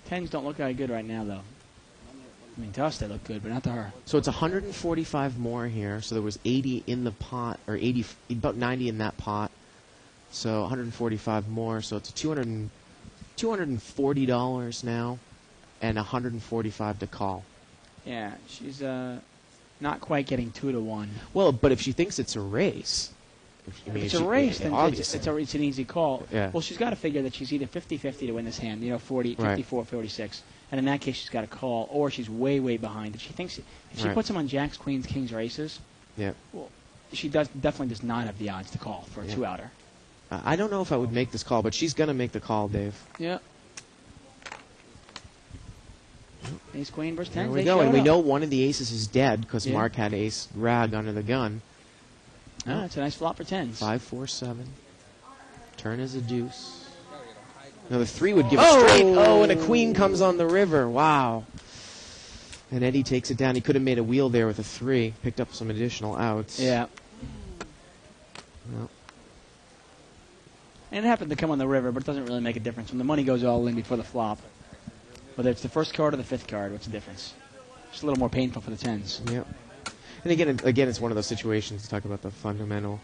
10s don't look very good right now, though. I mean, to us they look good, but not to her. So it's 145 more here. So there was 80 in the pot, or 80, about 90 in that pot. So 145 more. So it's $240 now, and 145 to call. Yeah, she's not quite getting 2-1. Well, but if she thinks it's a race, If it's a race, then obviously. it's an easy call. Yeah. Well, she's got to figure that she's either 50-50 to win this hand, 40, Right. 54, 46. And in that case, she's got to call, or she's way, way behind. If she thinks, if she Right. puts them on jacks, queens, kings, or aces, Yeah. well, she definitely does not have the odds to call for a Yeah. 2-outer. I don't know if I would make this call, but she's going to make the call, Dave. Yeah. Ace, queen versus There 10s. we they go. And showed we up. know one of the aces is dead because Yeah. Mark had ace rag under the gun. Ah, it's a nice flop for 10s. 5-4-7. Turn is a deuce. No, the 3 would give Oh! a straight. Oh, and a queen comes on the river. Wow. And Eddie takes it down. He could have made a wheel there with a 3. Picked up some additional outs. Yeah. Well, And it happened to come on the river, but it doesn't really make a difference. When the money goes all in before the flop, whether it's the first card or the 5th card, what's the difference? It's a little more painful for the 10s. yeah. And again, it's one of those situations to talk about the fundamental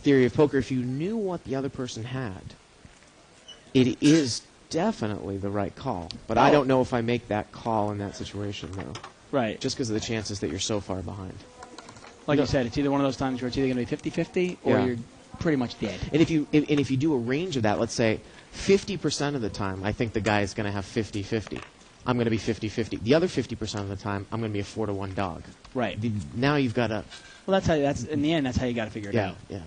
theory of poker. If you knew what the other person had, it is definitely the right call. But I Oh. don't know if I make that call in that situation, though. Right. Just because of the chances that you're so far behind. Like No. you said, it's either one of those times where it's either going to be 50-50 or Yeah. you're pretty much dead. And if you do a range of that, let's say 50% of the time, I think the guy is going to have 50-50. I'm going to be 50-50. The other 50% of the time, I'm going to be a 4-1 dog. Right. Now you've got to. Well, that's in the end. That's how you got to figure it out. Yeah.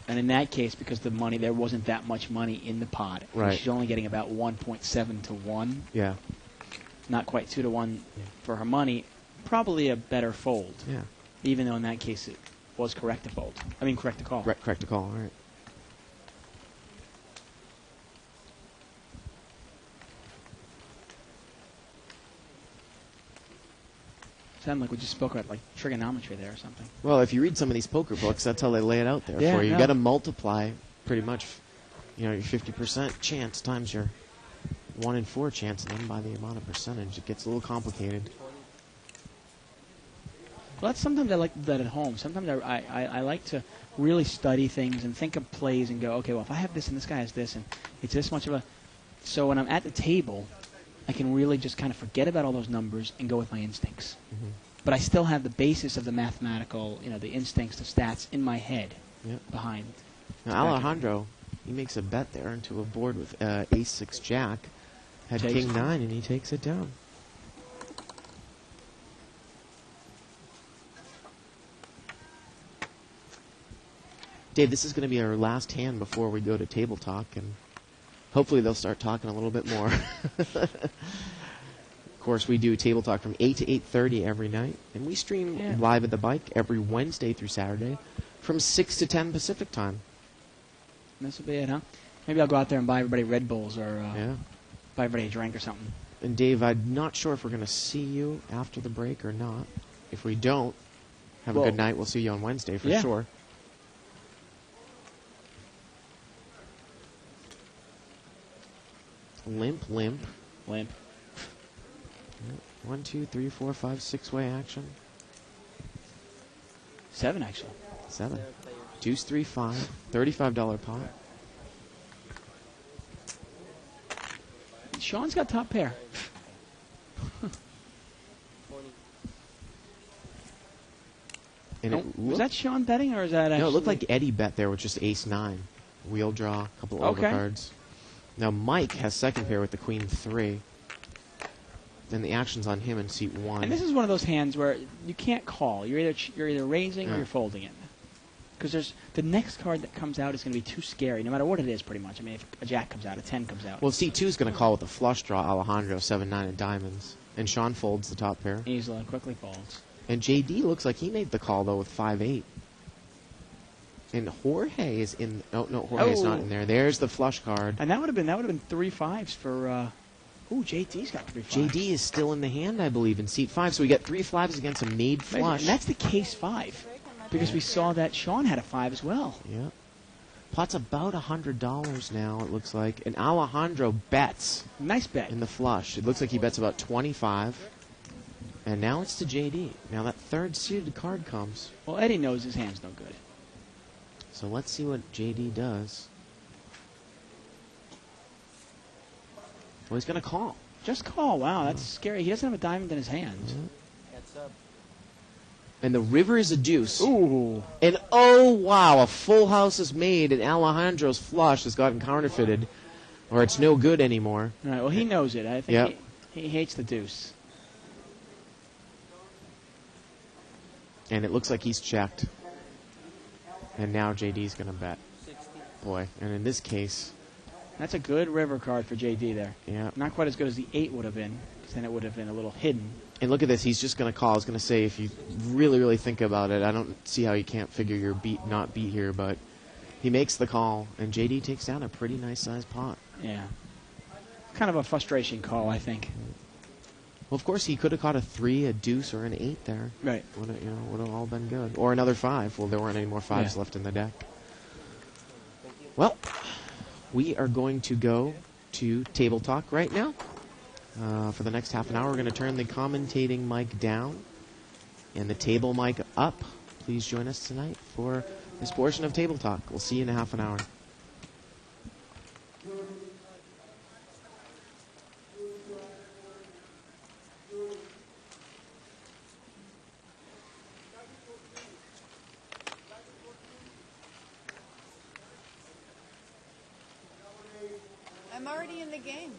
And in that case, because there wasn't that much money in the pot. Right. She's only getting about 1.7 to 1. Yeah. Not quite 2 to 1 for her money. Probably a better fold. Yeah. Even though in that case it was correct to fold. I mean, correct to call. Correct to call. All right. Sound like we just spoke about like trigonometry there or something. Well, if you read some of these poker books, that's how they lay it out there Yeah, for you. You no. got to multiply pretty much, your 50% chance times your 1 in 4 chance, and then by the amount of percentage, it gets a little complicated. Well, sometimes I like to do that at home. Sometimes I like to really study things and think of plays and go, okay, well, if I have this and this guy has this and it's this much of a... So when I'm at the table, I can really just kind of forget about all those numbers and go with my instincts. Mm-hmm. But I still have the basis of the mathematical, the instincts, the stats in my head behind. Now, Alejandro, he makes a bet there into a board with ace-6 jack. Had Takes king it. 9, and he takes it down. Dave, this is going to be our last hand before we go to table talk, and hopefully they'll start talking a little bit more. Of course, we do table talk from 8 to 8:30 every night, and we stream live at the bike every Wednesday through Saturday from 6 to 10 Pacific time. This will be it, huh? Maybe I'll go out there and buy everybody Red Bulls or Yeah. buy everybody a drink or something. And Dave, I'm not sure if we're going to see you after the break or not. If we don't, have a Well, good night. We'll see you on Wednesday for yeah. sure. Limp. Limp. 1, 2, 3, 4, 5, 6-way action. 7, actually. 7. Deuce 3, 5. $35 pot. Sean's got top pair. And Oh, it was looked, that Sean betting or is that actually... no, it looked like Eddie bet there with just ace 9. Wheel draw, a couple of Okay. overcards. Now Mike has second pair with the queen 3. Then the action's on him in seat 1. And this is one of those hands where you can't call. You're either raising or Yeah. you're folding it. Because there's the next card that comes out is going to be too scary, no matter what it is, pretty much. I mean, if a jack comes out, a 10 comes out. Well, seat 2 is going to call with the flush draw, Alejandro, 7-9 of diamonds. And Sean folds the top pair. Easily, quickly folds. And JD looks like he made the call, though, with 5-8. And Jorge is in... No, Jorge's not in there. There's the flush card. And that would have been 3 5s for... Ooh, JD's got 3 5s. JD is still in the hand, I believe, in seat 5. So we got 3 5s against a made flush. And that's the case 5. Because we saw that Sean had a 5 as well. Yeah. Pot's about $100 now, it looks like. And Alejandro bets Nice bet. in the flush. It looks like he bets about 25. And now it's to JD. Now that third suited card comes. Well, Eddie knows his hand's no good. So let's see what JD does. Well, he's going to call. Just call. Wow, that's scary. He doesn't have a diamond in his hand. Heads up. And the river is a deuce. Ooh. And oh, wow, a full house is made, and Alejandro's flush has gotten counterfeited, or it's no good anymore. All right, well, he knows it. I think Yep. he hates the deuce. And it looks like he's checked. And now JD's going to bet. 60. Boy, and in this case, That's a good river card for JD there. yeah. Not quite as good as the 8 would have been, because then it would have been a little hidden. And look at this, he's just going to call. I was going to say, if you really, really think about it, I don't see how you can't figure your not beat here, but he makes the call, and JD takes down a pretty nice-sized pot. Yeah. Kind of a frustration call, I think. Well, of course, he could have caught a 3, a deuce, or an 8 there. Right. Would have all been good. Or another 5. Well, there weren't any more 5s Yeah. left in the deck. Well, we are going to go to Table Talk right now. For the next half an hour, we're going to turn the commentating mic down and the table mic up. Please join us tonight for this portion of Table Talk. We'll see you in a half an hour. I'm already in the game.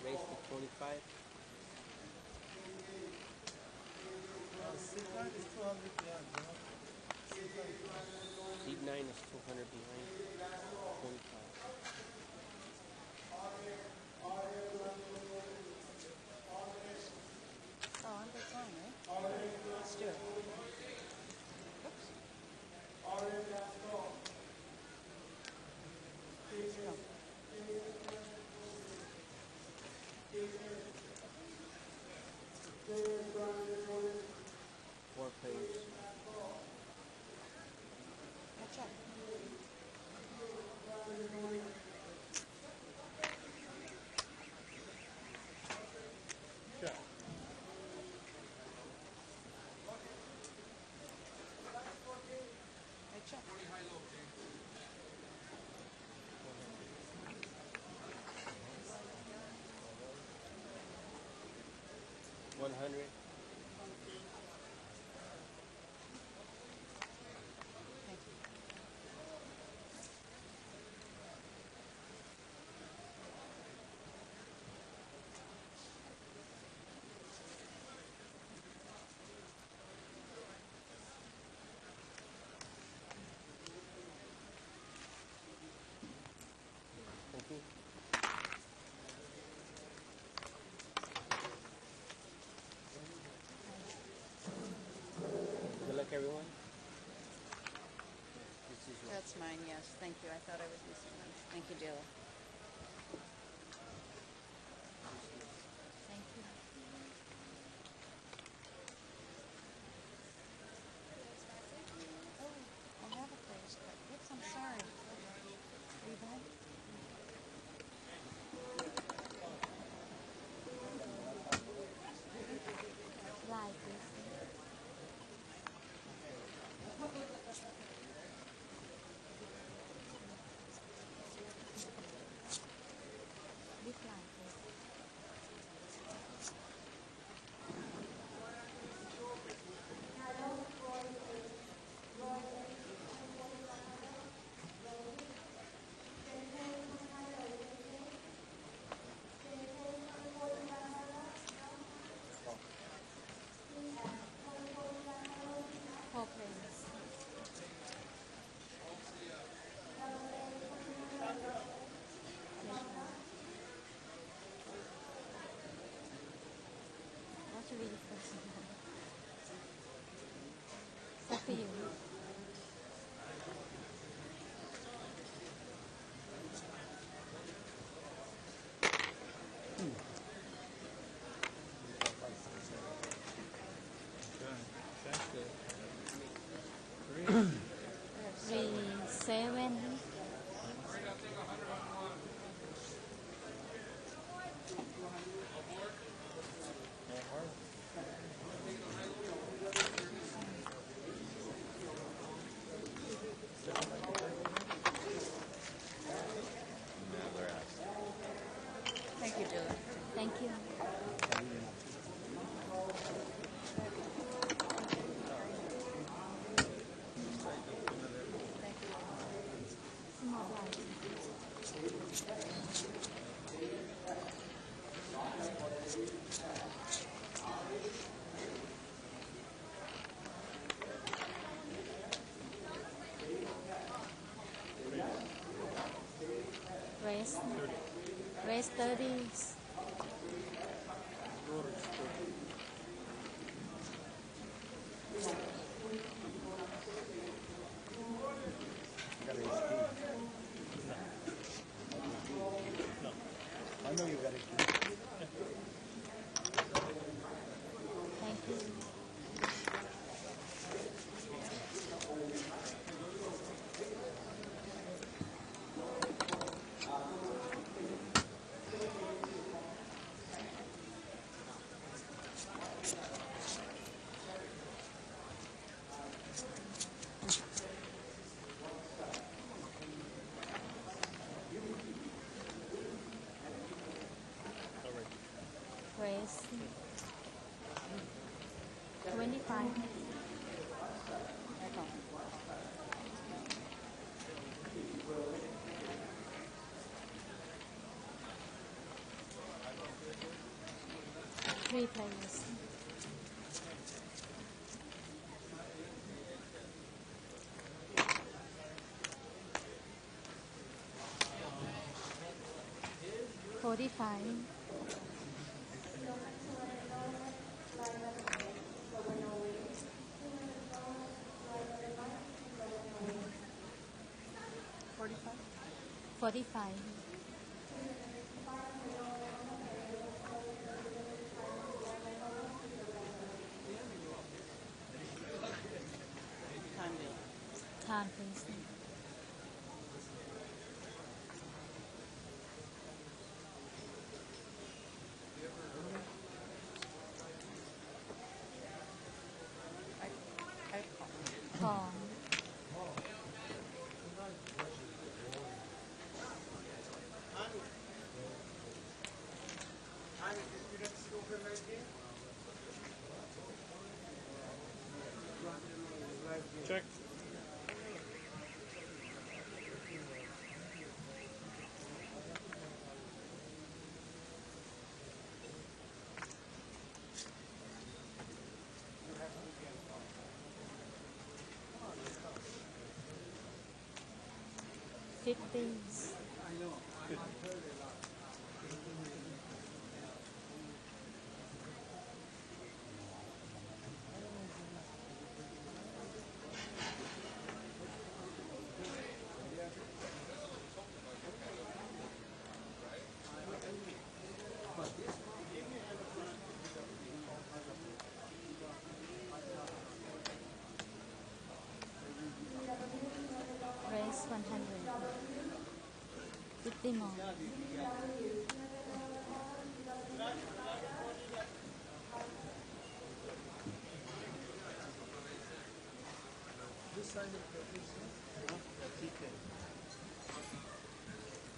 Raise to 25. Seed 9 is 200 behind. 25. Oh, I'm good time, right? Let's do it. Oops. Let's go. 4 players. Catch up. Catch up. 100. Thank you. Thank you. Good luck, everyone. This is yours. That's mine, yes. Thank you. I thought I was missing one. Thank you, dealer. Thank you. Oh, I have a player's card. Oops, I'm sorry. Are you back? Live, please. Be fly, please. Call, please. What should we do first? It's up to you. That's good. 3-7. Thank you, Julie. Thank you. Thank you. Small light. Raise 30. I know you got it. Thank you. Raise 25. Back home. 3 players. $45. 45. Time, please. Call. Check. $50. Raise 100. 50 more.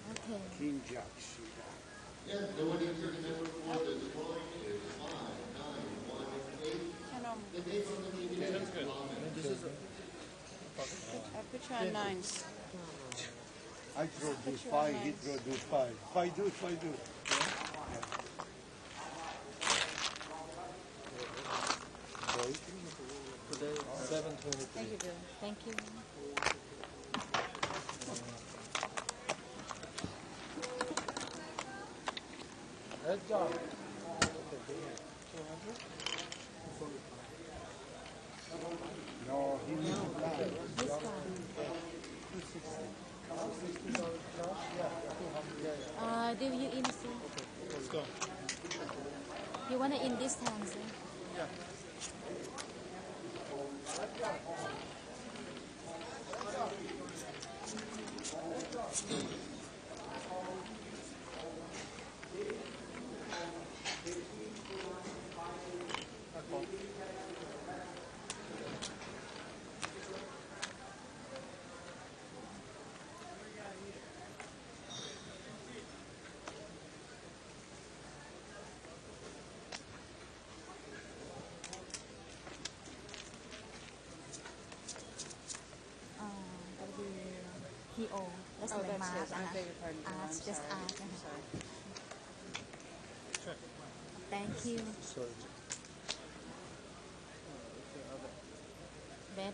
Okay. King Jack. Ten's good. I put you on nines. I throw do five, he throw do five. Five do, five do. Thank you, Bill. Thank you. Head job. No, he needs to fly. This one. Do you in see? Let's go. You wanna in this hand, sir? That'll be PO. That's Oh, like that's math. his. I beg your pardon. Bill. Arts, I'm just sorry. art. Sorry. Check. Thank you. Sorry. Bet.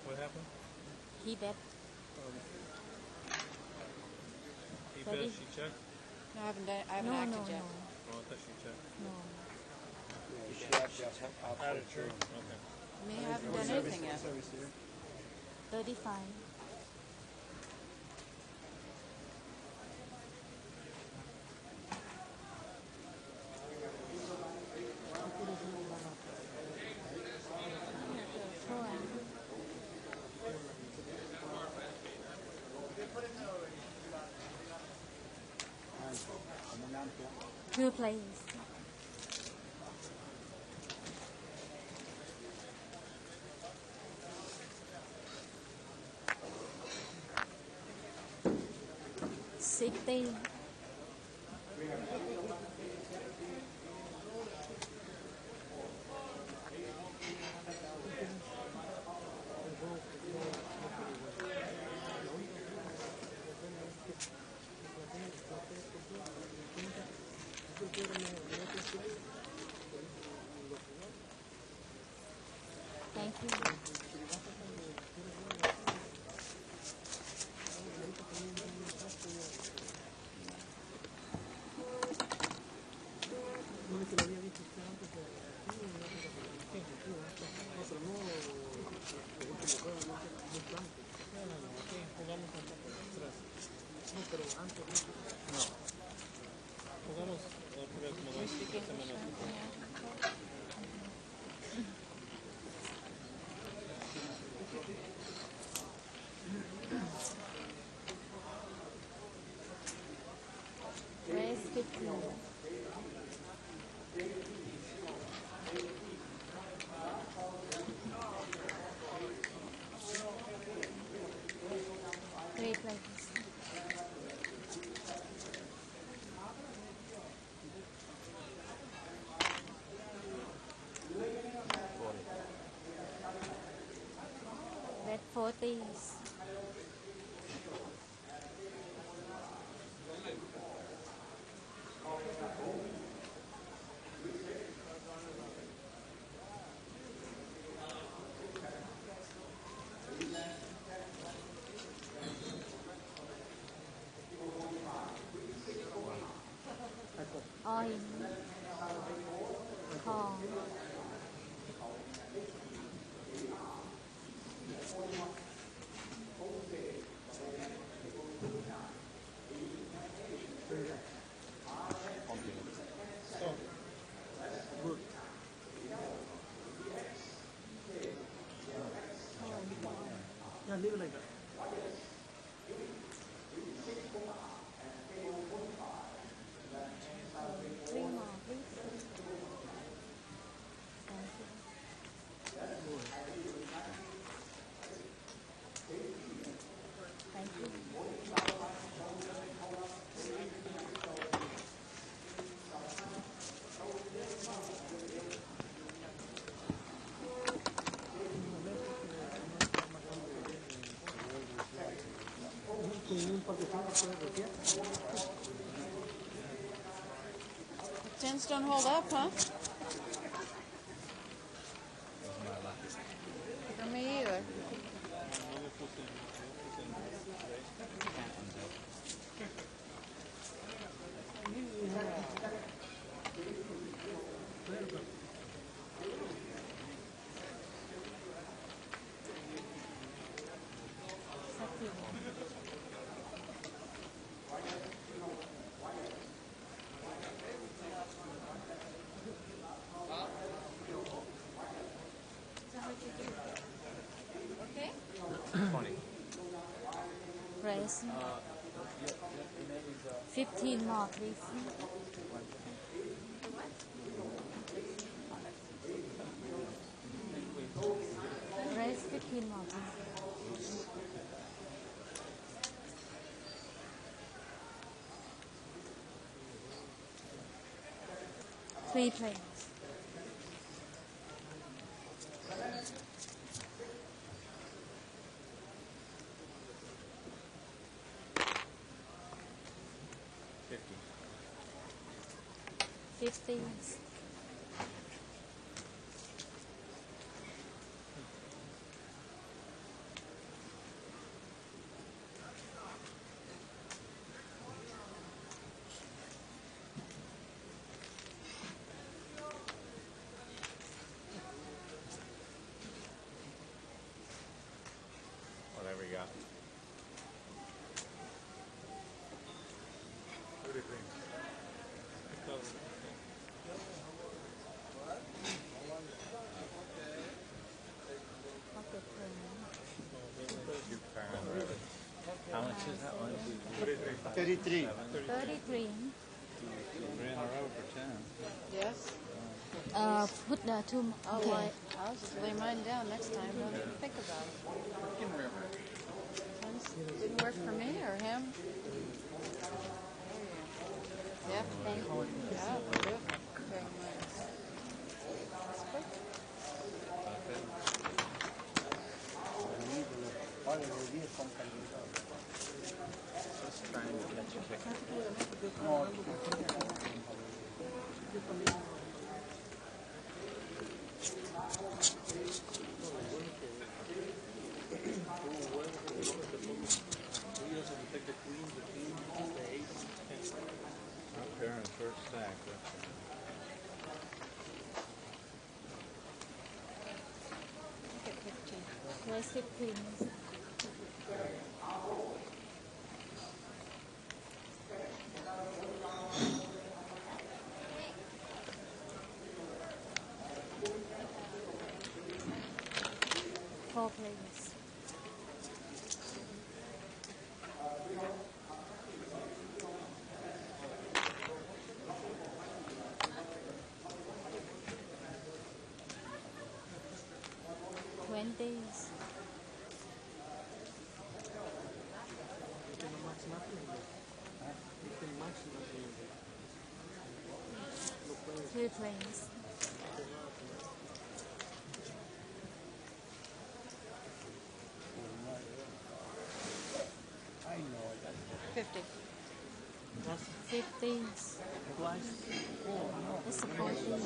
What happened? He bet. He Ready? bet, she checked? No, I haven't done. I haven't No, acted no, yet. no, Oh, I thought she checked. no. She had just Out of turn? Okay. Me, I haven't done anything yet. 35. Two players. $60. Thank you. Jugamos otra vez como 2 semanas. Raise 15. Three places. Red 40s. Oil. Call. Yeah, leave it like that. Three more, please. Thank you. Thank you. Tens don't hold up, huh? For me either. Okay? Raise. 15 more, please. Raise 15 more, please. Three plates. Fifties. Whatever you got. What do you think? Pocket How much is that one? 33. 33. 3 in a row for 10. Yes. Put the two. Okay. I'll just lay mine down next time. Don't even think about it. Didn't work for me or him. Yeah. Thank you. Yeah. Good. Very nice. That's quick. Just trying to get you kicked. stack. Get 15. Raise 15. 4 please. Twenties. Two planes. I know that. 50. 50s. It's supposed to be.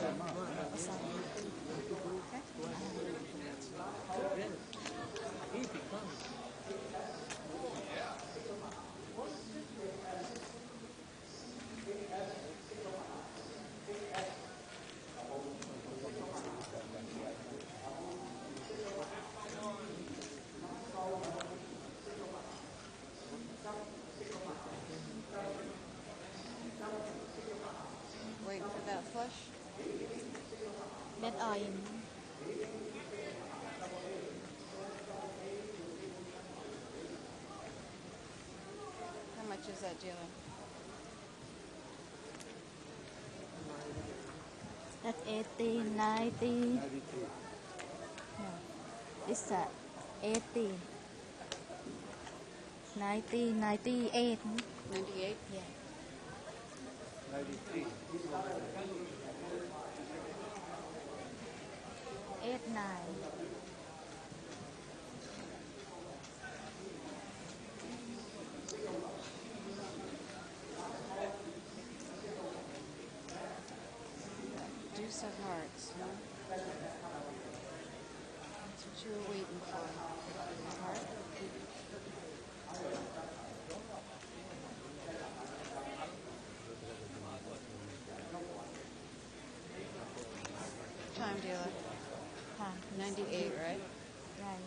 Wait for that flush. That are in. How much is that dealer? That 80, 90. No. It's 80. 90, 98. 98? Yeah. 93. 8, 9. Deuce of hearts, huh? That's what you were waiting for. Heart? Time dealer. Huh. 98, right? Right.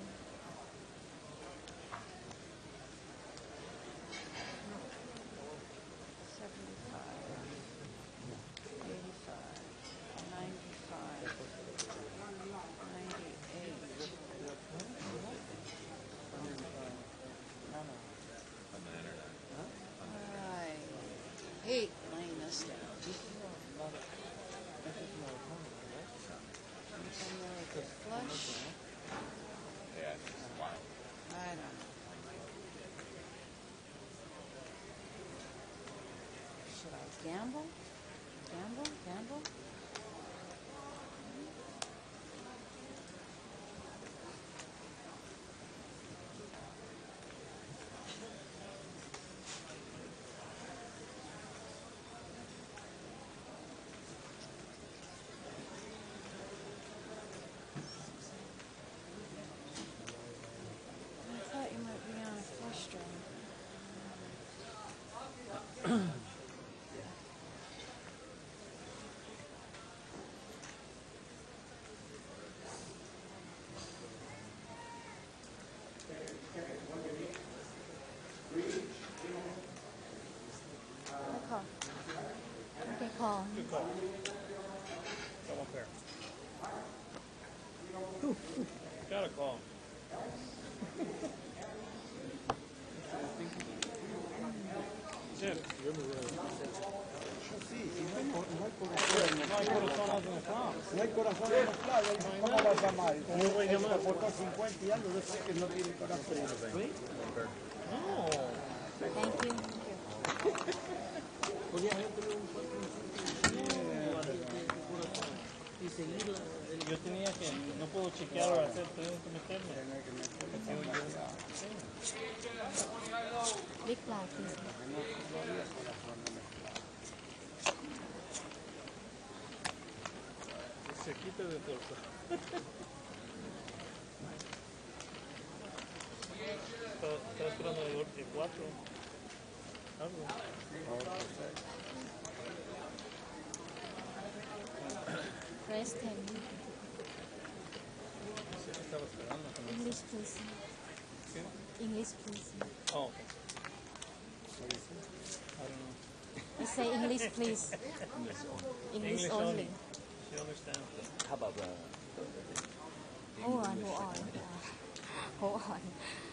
I hate laying this down. Somewhere with a flush. Yeah, it's wild. I don't know. Should I gamble? Gamble? Gamble? I thought you might be on a flush draw. I call. Okay, call. Good call. Come up here. Got a call. Jim. No hay corazón en los lados. ¿Cómo va a llamar? Él aportó 50 y algo, yo sé que no tiene corazón. No. Thank you. Yo tenía que, no puedo chequear o hacer, tengo que meterme. Big flag, please. Se quita de torta. Está esperando de 4. Algo. Raise 10. Estaba esperando. English, please. English, please. Oh, okay. What do you say? I don't know. You say English, please. English only. She understands. How about Hold on. Hold on.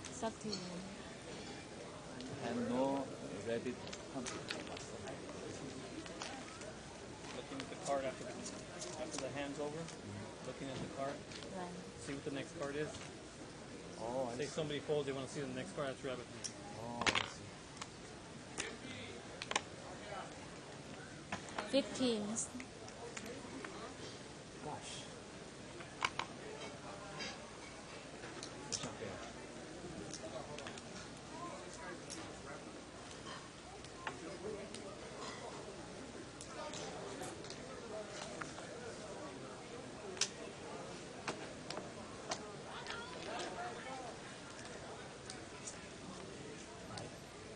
It's up to you. and no rabbit hunting? Looking at the card after the hand's over. Looking at the card. Right. See what the next card is. Oh, I Say see. somebody folds, they want to see the next card. That's rabbit hunting. Oh, I see. 15. Gosh. It's not fair.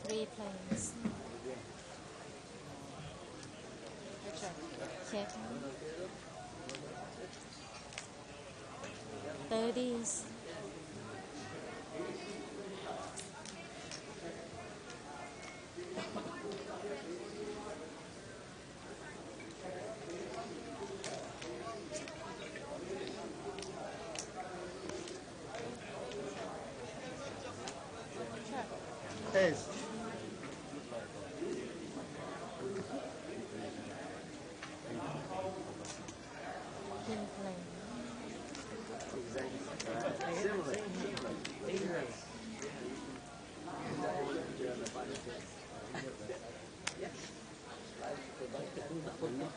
Three planes. Check. 30s. Ace. King plane.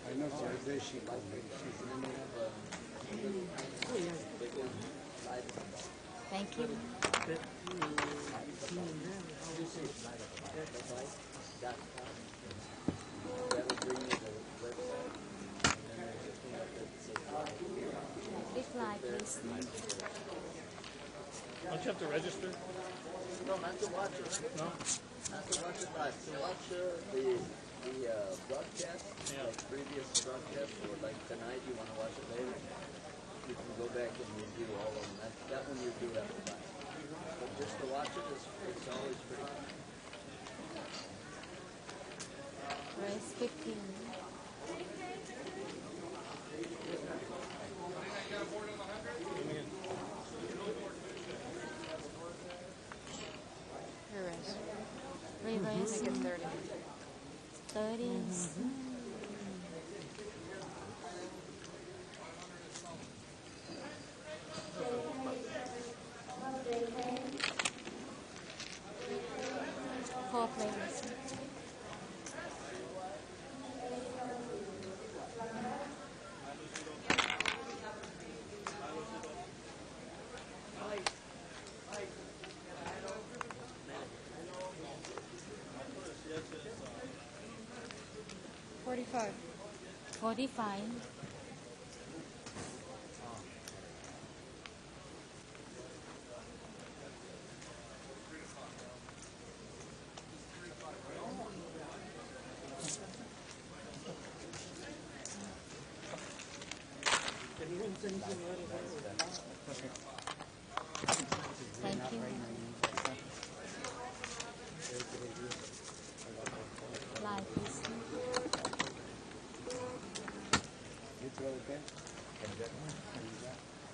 I know Thursday she called me. She's in Thank you. Big fly, please. Don't you have to register? No, not to watch it. No? Not to watch it live. To watch the broadcast, Yeah. like previous broadcast, or like tonight, you want to watch it later, you can go back and review all of them. That one you do have to buy. But just to watch it, it's always free. Race 15. Reverse. 30s. Four planes. $45. 45. Thank you. Live, please. You throw it there?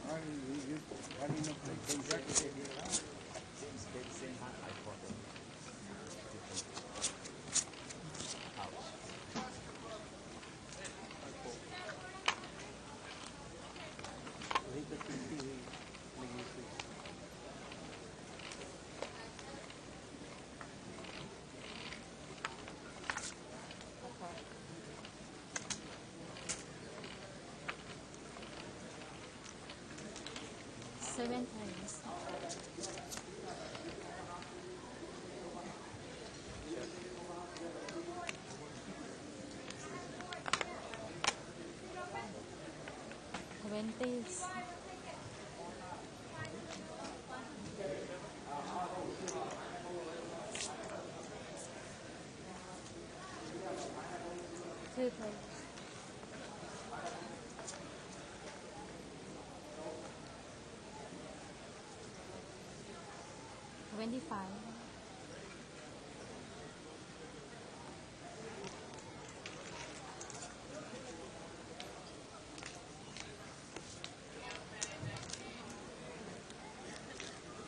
How do you know exactly? Seven planes. Twenties. Two planes. 25.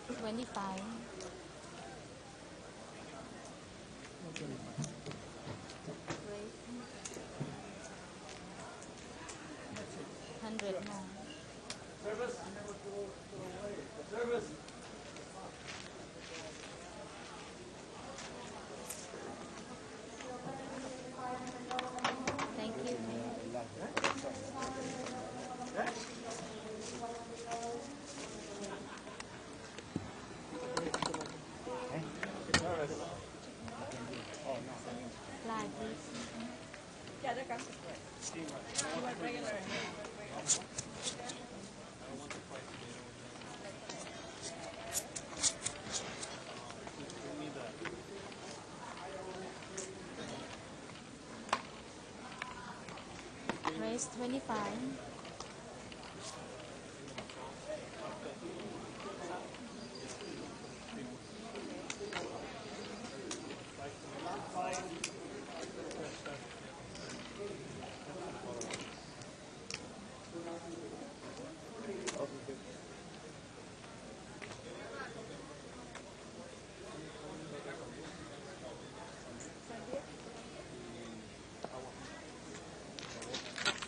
$25. $100 more. Thank you. Slide, please. Raise 25.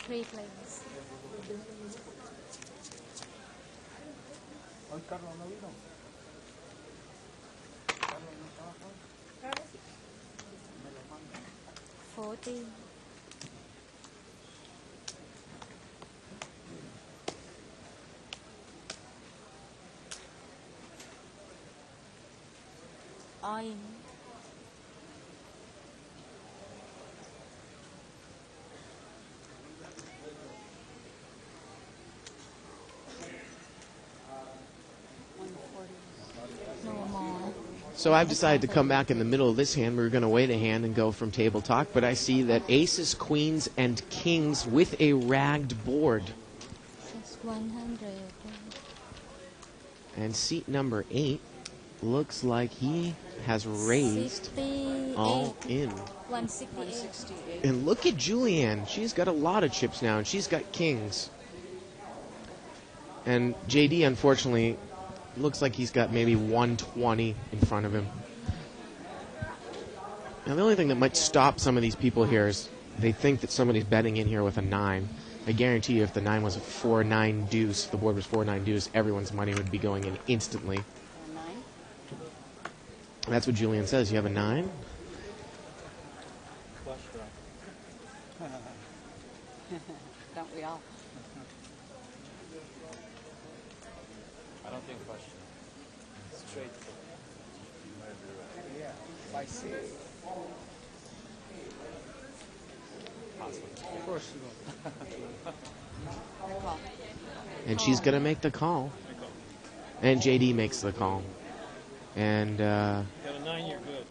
Three plays. Hoy Carlos no vino. Carlos no trabajó. Me lo manda. 40. All in. No more. So I've decided to come back in the middle of this hand. We were going to wait a hand and go from table talk, but I see that aces, queens, and kings with a ragged board. Just 100. And seat number 8 looks like he has raised 68. all in. 168. And look at Julianne. She's got a lot of chips now, and she's got kings. And JD, unfortunately, looks like he's got maybe 120 in front of him. Now, the only thing that might stop some of these people here is they think that somebody's betting in here with a 9. I guarantee you if the 9 was a 4-9 deuce, the board was 4-9 deuce, everyone's money would be going in instantly. That's what Julian says. You have a 9? Don't we all? I don't think question. Straight. Yeah, by 6. Of course you will. And she's going to make the call. And JD makes the call. And Got a 9, you're good.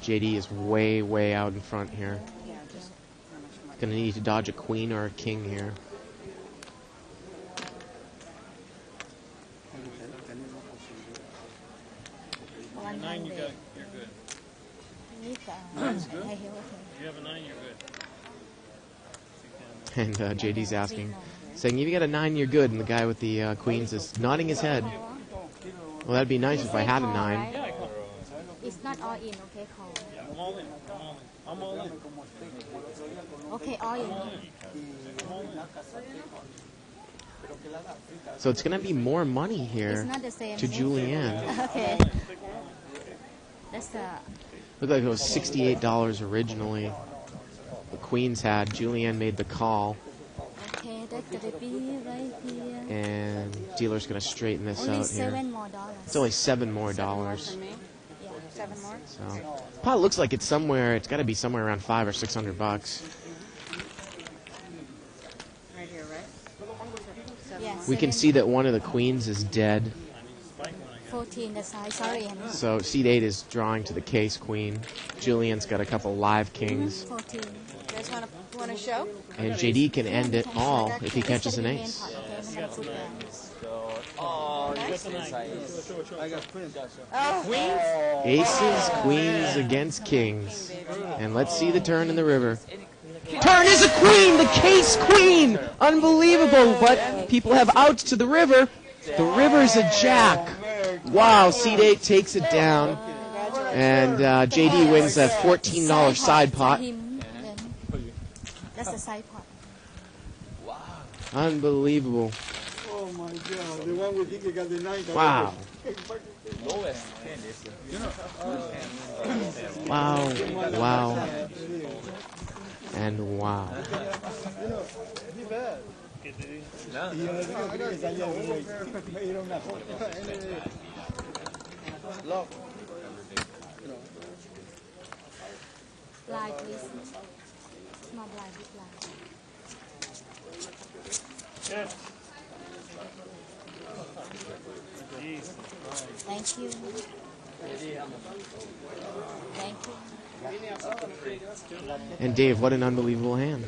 JD is way, way out in front here. Yeah, just how much money? Going to need to dodge a queen or a king here. You're 9, you got, you're good. That's good. okay. You have a 9, you're good. And JD's asking, saying, if you got a 9, you're good. And the guy with the queens is nodding his head. Well, that'd be nice if I had a 9. It's not all in, okay, call. Yeah, I'm all in. I'm all in. I'm all in. Okay, all in. So it's going to be more money It's here not the same. to Julianne. Okay. That's Looked like it was $68 originally. The queens had. Julianne made the call. okay. That's gonna be right here. And dealer's going to straighten this Only out here. $7 more. It's only $7 more dollars. For me? Yeah. 7 more? So probably looks like it's somewhere. It's got to be somewhere around $500 or $600. Right here, right? 7 Yeah, more? We can see that one of the queens is dead. 14 the size. Sorry, honey. So seat 8 is drawing to the case queen. Julian's got a couple live kings. 14. There's Want to show? And JD can end it all if he catches an ace. Aces, queens against kings. And let's see the turn in the river. Turn is a queen, the case queen. Unbelievable, but people have outs to the river. The river's a jack. Wow, Seed 8 takes it down. And JD wins a $14 side pot. That's the side pot. Unbelievable. Oh my God, the one with Hickey got the 9. Wow. Wow. Wow. And wow. Blind, please. Small blind, big blind. Thank you. Thank you. And Dave, what an unbelievable hand.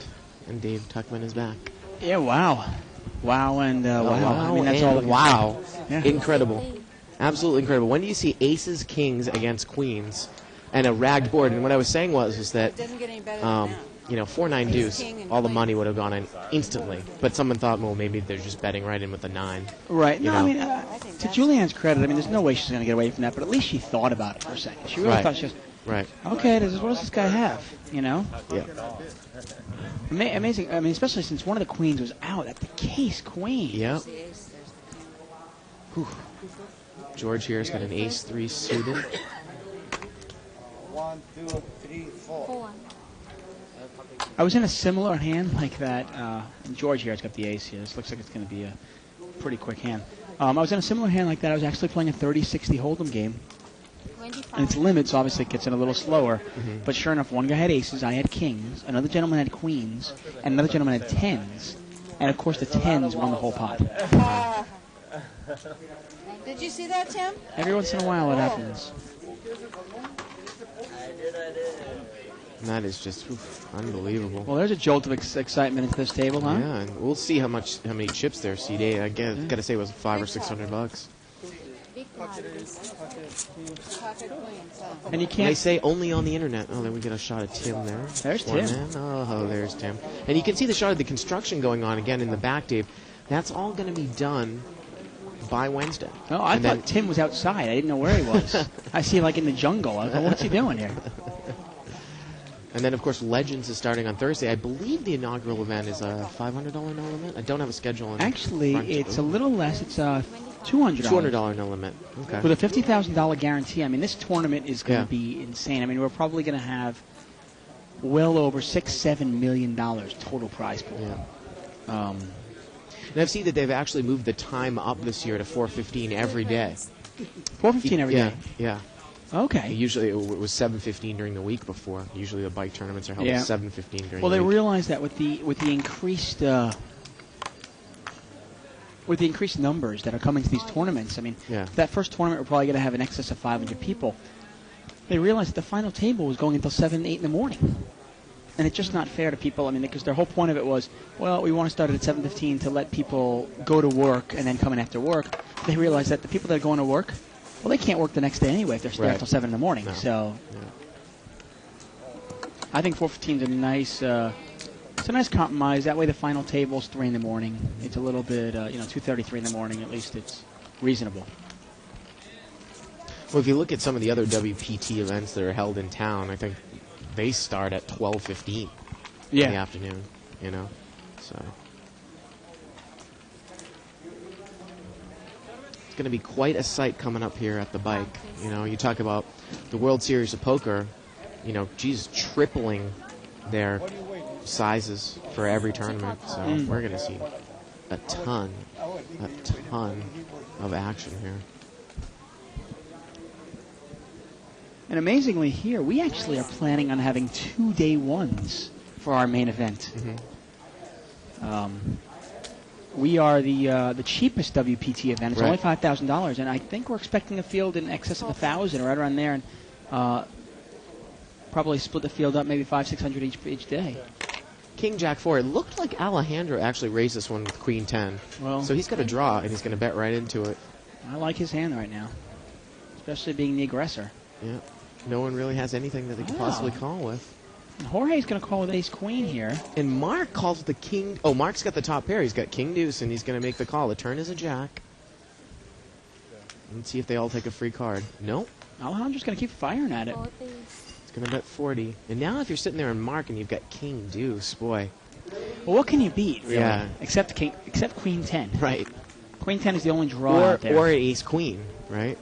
And Dave Tuckman is back. Yeah, wow. Wow and wow. Wow, I mean, that's and all. wow. Yeah. Incredible. Absolutely incredible. When do you see aces, kings against queens and a ragged board? And what I was saying was that, It doesn't get any better than that. 4-9 deuce, king and all the queen. money would have gone in instantly. But someone thought, well, maybe they're just betting right in with the 9. Right. You No, I know. mean, think to that's- Julianne's credit, I mean, there's no way she's going to get away from that, but at least she thought about it for a second. She really Right. thought she was, Right. okay, what does this guy have? You know? Yeah. Amazing. I mean, especially since one of the queens was out at the case queen. Yep. Whew. George here's got an ace-3 suited. 1, 2, 3, 4. 4. I was in a similar hand like that. And George here has got the ace here. This looks like it's going to be a pretty quick hand. I was in a similar hand like that. I was actually playing a 30-60 Hold'em game. 25. And its limits obviously it gets in a little slower. But sure enough, one guy had aces, I had kings, another gentleman had queens, and another gentleman had tens. And of course the tens won the whole pot. Did you see that, Tim? Every once in a while it happens. And that is just unbelievable. Well, there's a jolt of excitement into this table, huh? Yeah, and we'll see how many chips there. CD, I got to say, it was $500 or $600. Big blind, please. Pocket queens, huh? And you They can't. say only on the internet. Oh, then we get a shot of Tim there. There's One Tim. man. Oh, there's Tim. And you can see the shot of the construction going on again in the back, Dave. That's all going to be done by Wednesday. Oh, I And thought then- Tim was outside. I didn't know where he was. I see him like in the jungle. I was like, what's he doing here? And then, of course, Legends is starting on Thursday. I believe the inaugural event is a $500 no limit. I don't have a schedule. In Actually, front. it's a little less. It's $200. $200 no limit. Okay. With a $50,000 guarantee. I mean, this tournament is going to Yeah. be insane. I mean, we're probably going to have well over $6-7 million total prize pool. Yeah. And I've seen that they've actually moved the time up this year to 4:15 every day. 4:15 every yeah, day. Yeah. Okay. Usually it was 7:15 during the week before. Usually the bike tournaments are held Yeah. at 7:15 during Well, the they week. realized that with the increased numbers that are coming to these tournaments. I mean, Yeah. that first tournament we're probably going to have in excess of 500 people. They realized that the final table was going until 7, 8 in the morning. And it's just not fair to people. I mean, because their whole point of it was, well, we want to start it at 7:15 to let people go to work and then come in after work. They realized that the people that are going to work, well, they can't work the next day anyway if they're there Right. until 7 in the morning. No. So Yeah. I think 4:15 is a nice, it's a nice compromise. That way the final table's 3 in the morning. It's a little bit, 2:30, 3 in the morning. At least it's reasonable. Well, if you look at some of the other WPT events that are held in town, I think they start at 12:15 in the afternoon. You know, so it's going to be quite a sight coming up here at the bike. You know, you talk about the World Series of Poker. You know, geez, tripling their sizes for every tournament. So we're going to see a ton of action here. And amazingly here, we actually are planning on having 2 day ones for our main event. We are the cheapest WPT event. It's Right. only $5,000, and I think we're expecting a field in excess of 1,000 or right around there, and probably split the field up maybe 500-600 each day. King Jack 4. It looked like Alejandro actually raised this one with Queen 10. Well, So he's got a draw, and he's going to bet right into it. I like his hand right now, especially being the aggressor. Yeah. No one really has anything that they could possibly call with. And Jorge's going to call with ace queen here. And Mark calls the king. Oh, Mark's got the top pair. He's got king deuce, and he's going to make the call. The turn is a jack. Let's see if they all take a free card. Nope. Alejandro's going to keep firing at it. It's going to bet 40. And now if you're sitting there and Mark and you've got king deuce, boy. Well, what can you beat, really? Yeah. Except queen 10. Right. Queen 10 is the only draw out there. Or ace queen, right?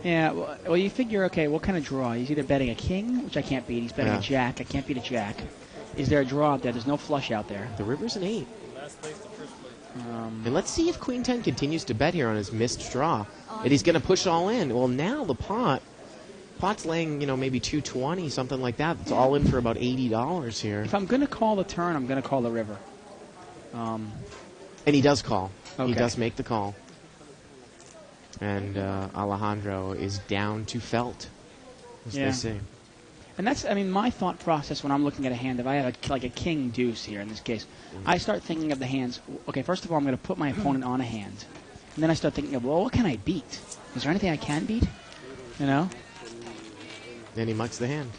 Yeah, well, you figure, okay, what kind of draw? He's either betting a king, which I can't beat. He's betting a jack. I can't beat a jack. Is there a draw out there? There's no flush out there. The river's an 8. Last place to first place. And let's see if Queen 10 continues to bet here on his missed draw. And he's going to push all in. Well, now the pot's laying, maybe 220, something like that. It's all in for about $80 here. If I'm going to call the turn, I'm going to call the river. And he does call. Okay. He does make the call. And Alejandro is down to felt, as they say. And that's, my thought process when I'm looking at a hand, if I have a king deuce here in this case, I start thinking of the hands. Okay, first of all, I'm going to put my opponent on a hand. And then I start thinking of, well, what can I beat? Is there anything I can beat? Then he mucks the hand.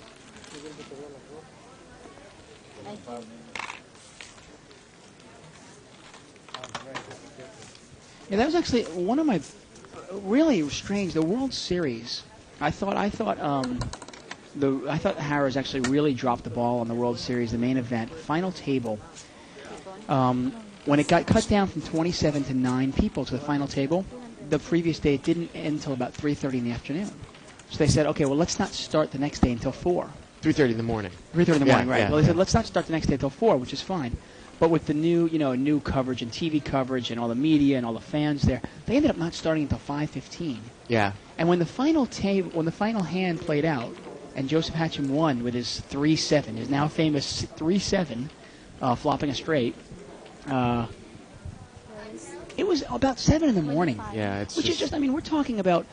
Yeah, that was actually one of my really strange. The World Series. I thought Harris actually really dropped the ball on the World Series, the main event, final table. When it got cut down from 27 to 9 people to the final table, the previous day it didn't end until about 3:30 in the afternoon. So they said, okay, well, let's not start the next day until 4. 3:30 in the morning. 3:30 in the morning, right? Yeah, Well, they said, let's not start the next day until 4, which is fine. But with the new coverage and TV coverage and all the media and all the fans there, they ended up not starting until 5:15. Yeah. And when the final hand played out, and Joseph Hatcham won with his 3-7, his now famous 3-7, flopping a straight. It was about 7 in the morning. Yeah, it's which is just, we're talking about,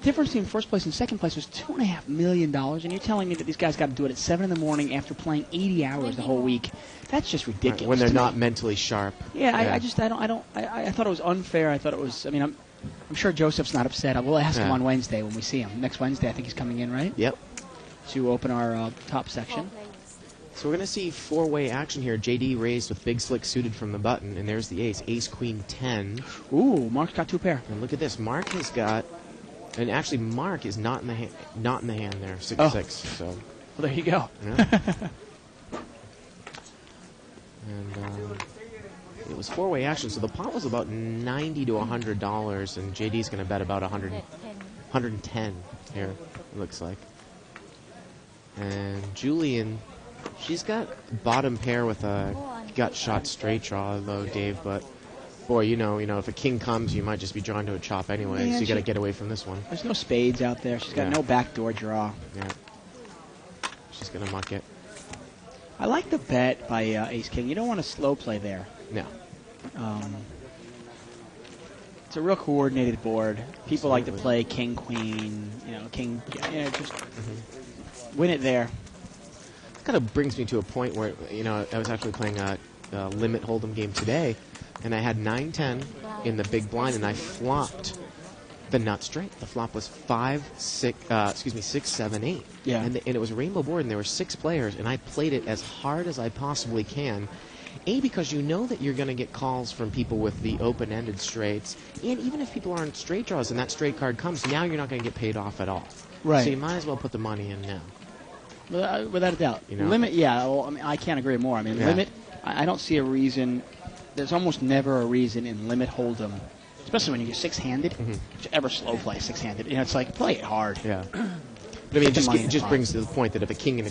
difference between first place and second place was $2.5 million, and you're telling me that these guys got to do it at 7 in the morning after playing 80 hours the whole week. That's just ridiculous. Right, when they're not mentally sharp. Yeah, I thought it was unfair. I thought it was, I'm sure Joseph's not upset. We'll ask him on Wednesday when we see him. Next Wednesday, I think he's coming in, right? Yep. To open our top section. So we're going to see four-way action here. JD raised with big slick suited from the button, and there's the ace. Ace, queen, 10. Ooh, Mark's got 2 pair. And look at this. Mark has got, and actually Mark is not in the hand there. 6-6. So. Well, there you go. Yeah. And it was four-way action, so the pot was about $90 to $100, and JD's going to bet about 110 here, it looks like. And Julian, she's got bottom pair with a gut shot straight draw, though, Dave, but boy, if a king comes, you might just be drawn to a chop anyway, so you got to get away from this one. There's no spades out there. She's got no backdoor draw. Yeah. She's going to muck it. I like the bet by ace-king. You don't want to slow play there. No. It's a real coordinated board. People like to play king-queen, king, just win it there. It kind of brings me to a point where, I was actually playing a limit hold'em game today, and I had 9-10 in the big blind, and I flopped the nut straight. The flop was 6, 7, 8. Yeah. And it was a rainbow board, and there were 6 players, and I played it as hard as I possibly can. Because you know that you're going to get calls from people with the open-ended straights, and even if people aren't straight draws and that straight card comes, now you're not going to get paid off at all. Right. So you might as well put the money in now. Without a doubt. Limit, yeah. Well, I can't agree more. Limit, I don't see a reason. There's almost never a reason in limit hold'em, especially when you get 6-handed, to ever slow play 6-handed. It's like, play it hard. Yeah. But it just brings to the point that if a king or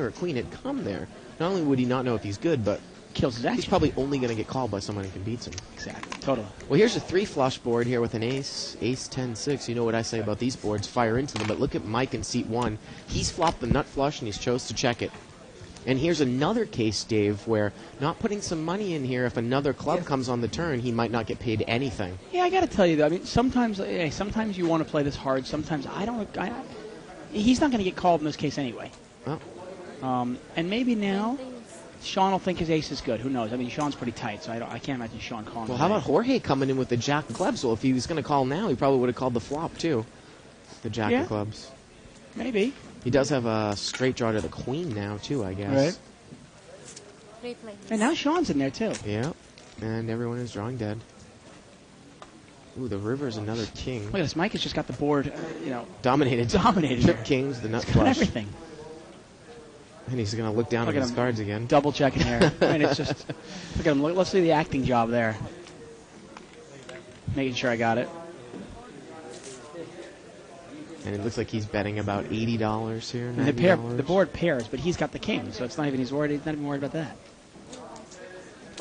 a queen had come there, not only would he not know if he's good, but kills his action. He's probably only going to get called by someone who can beat him. Exactly. Totally. Well, here's a 3-flush board here with an ace, 10, 6. You know what I say about these boards. Fire into them. But look at Mike in seat 1. He's flopped the nut flush, and he's chose to check it. And here's another case, Dave, where not putting some money in here, if another club comes on the turn, he might not get paid anything. Yeah, I got to tell you, though. Sometimes you want to play this hard. Sometimes I don't. He's not going to get called in this case anyway. Well. And maybe now, Sean will think his ace is good. Who knows? I mean, Sean's pretty tight, so I can't imagine Sean calling. Well, his how about ace. Jorge coming in with the jack of clubs? Well, if he was going to call now, he probably would have called the flop too. The jack Yeah. of clubs. Maybe. He does have a straight draw to the queen now too, I guess. Right. And now Sean's in there too. Yeah. And everyone is drawing dead. Ooh, the river's another king. Look at this. Mike has just got the board, Dominated. Dominated. Trip kings, the nut He's got flush. everything. And he's going to look down Look at at his him. cards again. Double checking here. And it's just, look at him. Let's see the acting job there. Making sure I got it. And it looks like he's betting about $80 here. And $90. the board pairs, but he's got the king, so it's not even he's not even worried about that.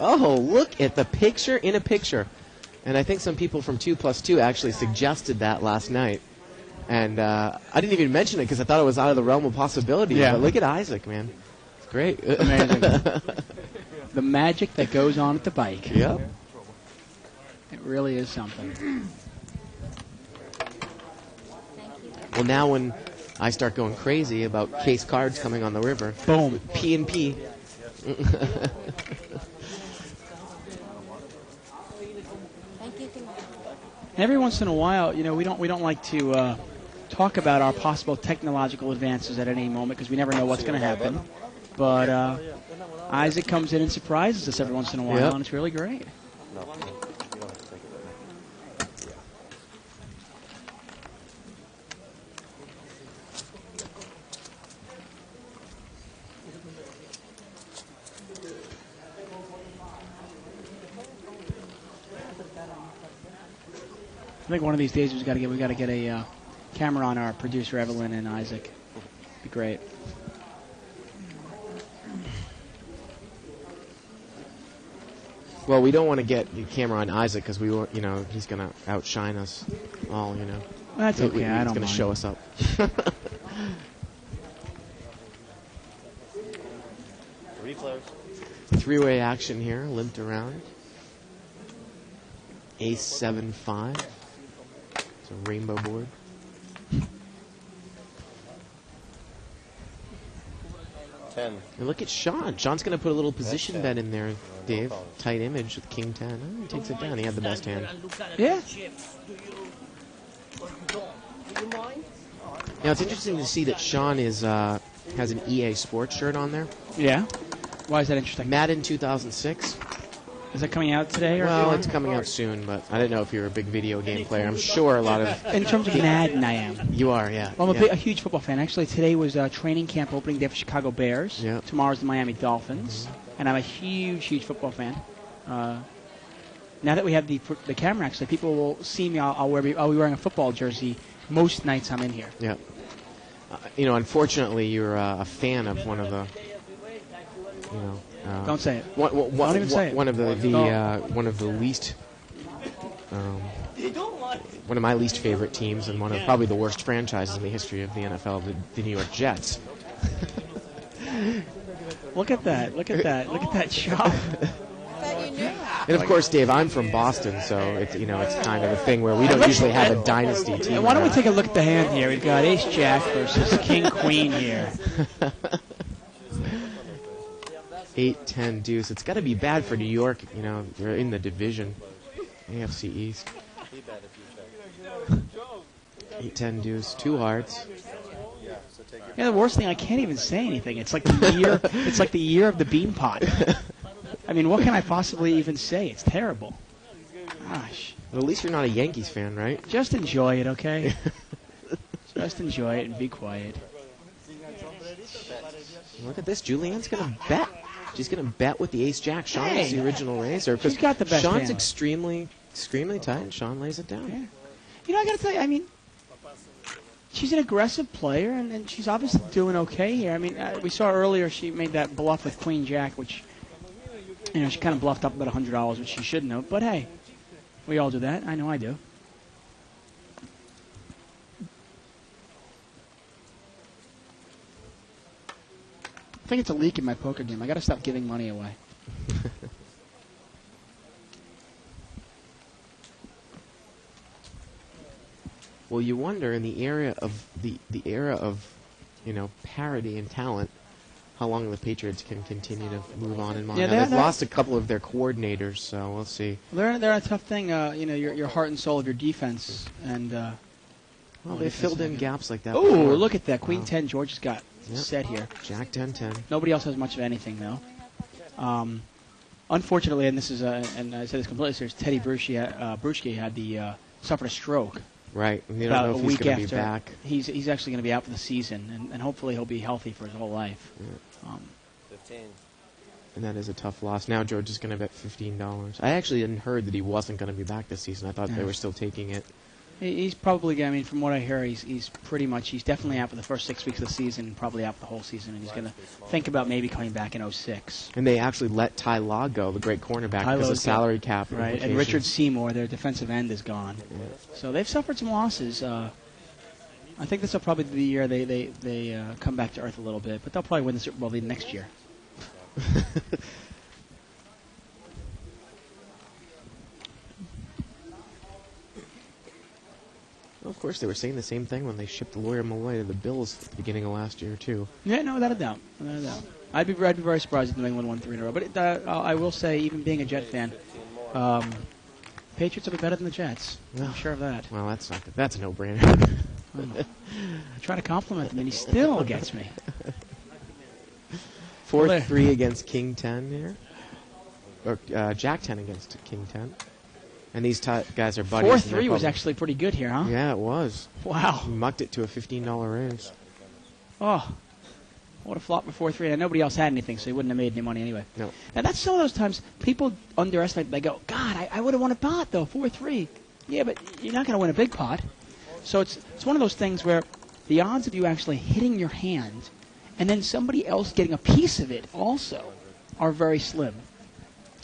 Oh, look at the picture in a picture. And I think some people from 2+2 actually suggested that last night. And I didn't even mention it because I thought it was out of the realm of possibility. Yeah. But look at Isaac, man. It's great. Amazing. The magic that goes on at the bike. Yep. It really is something. Well, now when I start going crazy about case cards coming on the river, boom, P&P. Every once in a while, we don't like to talk about our possible technological advances at any moment because we never know what's going to happen. But Isaac comes in and surprises us every once in a while, Yep. and it's really great. I think one of these days we got to get a camera on our producer Evelyn and Isaac. Be great. Well, we don't want to get the camera on Isaac because he's going to outshine us all, That's okay. I He's don't going to mind. show us up. Three-way action here, limped around. Ace 7-5. It's a rainbow board. And look at Sean. Sean's going to put a little position bet in there, Dave. Tight image with King 10. Oh, he takes it down. He had the best hand. Yeah. Now, it's interesting to see that Sean has an EA Sports shirt on there. Yeah. Why is that interesting? Madden 2006. Is that coming out today? Or Well, it's coming out soon, but I don't know if you're a big video game player. I'm sure a lot of... In terms of Madden, I am. You are, yeah. Well, I'm yeah. a huge football fan. Actually, today was training camp opening day for Chicago Bears. Yeah. Tomorrow's the Miami Dolphins. And I'm a huge football fan. Now that we have the camera, actually, people will see me. I'll be wearing a football jersey most nights I'm in here. Yeah. Unfortunately, you're a fan of one of the... Don't say it. Don't even say it. One of the one of the least... one of my least favorite teams and one of probably the worst franchises in the history of the NFL, the New York Jets. Look at that. Look at that shot. And of course, Dave, I'm from Boston, so it's kind of a thing where we don't usually have a dynasty team. Why don't we take a look at the hand here? We've got Ace Jack versus King Queen here. 8-10 deuce. It's got to be bad for New York. They're in the division, AFC East. 8-10 deuce. Two hearts. Yeah, the worst thing, I can't even say anything. It's like the year. It's like the year of the bean pot. I mean, what can I possibly even say? It's terrible. Gosh. Well, at least you're not a Yankees fan, right? Just enjoy it, okay? Just enjoy it and be quiet. Look at this. Julianne's going to bet. She's going to bet with the ace-jack. Sean is Hey. the original raiser. She's got the best Sean's hand. extremely tight, and Sean lays it down. Yeah. I got to tell you, I mean, she's an aggressive player, and she's obviously doing okay here. I mean, we saw earlier she made that bluff with Queen Jack, which, she kind of bluffed up about $100, which she shouldn't have. But hey, we all do that. I know I do. I think it's a leak in my poker game. I got to stop giving money away. Well, you wonder in the era of parity and talent, how long the Patriots can continue to move on and on. Yeah, Now, they've they're- lost a couple of their coordinators, so we'll see. They're a tough thing. Your heart and soul of your defense, and Well, they filled in gaps like that. Oh, before. look at that Queen Wow. 10. George has got Yep. set here. Jack 10-10. Nobody else has much of anything though. Unfortunately, and this is and I said this completely serious. Teddy Bruschi had suffered a stroke. Right. And you don't About know a if he's week going to be after. back. He's actually going to be out for the season, and hopefully he'll be healthy for his whole life. 15. And that is a tough loss. Now George is going to bet $15. I actually hadn't heard that he wasn't going to be back this season. I thought they Yeah. were still taking it. He's probably. I mean, from what I hear, he's definitely out for the first 6 weeks of the season, probably out for the whole season, and he's going to think about maybe coming back in 06. And they actually let Ty Law go, the great cornerback, Ty because Law's of salary cap. Right, and implications. Richard Seymour, their defensive end, is gone. So they've suffered some losses. I think this will probably be the year they come back to earth a little bit, but they'll probably win the Super Bowl the next year. Well, of course, they were saying the same thing when they shipped Lawyer Malloy to the Bills at the beginning of last year, too. Yeah, no, without a doubt. Without a doubt. I'd be very surprised if New England won 3 in a row. But I will say, even being a Jet fan, Patriots will be better than the Jets. I'm sure of that. Well, that's a no-brainer. I try to compliment him, and he still gets me. 4-3 against King 10 here. Or Jack 10 against King 10. And these guys are buddies. 4-3 was actually pretty good here, huh? Yeah, it was. Wow. He mucked it to a $15 raise. Oh, what a flop for 4-3. And nobody else had anything, so he wouldn't have made any money anyway. No. Now, that's some of those times people underestimate. They go, God, I would have won a pot, though, 4-3. Yeah, but you're not going to win a big pot. So it's one of those things where the odds of you actually hitting your hand and then somebody else getting a piece of it also are very slim.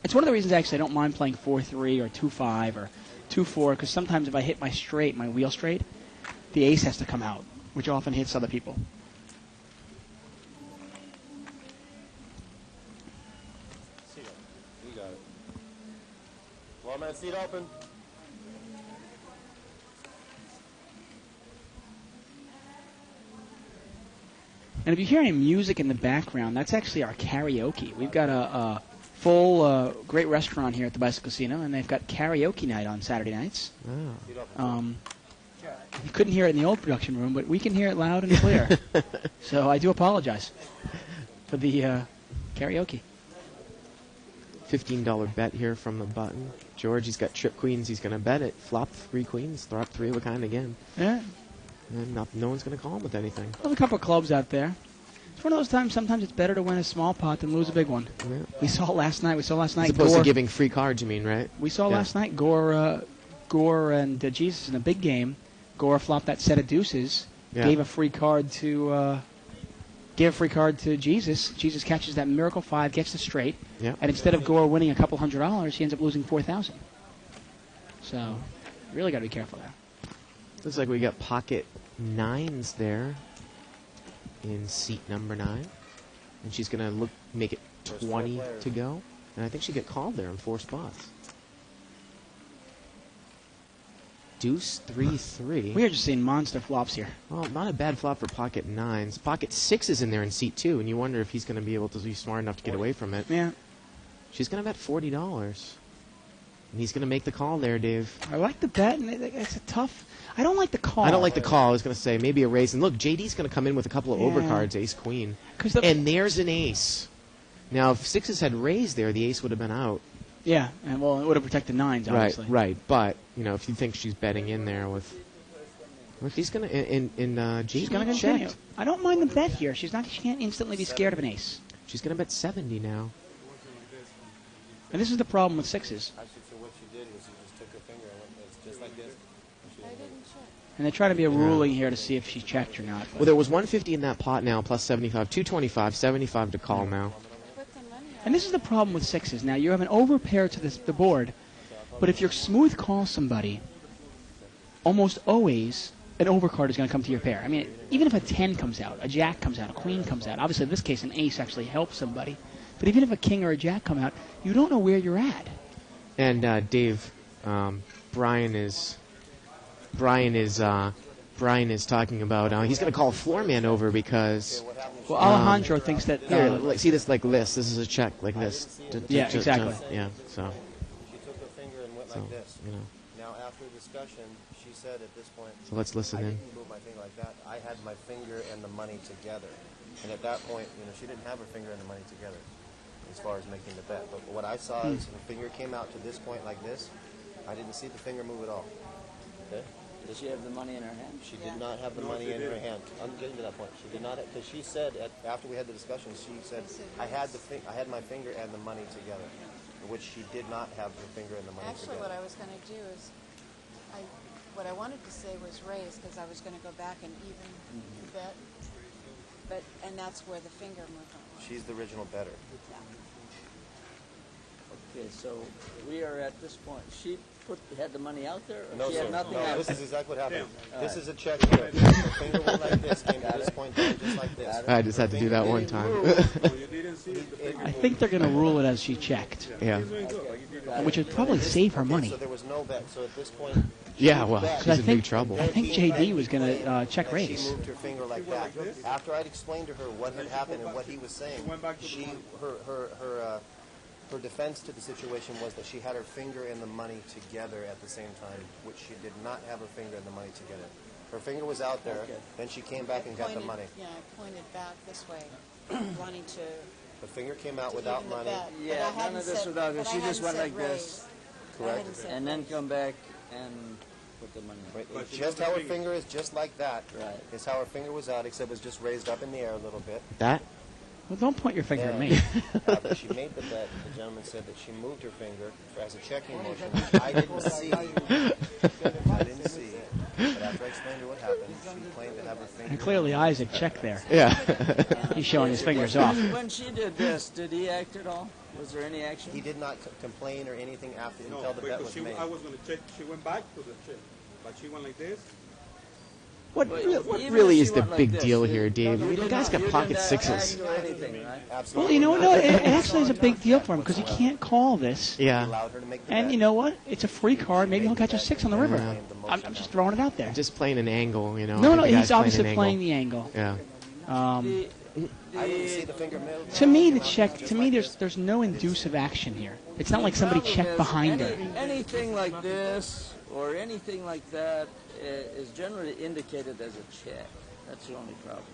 It's one of the reasons, actually, I don't mind playing 4-3 or 2-5 or 2-4, because sometimes if I hit my wheel straight, the ace has to come out, which often hits other people. You got it. Well, man, seat open. And if you hear any music in the background, that's actually our karaoke. We've got a full, great restaurant here at the Bicycle Casino, and they've got karaoke night on Saturday nights. Oh. You couldn't hear it in the old production room, but we can hear it loud and clear. So I do apologize for the karaoke. $15 bet here from the button. George, he's got trip queens. He's going to bet it. Flop 3 queens. Drop 3 of a kind again. Yeah. And no one's going to call him with anything. There's a couple of clubs out there. It's one of those times, sometimes it's better to win a small pot than lose a big one. Yeah. We saw last night. As opposed to giving free cards, you mean, right? We saw Yeah. last night Gore and Jesus in a big game. Gore flopped that set of deuces, Yeah. gave a free card to Jesus. Jesus catches that miracle 5, gets the straight, Yeah. and instead of Gore winning a couple $100, he ends up losing $4,000. So, you really got to be careful there. Looks like we got pocket 9s there in seat number 9. And she's going to make it 20 to go. And I think she get called there in 4 spots. Deuce 3-3. We are just seeing monster flops here. Well, not a bad flop for pocket 9s. Pocket 6 is in there in seat 2, and you wonder if he's going to be able to be smart enough to get away from it. Yeah. She's going to bet $40. And he's going to make the call there, Dave. I like the bet, and it's a tough... I don't like the call. I don't like the call. I was going to say maybe a raise. And look, JD's going to come in with a couple of Yeah. overcards, ace-queen. 'Cause And there's an ace. Now, if 6s had raised there, the ace would have been out. Yeah, and well, it would have protected 9s, obviously. Right. But, if you think she's betting in there with... If he's going to... JD She's going to continue. checked. I don't mind the bet here. She can't instantly be scared of an ace. She's going to bet 70 now. And this is the problem with 6s. Actually, so what she did was she just took her finger and went, it's just like this. And they're trying to be a ruling here to see if she checked or not. Well, there was 150 in that pot now, plus 75. 225, 75 to call now. And this is the problem with 6s. Now, you have an overpair to the board, but if you smooth call somebody, almost always an overcard is going to come to your pair. I mean, even if a 10 comes out, a jack comes out, a queen comes out, obviously in this case an ace actually helps somebody, but even if a king or a jack come out, you don't know where you're at. And Dave, Brian is talking about he's going to call a floor man over because Well, Alejandro thinks that. Here, like, see this like this. This is a check like this. Yeah, exactly. Yeah, so. She took her finger and went like this. You know. Now, after discussion, she said at this point, So let's listen I in. didn't move my finger like that. I had my finger and the money together. And at that point, she didn't have her finger and the money together as far as making the bet. But what I saw is her finger came out to this point like this. I didn't see the finger move at all. Okay? Does she have the money in her hand? She did not have the money in her hand. I'm getting to that point. She did not, because she said after we had the discussion, she said I had my finger and the money together, which she did not have the finger and the money Actually, together. what I was going to do is, what I wanted to say was raise, because I was going to go back and even the bet, and that's where the finger movement was. She's the original bettor. Okay, so we are at this point. She had the money out there? Or No, she sir. had nothing No, out this there? is exactly what happened. All This right. is a check here. The finger went like this, came to this point down just like this. I just had to do that one time. I think they're going to rule it as she checked, Yeah. which would probably save her money. So there was no bet. So at this point, Yeah, well, bet. she's in big trouble. I think JD was going to check and raise. she moved her finger like that. After I'd explained to her what had happened and what he was saying, her defense to the situation was that she had her finger and the money together at the same time, which she did not have her finger and the money together. Her finger was out there, then she came back and got the money. Yeah, I pointed back this way, wanting to. The finger came out without even the money. bet, Yeah, but I none of this said- without it. but I She just hadn't went said like this. raise. I Correct. hadn't said And then raise. come back and put the money. Right. Just how her finger is, just like that, Right. is how her finger was out, except it was just raised up in the air a little bit. That? Well, don't point your finger at me. After she made the bet, the gentleman said that she moved her finger as a checking motion. I didn't see. But after I explained to her what happened, she claimed to have her finger. And clearly Isaac checked there. Yeah. He's showing his fingers off. When she did this, did he act at all? Was there any action? He did not complain or anything until the bet was made. I was going to check. She went back to the check, but she went like this. What Even really if is she the went like big this, deal you- here, Dave? I mean, you the did guy's not- got pocket you sixes. didn't act or anything, right? Absolutely. Well, you know what? No, it actually is a big deal for him because he can't call this. Yeah. Allowed her to make the And bet. you know what? It's a free card. Maybe he'll catch a 6 on the river. Yeah. I'm just throwing it out there. Just playing an angle, you know. No, I no, think the he's guy's obviously an playing angle. the angle. Yeah. I didn't see the finger move. To me, the check. To me, there's no inducive action here. It's not like somebody Problem checked is, behind her. Anything like this or anything like that is generally indicated as a check. That's the only problem.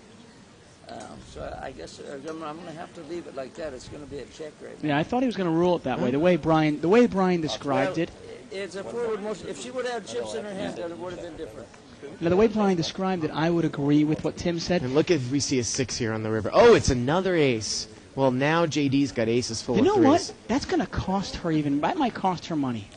So I guess I'm going to have to leave it like that. It's going to be a check right now. Yeah, I thought he was going to rule it that way. The way Brian described it. It's a forward motion. If she would have had chips in her hand, then it would have been different. Now, the way Brian described it, I would agree with what Tim said. And look if we see a 6 here on the river. Oh, it's another ace. Well, now JD's got aces full You of know threes. what? That's going to cost her even. That might cost her money.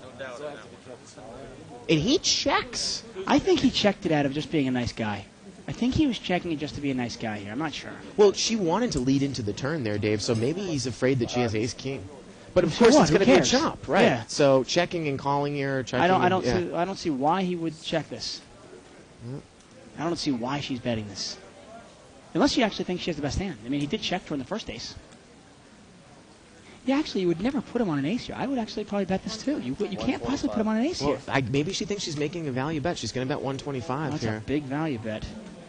And he checks. I think he checked it out of just being a nice guy. I think he was checking it just to be a nice guy here. I'm not sure. Well, she wanted to lead into the turn there, Dave, so maybe he's afraid that she has ace-king. But of So course, what? it's Who going to be a cares? chop, right? Yeah. So checking and calling here, checking. I don't and, yeah. see why he would check this. I don't see why she's betting this. Unless she actually thinks she has the best hand. I mean, he did check her in the first ace. Yeah, actually, you would never put him on an ace here. I would actually probably bet this too. You can't possibly put him on an ace Well, here. maybe she thinks she's making a value bet. She's going to bet 125 That's here. a big value bet.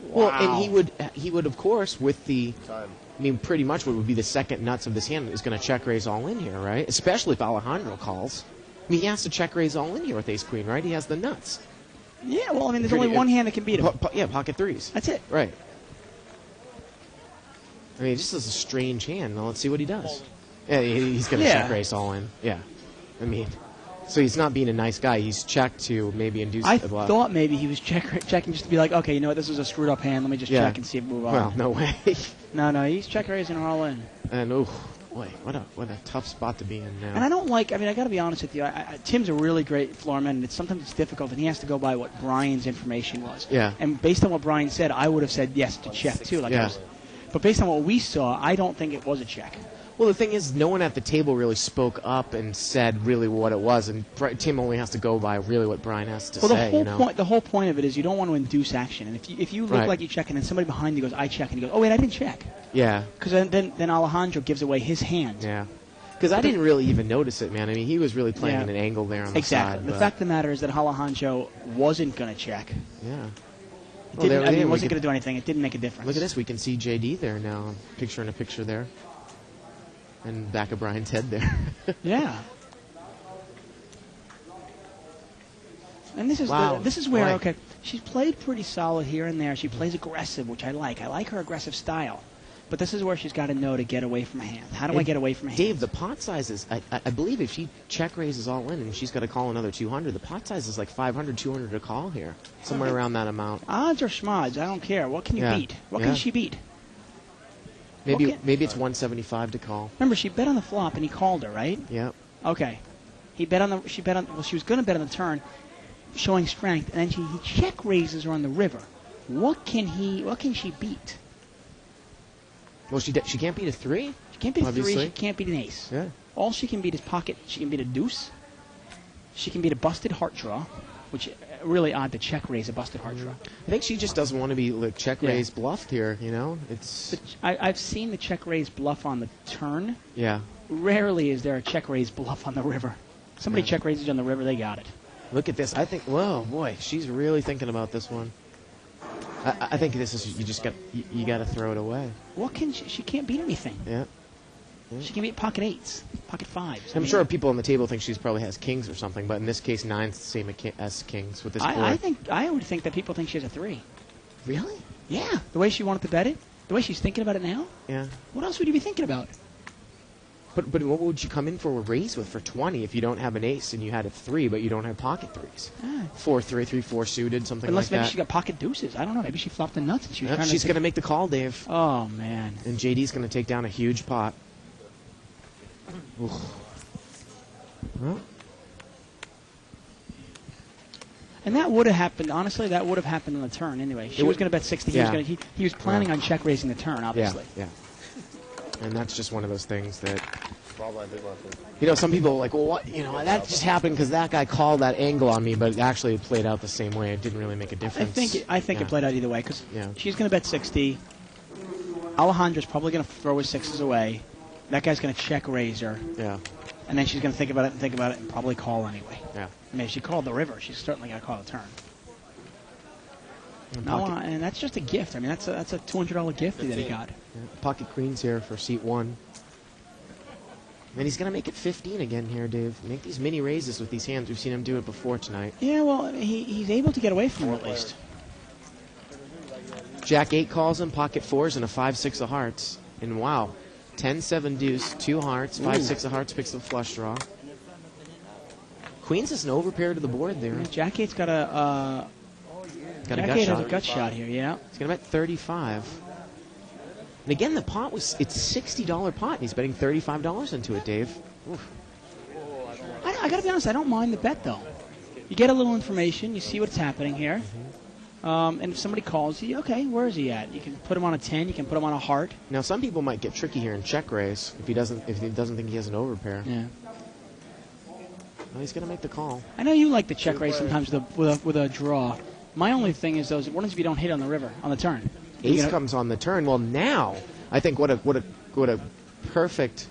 Well, Wow. and he would of course with the, I mean, pretty much what would be the second nuts of this hand is going to check raise all in here, right? Especially if Alejandro calls. I mean, he has to check raise all in here with ace queen, right? He has the nuts. Yeah, well, I mean, there's only one hand that can beat him. Yeah, pocket threes. That's it. Right. I mean, this is a strange hand. Now let's see what he does. Yeah, he's going to check raise all in. Yeah. I mean, so he's not being a nice guy. He's checked to maybe induce I the bluff. thought maybe he was checking just to be like, okay, you know what, this was a screwed up hand. Let me just Yeah. check and see if we move on. Well, no way. No, he's check raising her all in. And boy, what a tough spot to be in now. And I don't like. I mean, I got to be honest with you. Tim's a really great floorman, and sometimes it's difficult, and he has to go by what Brian's information was. Yeah. And based on what Brian said, I would have said yes to check too. Like I Yeah. was, but based on what we saw, I don't think it was a check. Well, the thing is, no one at the table really spoke up and said really what it was, and Tim only has to go by really what Brian has to Well, say. the whole point of it is you don't want to induce action, and if you look Right. like you check, and then somebody behind you goes, I check, and he goes, oh wait, I didn't check, Yeah, because then Alejandro gives away his hand. yeah. Because I didn't really even notice it, man. I mean, he was really playing Yeah. in an angle there on the Exactly. side. The but- fact of the matter is that Alejandro wasn't going to check. Yeah. It Well, didn't, I mean, it we wasn't can- going to do anything. It didn't make a difference. Look at this. We can see JD there now, picture in a picture there. And back of Brian's head there. Yeah. And this is Wow. this is where Boy. okay, she's played pretty solid here and there. She plays aggressive, which I like. I like her aggressive style. But this is where she's got to know to get away from a hand. How do I And get away from a hand? Dave, the pot size is, I believe if she check raises all in and she's got to call another 200, the pot size is like 500, 200 to call here. Somewhere around that amount. Odds or schmods, I don't care. What can you Yeah. beat? What Yeah. can she beat? Maybe Okay. maybe it's 175 to call. Remember, she bet on the flop and he called her, right? Yep. Okay. He bet on the. She bet on. Well, she was going to bet on the turn, showing strength, and then he check raises her on the river. What can she beat? Well, she can't beat a 3? She can't beat a 3. Obviously. She can't beat an ace. Yeah. All she can beat is pocket. She can beat a deuce. She can beat a busted heart draw, which really odd to check raise a busted heart draw. I think she just doesn't want to be like, check Yeah. raise bluffed here, you know? It's I've seen the check raise bluff on the turn. yeah. Rarely is there a check raise bluff on the river. Somebody Yeah. check raises you on the river, they got it. Look at this. I think whoa, boy, she's really thinking about this one. I think this is you got to throw it away. What can she can't beat anything. Yeah. She can beat pocket 8s, pocket 5s. I'm sure people on the table think she probably has kings or something, but in this case, 9's the same as kings with this board. I would think that people think she has a 3. Really? Yeah, the way she wanted to bet it, the way she's thinking about it now. Yeah. What else would you be thinking about? But what would you come in for a raise with for 20 if you don't have an ace and you had a 3 but you don't have pocket 3s? Ah. 4-3, 3-4 suited, something Unless like maybe that. she got pocket deuces. I don't know. Maybe she flopped the nuts and she was Yep, trying she's to. going to make the call, Dave. Oh man. And JD's going to take down a huge pot. Oof. Well, And that would have happened. Honestly, that would have happened on the turn anyway. She It was would- going to bet 60. yeah. He was planning on check raising the turn, obviously. yeah. And that's just one of those things that, Small blind, big blind. you know, some people are like, well, what, you know, that just happened because that guy called that angle on me, but actually it played out the same way. It didn't really make a I difference. think Yeah. it played out either way because Yeah. she's going to bet 60. Alejandra's probably going to throw his 6s away. That guy's going to check raise her, Yeah. and then she's going to think about it and probably call anyway. Yeah. I mean, if she called the river, she's certainly going to call the turn. And No, pocket, and that's just a gift. I mean, that's a $200 gift that he got. yeah, pocket queens here for seat 1. And he's going to make it 15 again here, Dave. Make these mini raises with these hands. We've seen him do it before tonight. Yeah, well, he's able to get away from it at least. Jack 8 calls him, pocket 4s, and a 5-6 of hearts. And wow, 10-7 deuce, 2 hearts, 5-6 of hearts picks the flush draw. Queens is an overpair to the board there. Jack 8's got a Got a Jack gut 8 has shot. a gut shot here. Yeah. He's going to bet 35. And again, the pot it's $60 pot, and he's betting $35 into it, Dave. Oof. I got to be honest. I don't mind the bet though. You get a little information. You see what's happening here. And if somebody calls you, okay, where is he at? You can put him on a 10. You can put him on a heart. Now, some people might get tricky here and check raise if he doesn't think he has an overpair. Yeah. Well, he's going to make the call. I know you like the check raise sometimes with a draw. My only thing is those. What if you don't hit on the river on the turn? Ace comes on the turn. Well, now I think what a perfect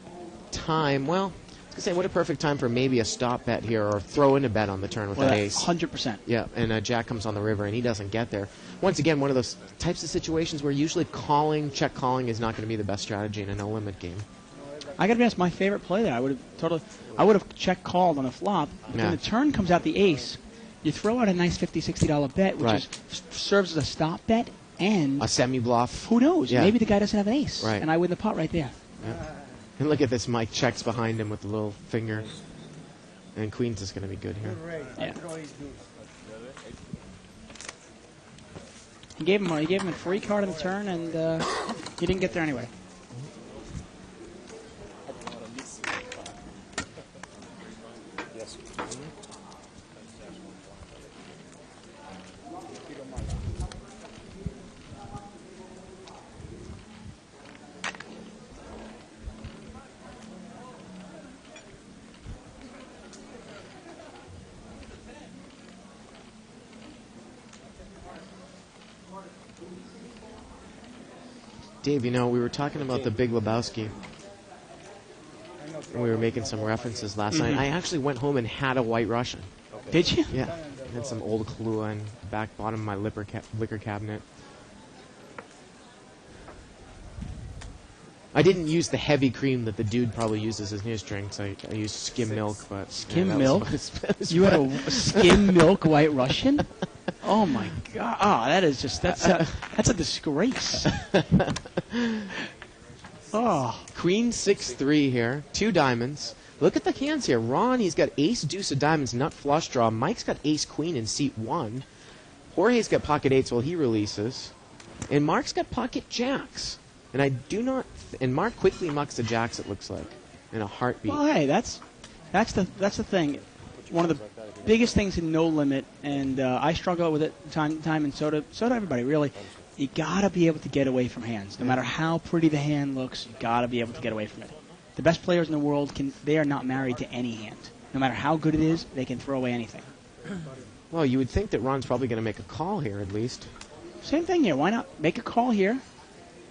time. Well, I was gonna say what a perfect time for maybe a stop bet here or throw in a bet on the turn with that ace. 100%. Yeah, and Jack comes on the river and he doesn't get there. Once again, one of those types of situations where usually check calling is not going to be the best strategy in a no limit game. I got to be honest. My favorite play there. I would have check called on the flop. But Yeah. when the turn comes out the ace, you throw out a nice $50, $60 bet, which Right. serves as a stop bet and A semi bluff. who knows? Yeah. Maybe the guy doesn't have an ace, Right. and I win the pot right there. Yeah. And look at this, Mike checks behind him with the little finger. And Queens is going to be good here. Yeah. He gave him a free card on the turn, and he didn't get there anyway. Yes. Dave, you know, we were talking about the Big Lebowski. And we were making some references last night. I actually went home and had a White Russian. Did you? Yeah. I had some old Kahlua in the back bottom of my liquor cabinet. I didn't use the heavy cream that the dude probably uses in his drinks. I used skim milk, but Skim that was milk? about as You had bad. a skim milk White Russian? Oh my God! Oh, that is just that's a disgrace. Oh, Queen 6-3 here. 2 diamonds. Look at the hands here. Ron, he's got ace, deuce of diamonds, nut flush draw. Mike's got ace, queen in seat 1. Jorge's got pocket eights while he releases. And Mark's got pocket jacks. And I do not... and Mark quickly mucks the jacks, it looks like, in a heartbeat. well, hey, that's the thing. One of the biggest things in No Limit, and I struggle with it time to time, and so do everybody, really. You gotta be able to get away from hands. No matter how pretty the hand looks, you gotta be able to get away from it. The best players in the world they are not married to any hand. No matter how good it is, they can throw away anything. Well, you would think that Ron's probably going to make a call here, at least. Same thing here. Why not make a call here,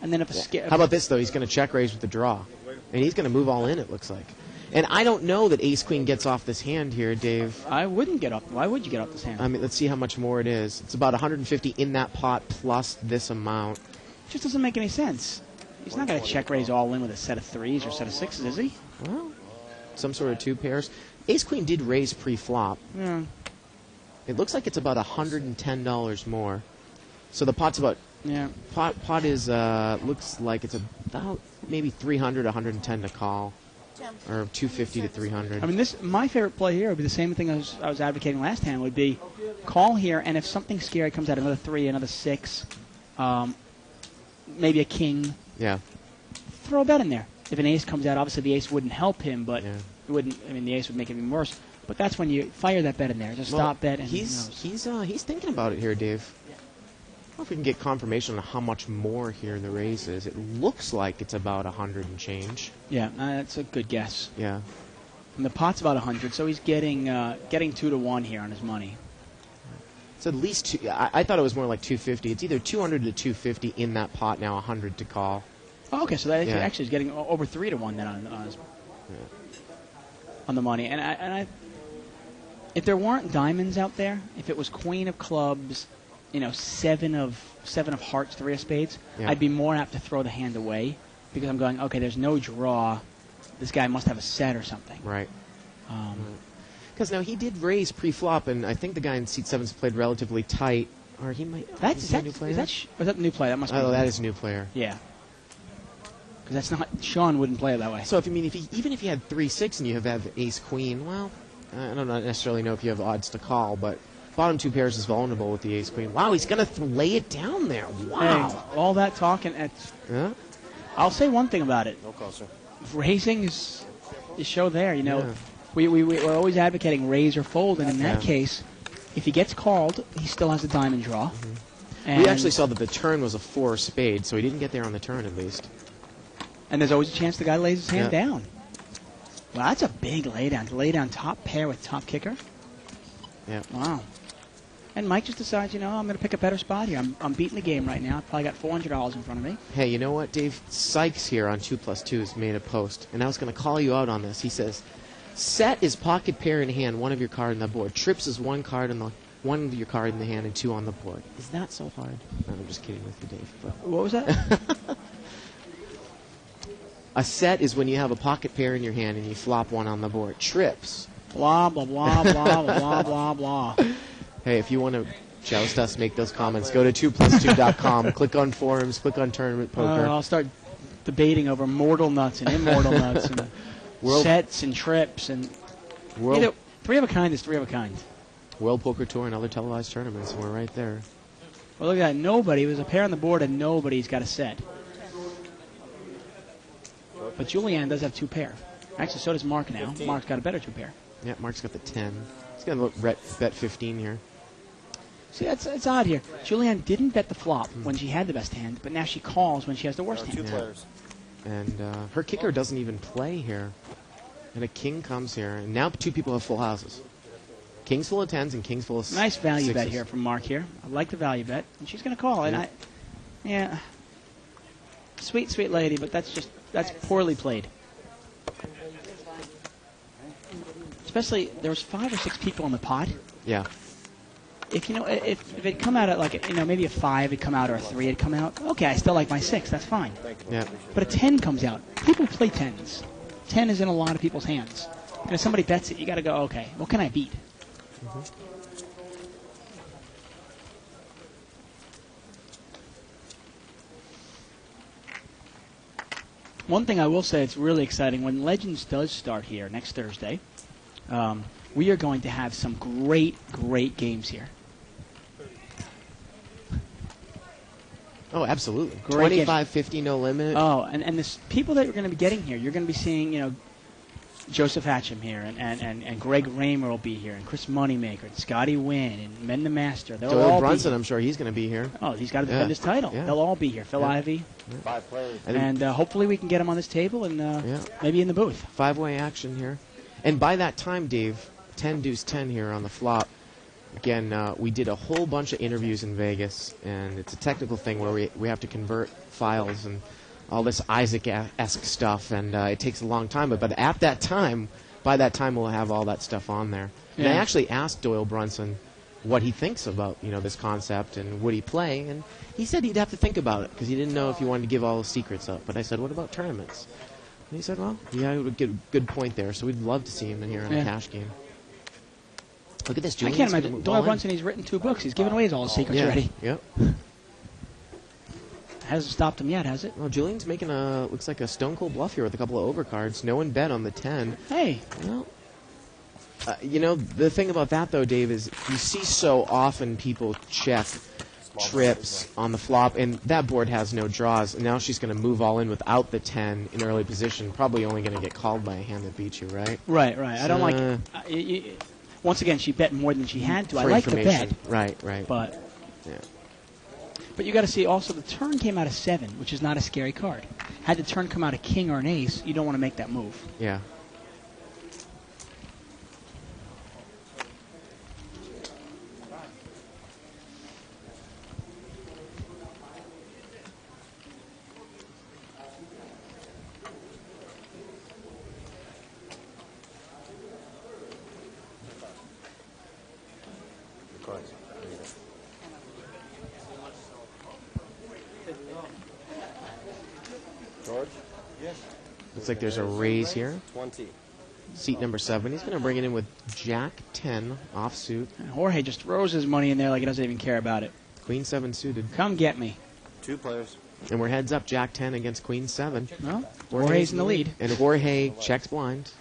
and then if How about this, though? He's going to check raise with the draw. And he's going to move all in, it looks like. And I don't know that ace-queen gets off this hand here, Dave. I wouldn't get up. Why would you get off this hand? I mean, let's see how much more it is. It's about 150 in that pot plus this amount. It just doesn't make any sense. He's not going to check raise all in with a set of 3s or set of 6s, is he? Well, some sort of 2 pairs. Ace-queen did raise pre-flop. Yeah. It looks like it's about $110 more. So the pot's about... Yeah. Pot is, looks like it's about maybe 300, 110 to call. Or 250 to 300. I mean, my favorite play here would be the same thing I was advocating last hand, would be call here, and if something scary comes out, another 3, another 6, maybe a king, yeah, throw a bet in there. If an ace comes out, obviously the ace wouldn't help him, but yeah. it wouldn't. I mean, the ace would make it even worse. But that's when you fire that bet in there. Just stop bet. And he's thinking about it here, Dave. I don't know if we can get confirmation on how much more here the raise is. It looks like it's about 100 and change. Yeah, that's a good guess. Yeah. And the pot's about 100, so he's getting 2 to 1 here on his money. It's at least two. I thought it was more like 250. It's either 200 to 250 in that pot now, 100 to call. Oh, okay, so that Yeah. actually is getting over 3 to 1 then on the money. And I, if there weren't diamonds out there, if it was queen of clubs, 7 of hearts, 3 of spades, Yeah. I'd be more apt to throw the hand away because I'm going, okay, there's no draw. This guy must have a set or something. Right. Because now he did raise pre-flop, and I think the guy in seat 7's played relatively tight. Or he might. Is that new player? was that the new play? That must be. Oh, that is a new player. Yeah. Because that's not. Sean wouldn't play it that way. So even if you had 3-6 and you have ace queen, well, I don't necessarily know if you have odds to call, but bottom 2 pairs is vulnerable with the ace queen. Wow, he's gonna lay it down there. Wow. Hey, all that talking. Yeah. I'll say one thing about it. No call, sir. Raising is show there. Yeah. We're always advocating raise or fold, and in that Yeah. case, if he gets called, he still has a diamond draw. Mm-hmm. And, We actually saw that the turn was a 4 spade, so he didn't get there on the turn at least. and there's always a chance the guy lays his hand Yeah. down. Well, that's a big laydown. To lay down top pair with top kicker. Yeah. Wow. And Mike just decides, I'm going to pick a better spot here. I'm beating the game right now. I've probably got $400 in front of me. Hey, you know what, Dave? Sykes here on 2+2 made a post, and I was going to call you out on this. He says, set is pocket pair in hand, 1 of your card on the board. Trips is 1 card in the 1 of your card in the hand and 2 on the board. Is that so hard? No, I'm just kidding with you, Dave. But What was that? a set is when you have a pocket pair in your hand and you flop 1 on the board. Trips. Blah, blah, blah, blah, blah, blah, blah. Hey, if you want to joust us, make those comments. Go to 2plus2.com. Click on forums. Click on tournament poker. I'll start debating over mortal nuts and immortal nuts and sets and trips and World 3 of a kind is 3 of a kind. World Poker Tour and other televised tournaments. We're right there. Well, look at that. Nobody. It was a pair on the board, and nobody's got a set. But Julian does have 2 pair. Actually, so does Mark now. 15. Mark's got a better 2 pair. Yeah, Mark's got the 10. He's going to bet 15 here. See, it's odd here. Julianne didn't bet the flop when she had the best hand, but now she calls when she has the worst hand. 2 players. And her kicker doesn't even play here. And a king comes here. And now 2 people have full houses. Kings full of 10s and kings full of Nice value 6s. bet here from Mark here. I like the value bet. And she's going to call. And Yeah. Sweet, sweet lady, but that's poorly played. Especially, there was 5 or 6 people in the pot. Yeah. if if it come out at like maybe a 5, it'd come out, or a 3, it'd come out. Okay, I still like my 6. That's fine. Yeah. But a 10 comes out. People play 10s. 10 is in a lot of people's hands. And if somebody bets it, you got to go, okay, what can I beat? One thing I will say, it's really exciting. When Legends does start here next Thursday, we are going to have some great, great games here. Oh, absolutely. Great 25, 50, no limit. Oh, and this people that you're going to be getting here, you're going to be seeing, Joseph Hatcham here, and Greg Raymer will be here, and Chris Moneymaker, and Scotty Wynn, and Men the Master. They'll Doyle all Brunson, be I'm sure he's going to be here. Oh, he's got to defend his title. Yeah. They'll all be here. Phil Ivey. 5 players. And hopefully we can get him on this table and maybe in the booth. 5-way action here. And by that time, Dave, 10 deuce 10 here on the flop. Again, we did a whole bunch of interviews in Vegas, and it's a technical thing where we have to convert files and all this Isaac-esque stuff, and it takes a long time. But by that time, we'll have all that stuff on there. And I actually asked Doyle Brunson what he thinks about this concept and would he play, and he said he'd have to think about it because he didn't know if he wanted to give all the secrets up. But I said, what about tournaments? And he said, well, yeah, it would get a good point there, so we'd love to see him in here in a cash game. Look at this, I Julian's can't gonna imagine. move Doyle on. Brunson, he's written 2 books. He's given away all his secrets already. Yep. Hasn't stopped him yet, has it? Well, Julian's making looks like a stone cold bluff here with a couple of overcards. No one bet on the 10. Hey. Well, the thing about that, though, Dave, is you see so often people check trips on the flop, and that board has no draws. And now she's going to move all in without the 10 in early position. Probably only going to get called by a hand that beats you, right? Right. I don't like it. Once again, she bet more than she had to. I like the bet. Right. But you got to see also the turn came out of 7, which is not a scary card. Had the turn come out a king or an ace, you don't want to make that move. Yeah. George? Yes. Looks like there's a raise here. 20. Seat number 7. He's going to bring it in with Jack 10 offsuit. And Jorge just throws his money in there like he doesn't even care about it. Queen 7 suited. Come get me. 2 players. And we're heads up, Jack 10 against Queen 7. Well, Jorge's in the lead. And Jorge checks blind.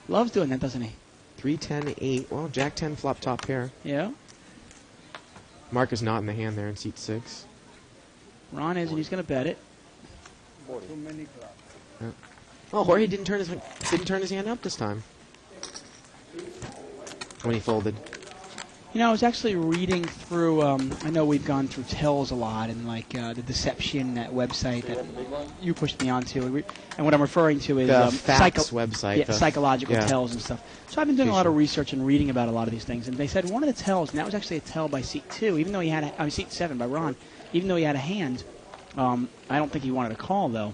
Loves doing that, doesn't he? 3, 10, 8. Well, Jack 10 flop top pair. Yeah. Mark is not in the hand there in seat 6. Ron is, and he's going to bet it. 40. Too many clubs. Yeah. Well, Jorge didn't turn his hand up this time when he folded. I was actually reading through. I know we've gone through tells a lot, and like the Deception, that website that you pushed me onto. And what I'm referring to is the facts website, psychological tells and stuff. So I've been doing a lot of research and reading about a lot of these things. And they said one of the tells, and that was actually a tell by seat 2, even though he had seat 7 by Ron, even though he had a hand. I don't think he wanted to call though.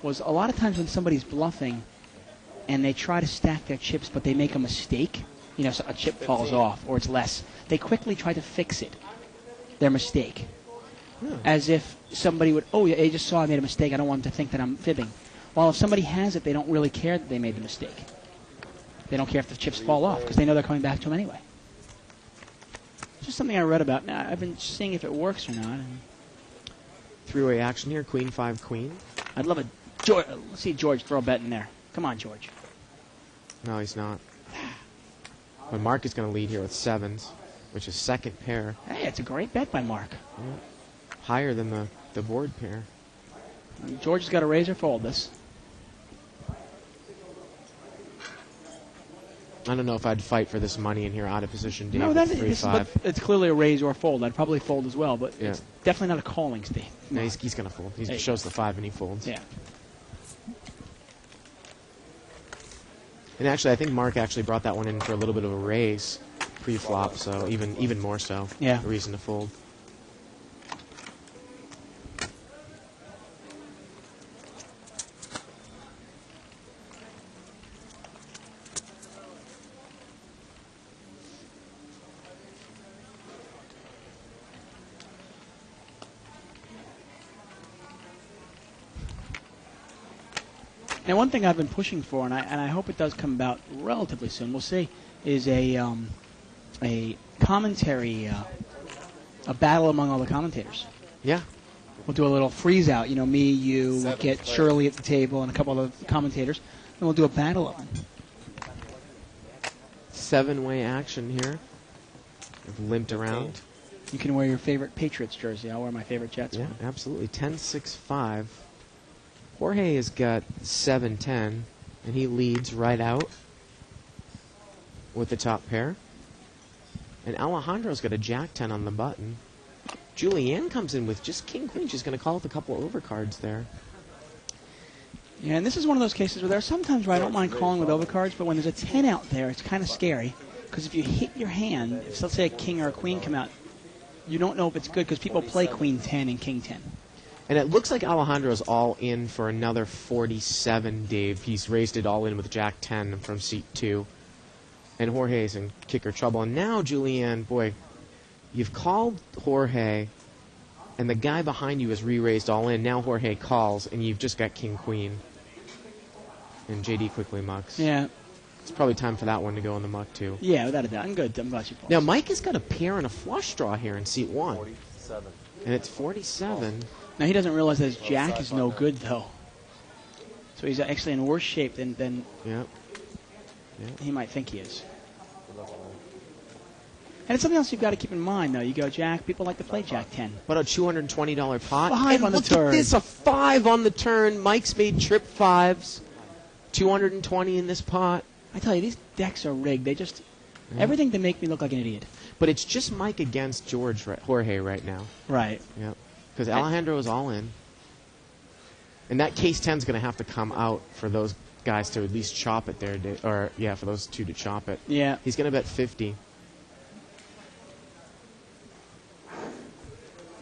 Was a lot of times when somebody's bluffing, and they try to stack their chips, but they make a mistake. So a chip falls off, or it's less. They quickly try to fix it, their mistake. As if somebody would, yeah, I just saw I made a mistake. I don't want them to think that I'm fibbing. While if somebody has it, they don't really care that they made the mistake. They don't care if the chips fall off, because they know they're coming back to them anyway. It's just something I read about. Now, I've been seeing if it works or not. 3-way action here, Queen 5, Queen. I'd love Let's see George throw a bet in there. Come on, George. No, he's not. But Mark is going to lead here with 7s, which is second pair. Hey, it's a great bet by Mark. Yeah. Higher than the board pair. George has got to raise or fold this. I don't know if I'd fight for this money in here out of position, Dave. No, but it's clearly a raise or fold. I'd probably fold as well, but it's definitely not a calling, Steve. No, he's going to fold. He shows the 5 and he folds. Yeah. And actually, I think Mark actually brought that one in for a little bit of a raise pre-flop, so even more so. Yeah. A reason to fold. Now, one thing I've been pushing for, and I hope it does come about relatively soon. We'll see. Is a commentary, a battle among all the commentators. Yeah. We'll do a little freeze out. You know, me, you, we'll Seventh get place. Shirley at the table and a couple of the commentators, and we'll do a battle of them. 7-way action here. I've limped around. You can wear your favorite Patriots jersey. I'll wear my favorite Jets Yeah, one. absolutely. 10-6-5. Jorge has got 7-10, and he leads right out with the top pair. And Alejandro's got a Jack-10 on the button. Julianne comes in with just King-Queen. She's going to call with a couple of overcards there. Yeah, and this is one of those cases where there are sometimes where I don't mind calling with overcards, but when there's a 10 out there, it's kind of scary. Because if you hit your hand, if let's say a king or a queen come out, you don't know if it's good because people play Queen 10 and King 10. And it looks like Alejandro's all in for another 47, Dave. He's raised it all in with Jack-10 from seat 2. And Jorge's in kicker trouble. And now, Julianne, boy, you've called Jorge, and the guy behind you has re-raised all in. Now Jorge calls, and you've just got King-Queen. And JD quickly mucks. Yeah. It's probably time for that one to go in the muck, too. Yeah, without a doubt. I'm good. I'm glad you paused. Now, Mike has got a pair and a flush draw here in seat 1. 47. And it's 47. Now, he doesn't realize that his jack is no good, though. So he's actually in worse shape than Yep. he might think he is. And it's something else you've got to keep in mind, though. You go Jack, people like to play Jack 10. What a $220 pot. 5 and on the look turn. at this, a 5 on the turn. Mike's made trip 5s. 220 in this pot. I tell you, these decks are rigged. They just, everything to make me look like an idiot. But it's just Mike against Jorge right now. Right. Yep. Because Alejandro is all in. And that case 10 is going to have to come out for those guys to at least chop it there. For those two to chop it. Yeah. He's going to bet 50.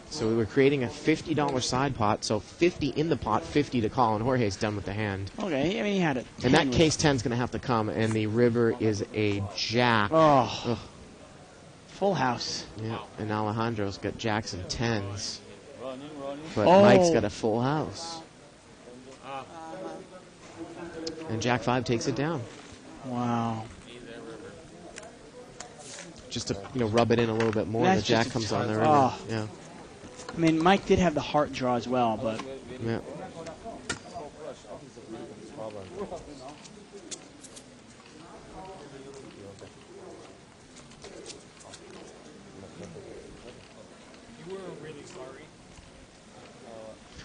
So we were creating a $50 side pot, so 50 in the pot, 50 to call, and Jorge's done with the hand. Okay, I mean, he had it. And that case 10 is going to have to come, and the river is a jack. Oh. Ugh. Full house. Yeah, and Alejandro's got jacks and 10s. Running. But Oh. Mike's got a full house. And Jack 5 takes it down. Wow. Just to rub it in a little bit more. That's The Jack just a comes on the river. Oh. Yeah. I mean, Mike did have the heart draw as well, but Yeah.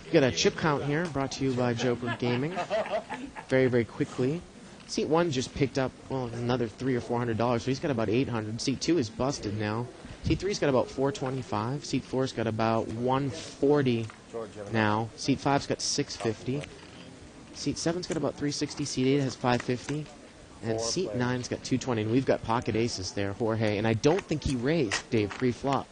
We got a chip count here, brought to you by Joker Gaming. Very, very quickly. Seat 1 just picked up, another $300 or $400, so he's got about $800. Seat 2 is busted now. Seat 3's got about $425. Seat 4's got about $140 now. Seat 5's got $650. Seat 7's got about $360. Seat 8 has $550. And Seat 9's got $220. And we've got pocket aces there, Jorge. And I don't think he raised, Dave, pre-flop.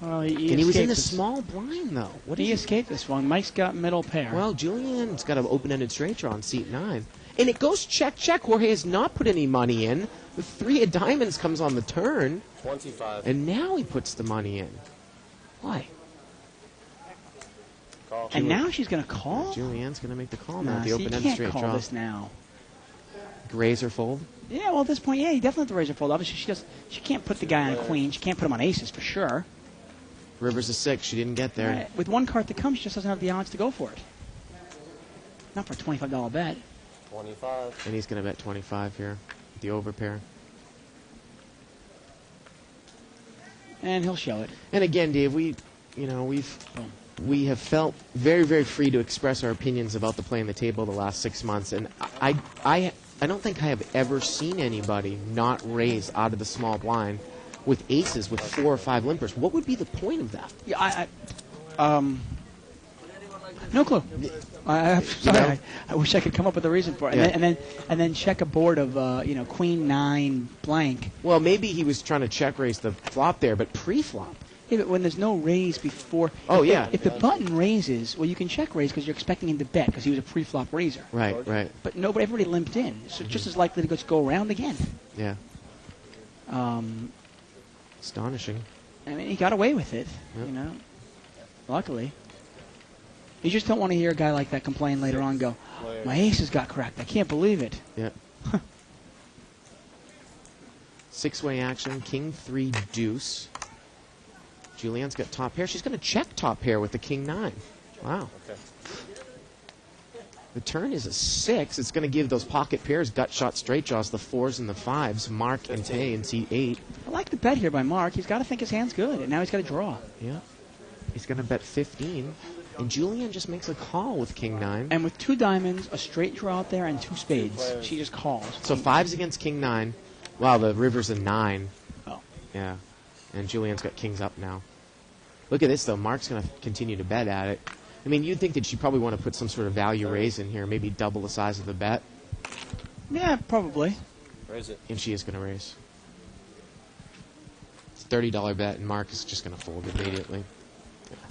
well, And he was in the escaped this. small blind, though. What He is he? escaped this one. Mike's got middle pair. Well, Julian's got an open-ended straight draw on seat 9. And it goes check. Jorge has not put any money in. The 3 of diamonds comes on the turn. 25. And now he puts the money in. Why? Call. And now she's going to call? Julianne's going to make the call Nah, now. The see, you open-ended can't straight call draw. this now. Graze or fold? Yeah, well, at this point, yeah, you definitely have to raise her fold. Obviously, she can't put the guy on queen. She can't put him on aces for sure. River's a 6. She didn't get there. Right. With one card to come, she just doesn't have the odds to go for it. Not for a $25 bet. 25. And he's going to bet 25 here. The overpair. And he'll show it. And again, Dave, we have felt very, very free to express our opinions about the play on the table the last 6 months, and I don't think I have ever seen anybody not raise out of the small blind with aces with 4 or 5 limpers. What would be the point of that? Yeah, no clue. Sorry, I wish I could come up with a reason for it. Yeah. And then check a board of queen 9 blank. Well, maybe he was trying to check raise the flop there, but pre-flop. Yeah, but when there's no raise before. Oh, if yeah. If the button raises, well, you can check raise because you're expecting him to bet because he was a pre-flop raiser. Right. But everybody limped in, so just as likely to go around again. Yeah. Astonishing. I mean, he got away with it, Yep. Luckily. You just don't want to hear a guy like that complain later on. Go, my aces got cracked. I can't believe it. Yeah. Six-way action. King 3 deuce. Julianne's got top pair. She's going to check top pair with the King 9. Wow. Okay. The turn is a 6. It's going to give those pocket pairs, gut shot, straight draws, the 4s and the 5s, Mark and Tay in seat 8. I like the bet here by Mark. He's got to think his hand's good, and now he's got to draw. Yeah. He's going to bet 15. And Julianne just makes a call with King 9. And with 2 diamonds, a straight draw out there, and 2 spades, she just calls. So 5s against King 9. Wow, the river's a 9. Oh. Yeah. And Julianne's got kings up now. Look at this, though. Mark's going to continue to bet at it. I mean, you'd think that she'd probably want to put some sort of value raise in here, maybe double the size of the bet. Yeah, probably. Raise it. And she is going to raise. It's a $30 bet, and Mark is just going to fold immediately.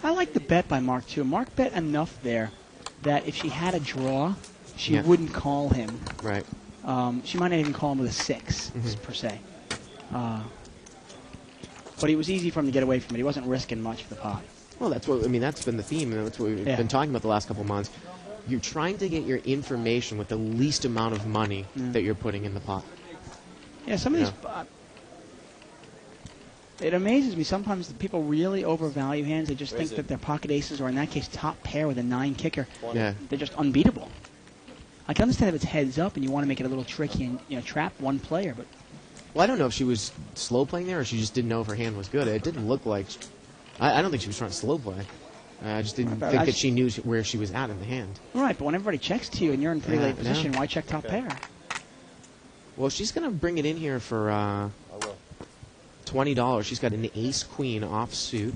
I like the bet by Mark, too. Mark bet enough there that if she had a draw, she Yeah. wouldn't call him. Right. She might not even call him with a 6, per se. But it was easy for him to get away from it. He wasn't risking much for the pot. Well, that's what I mean. That's been the theme, and that's what we've been talking about the last couple of months. You're trying to get your information with the least amount of money that you're putting in the pot. Yeah, some of these... it amazes me sometimes that people really overvalue hands. They just think that their pocket aces, or in that case, top pair with a 9 kicker, Yeah. they're just unbeatable. I can understand if it's heads up and you want to make it a little tricky and trap one player, but... Well, I don't know if she was slow playing there or she just didn't know if her hand was good. It didn't look like... I don't think she was trying to slow play. I just didn't think that she knew where she was at in the hand. Right, but when everybody checks to you and you're in pretty late position, why check top pair? Well, she's going to bring it in here for $20. She's got an ace-queen offsuit.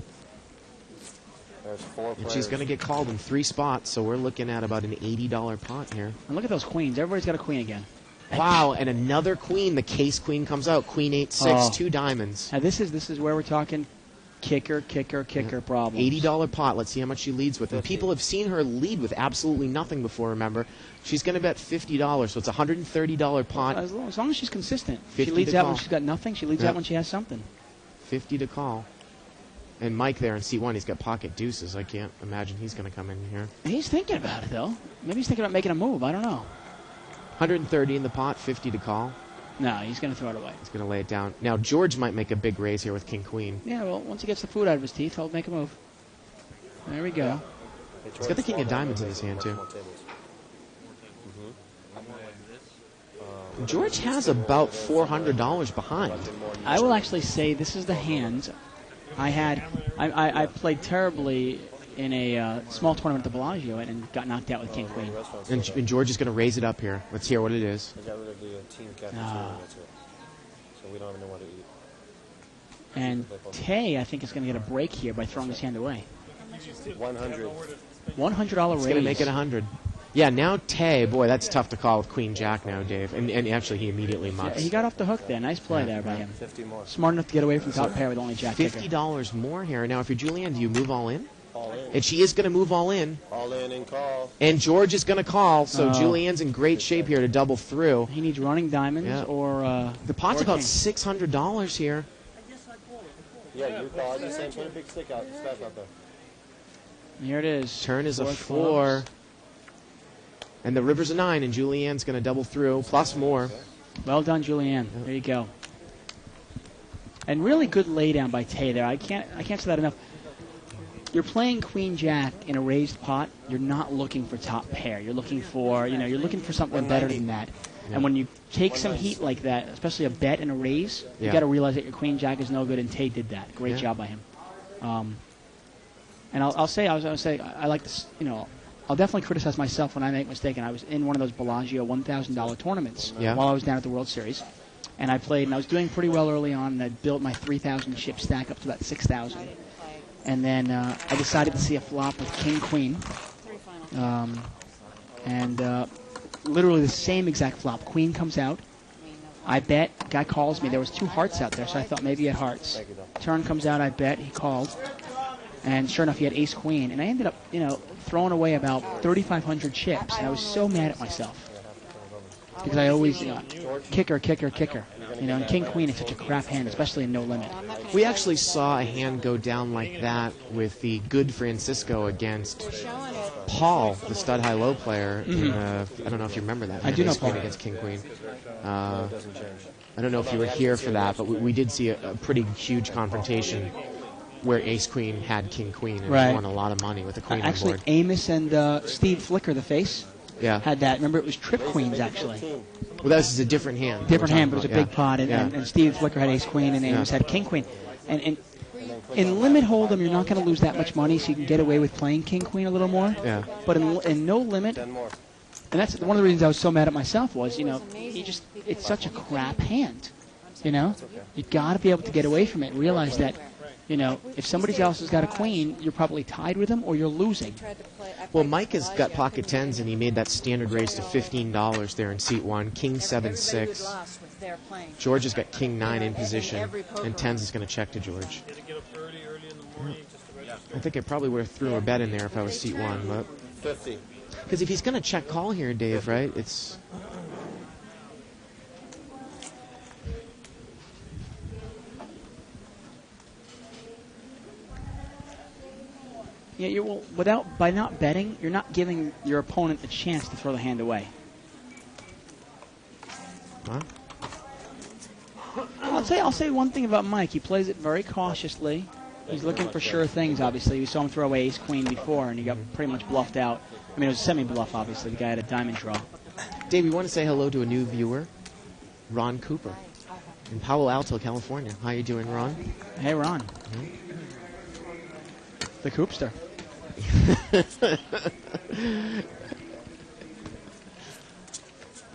There's 4 players. And she's going to get called in 3 spots, so we're looking at about an $80 pot here. And look at those queens. Everybody's got a queen again. Wow, and another queen. The case queen comes out. Queen 8-6, 2 diamonds. Now this is where we're talking kicker problems. $80 pot. Let's see how much she leads with. And people have seen her lead with absolutely nothing before, remember. She's going to bet $50, so it's a $130 pot. As long as she's consistent. She 50 leads to out call. when she's got nothing. She leads out when she has something. 50 to call. And Mike there in C1, he's got pocket deuces. I can't imagine he's going to come in here. He's thinking about it, though. Maybe he's thinking about making a move. I don't know. 130 in the pot, 50 to call. No, he's going to throw it away. He's going to lay it down. Now, George might make a big raise here with King-Queen. Yeah, well, once he gets the food out of his teeth, he'll make a move. There we go. He's got the king of diamonds in his hand, too. George has about $400 behind. I will actually say this is the hand I had. I played terribly in a small tournament at the Bellagio and got knocked out with King Queen. And George is going to raise it up here. Let's hear what it is. I got rid of the team cafeteria, that's it. So we don't even know what to eat. And Tay, I think, is going to get a break here by throwing his hand away. 100. $100 raise. It's going to make it 100. Yeah, now Tay, boy, that's tough to call with Queen Jack now, Dave. And actually, he immediately mucks. Yeah, he got off the hook there. Nice play there by him. 50 more. Smart enough to get away from top pair with only Jack kicker. $50 more here. Now, if you're Julianne, do you move all in? All in. And she is going to move all in. All in and call. And George is going to call, so Julianne's in great shape here to double through. He needs running diamonds or... the pot's or about king. $600 here. Yeah, you call. I just saying, put a big stick out, stack out there. Here it is. Turn is a Four 4. And the river's a 9, and Julianne's going to double through, plus more. Well done, Julianne. There you go. And really good laydown by Tay there. I can't say that enough. You're playing Queen Jack in a raised pot. You're not looking for top pair. You're looking for you're looking for something better than that. Yeah. And when you take some heat like that, especially a bet and a raise, you Yeah. got to realize that your Queen Jack is no good. And Tay did that. Great job by him. And I'll say I like this. I'll definitely criticize myself when I make a mistake. And I was in one of those Bellagio $1,000 tournaments while I was down at the World Series. And I played, and I was doing pretty well early on, and I built my 3,000 chip stack up to about 6,000. And then I decided to see a flop with King-Queen. Literally the same exact flop. Queen comes out. I bet. Guy calls me. There was 2 hearts out there, so I thought maybe he had hearts. Turn comes out. I bet. He called. And sure enough, he had ace-queen. And I ended up, throwing away about 3,500 chips. And I was so mad at myself. Because I always, kicker. And King-Queen is such a crap hand, especially in no limit. We actually saw a hand go down like that with the good Francisco against Paul, the stud high-low player, I don't know if you remember that. I do know ace queen Paul. against king queen. I don't know if you were here for that, but we did see a pretty huge confrontation where ace queen had king queen and Right. won a lot of money with the queen on Actually, board. Amos and Steve Flicker, the face, Yeah. had that. Remember, it was trip queens, actually. Well, that was a different hand. Different we're hand, but it was a talking big about, pot, and, yeah. and Steve Flicker had ace queen, and Amos had king queen. And in limit hold'em, you're not going to lose that much money, so you can get away with playing king queen a little more. Yeah. But in no limit, and that's one of the reasons I was so mad at myself was, it's such a crap hand. You got to be able to get away from it and realize that, if somebody else has got a queen, you're probably tied with them or you're losing. Well, Mike has got pocket tens, and he made that standard raise to $15 there in seat 1. King 7-6. George has got king 9 in position, and tens is going to check to George. I think I probably would have threw a bet in there if I was seat 1, but 50. because if he's going to check call here, Dave, right? It's Yeah, by not betting, you're not giving your opponent a chance to throw the hand away. huh? I'll say one thing about Mike. He plays it very cautiously. He's looking for sure things, obviously. We saw him throw away ace-queen before, and he got pretty much bluffed out. I mean, it was a semi-bluff, obviously. The guy had a diamond draw. Dave, we want to say hello to a new viewer, Ron Cooper, in Palo Alto, California. How you doing, Ron? Hey, Ron. The Coopster.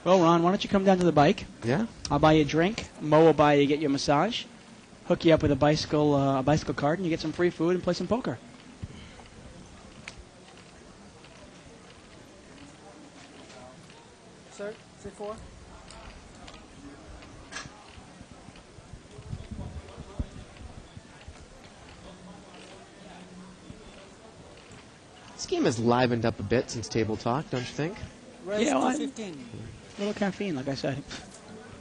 Well, Ron, why don't you come down to the bike? Yeah? I'll buy you a drink. Mo will buy you, get you a massage. Hook you up with a bicycle card, and you get some free food and play some poker. Sir, sit 4. This game has livened up a bit since table talk, don't you think? Raise Yeah, well, 215. A little caffeine, like I said.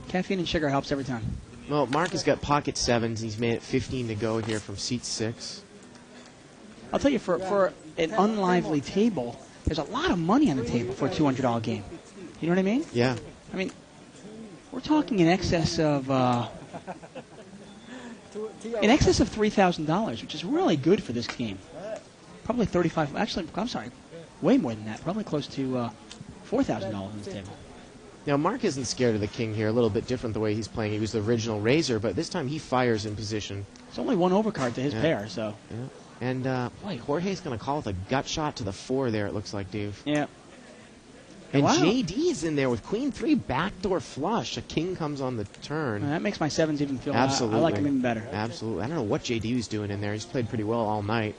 Caffeine and sugar helps every time. Well, Mark has got pocket sevens. He's made it 15 to go here from seat 6. I'll tell you, for an unlively table, there's a lot of money on the table for a $200 game. You know what I mean? Yeah. I mean, we're talking in excess of $3,000, which is really good for this game. Probably 35. Actually, I'm sorry, way more than that. Probably close to $4,000 on this table. Now, Mark isn't scared of the king here. A little bit different the way he's playing. He was the original raiser, but this time he fires in position. It's only one overcard to his pair, so. Yeah. And, boy, Jorge's going to call with a gut shot to the 4 there, it looks like, Dave. Yeah. And Wow. JD is in there with queen 3 backdoor flush. A king comes on the turn. That makes my sevens even feel. Absolutely. I like him even better. Absolutely. I don't know what JD was doing in there. He's played pretty well all night.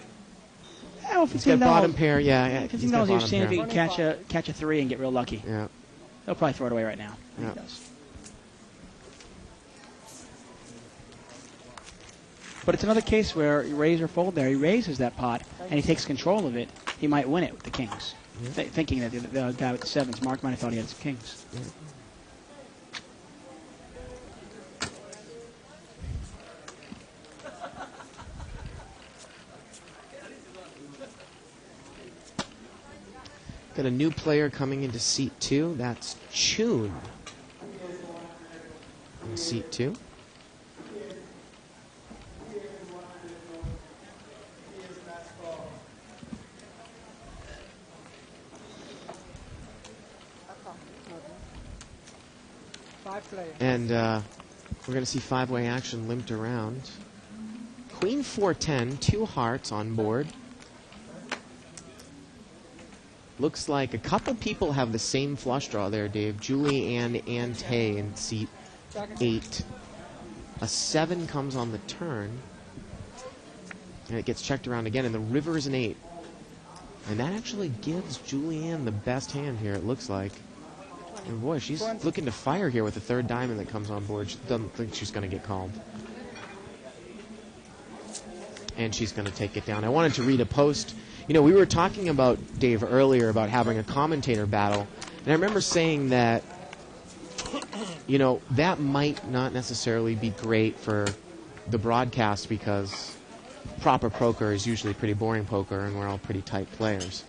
Oh, He's got bottom pair, yeah. He's $15 got you're bottom seeing if pair. you can catch a 3 and get real lucky. Yeah. He'll probably throw it away right now. Yeah. He does. But it's another case where you raise or fold there. He raises that pot, and he takes control of it. He might win it with the kings. Thinking that the guy with the sevens, Mark might have thought he had some kings. Yeah. Got a new player coming into seat 2. That's Chun. In seat 2. And we're going to see 5-way action limped around. Queen 4-10, 2 hearts on board. Looks like a couple people have the same flush draw there, Dave. Julie and Tay in seat 8. A 7 comes on the turn. And it gets checked around again, and the river is an 8. And that actually gives Julianne the best hand here, it looks like. And boy, she's looking to fire here with the 3rd diamond that comes on board. She doesn't think she's going to get called. And she's going to take it down. I wanted to read a post. You know, we were talking about, Dave, earlier about having a commentator battle. And I remember saying that, you know, that might not necessarily be great for the broadcast because proper poker is usually pretty boring poker and we're all pretty tight players.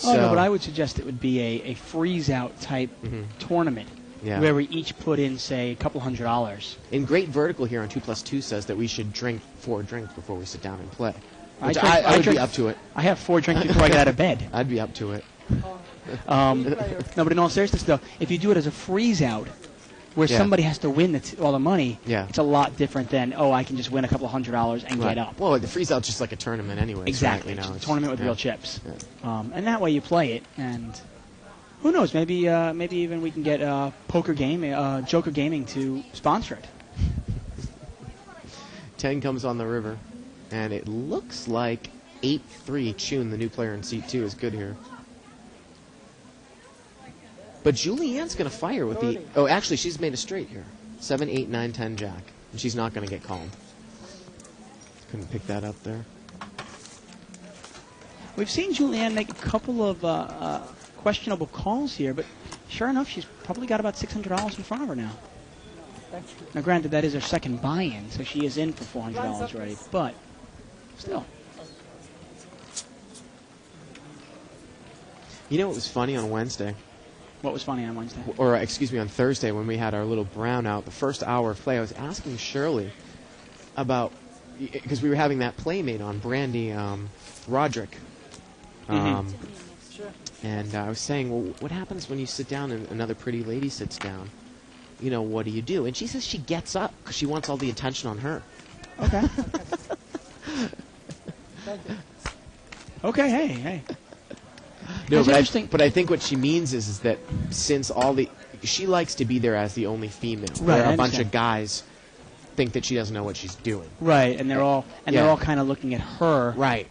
Oh, no, but I would suggest it would be a freeze-out type tournament where we each put in, say, a couple $100. In Great Vertical here on 2+2 says that we should drink 4 drinks before we sit down and play. I would be up to it. I have 4 drinks before I get out of bed. I'd be up to it. No, but in all seriousness, though, if you do it as a freeze-out, where somebody has to win all the money, it's a lot different than, I can just win a couple $100 and get up. Well, the freeze-out's just like a tournament anyway. Exactly. Right? It's a tournament with real chips. Yeah. And that way you play it, and who knows, maybe even we can get Joker Gaming to sponsor it. 10 comes on the river, and it looks like 8-3 Chun, the new player in seat 2, is good here. But Julianne's going to fire with the... Oh, actually, she's made a straight here. 7, 8, 9, 10 jack. And she's not going to get called. Couldn't pick that up there. We've seen Julianne make a couple of questionable calls here, but sure enough, she's probably got about $600 in front of her now. Now, granted, that is her second buy-in, so she is in for $400 already, but still. You know what was funny on Wednesday? What was funny on Wednesday? Or, excuse me, on Thursday when we had our little brownout, the first hour of play, I was asking Shirley about, because we were having that playmate on, Brandy Roderick. And I was saying, well, what happens when you sit down and another pretty lady sits down? You know, what do you do? And she says she gets up because she wants all the attention on her. Okay. Okay, hey. No, but I think what she means is that since she likes to be there as the only female, right, where a bunch of guys think that she doesn't know what she's doing. Right, and they're all kind of looking at her. Right.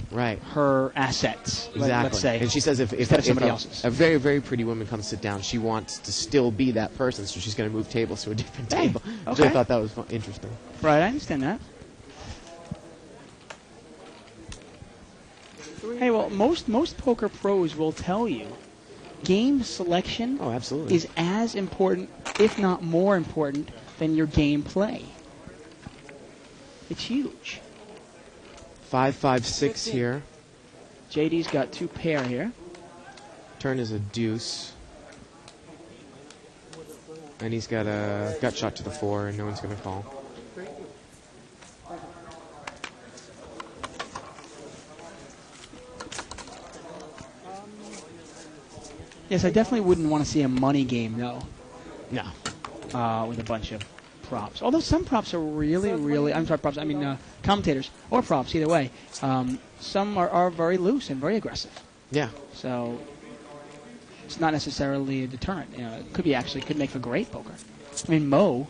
Her assets. Exactly. Let's say. And she says if somebody else's. A very, very pretty woman comes sit down, she wants to still be that person, so she's going to move tables to a different table. Okay. So I thought that was interesting. Right, I understand that. Hey, well, most poker pros will tell you game selection is as important, if not more important, than your game play. It's huge. 5, 5, 6 here. JD's got 2 pair here. Turn is a deuce. And he's got a gut shot to the 4, and no one's going to call. Yes, I definitely wouldn't want to see a money game, though. No. With a bunch of props. Although some props are really, I'm sorry, props, I mean commentators, or props, either way. Some are very loose and very aggressive. Yeah. So it's not necessarily a deterrent. You know, it could make for great poker. I mean, Mo,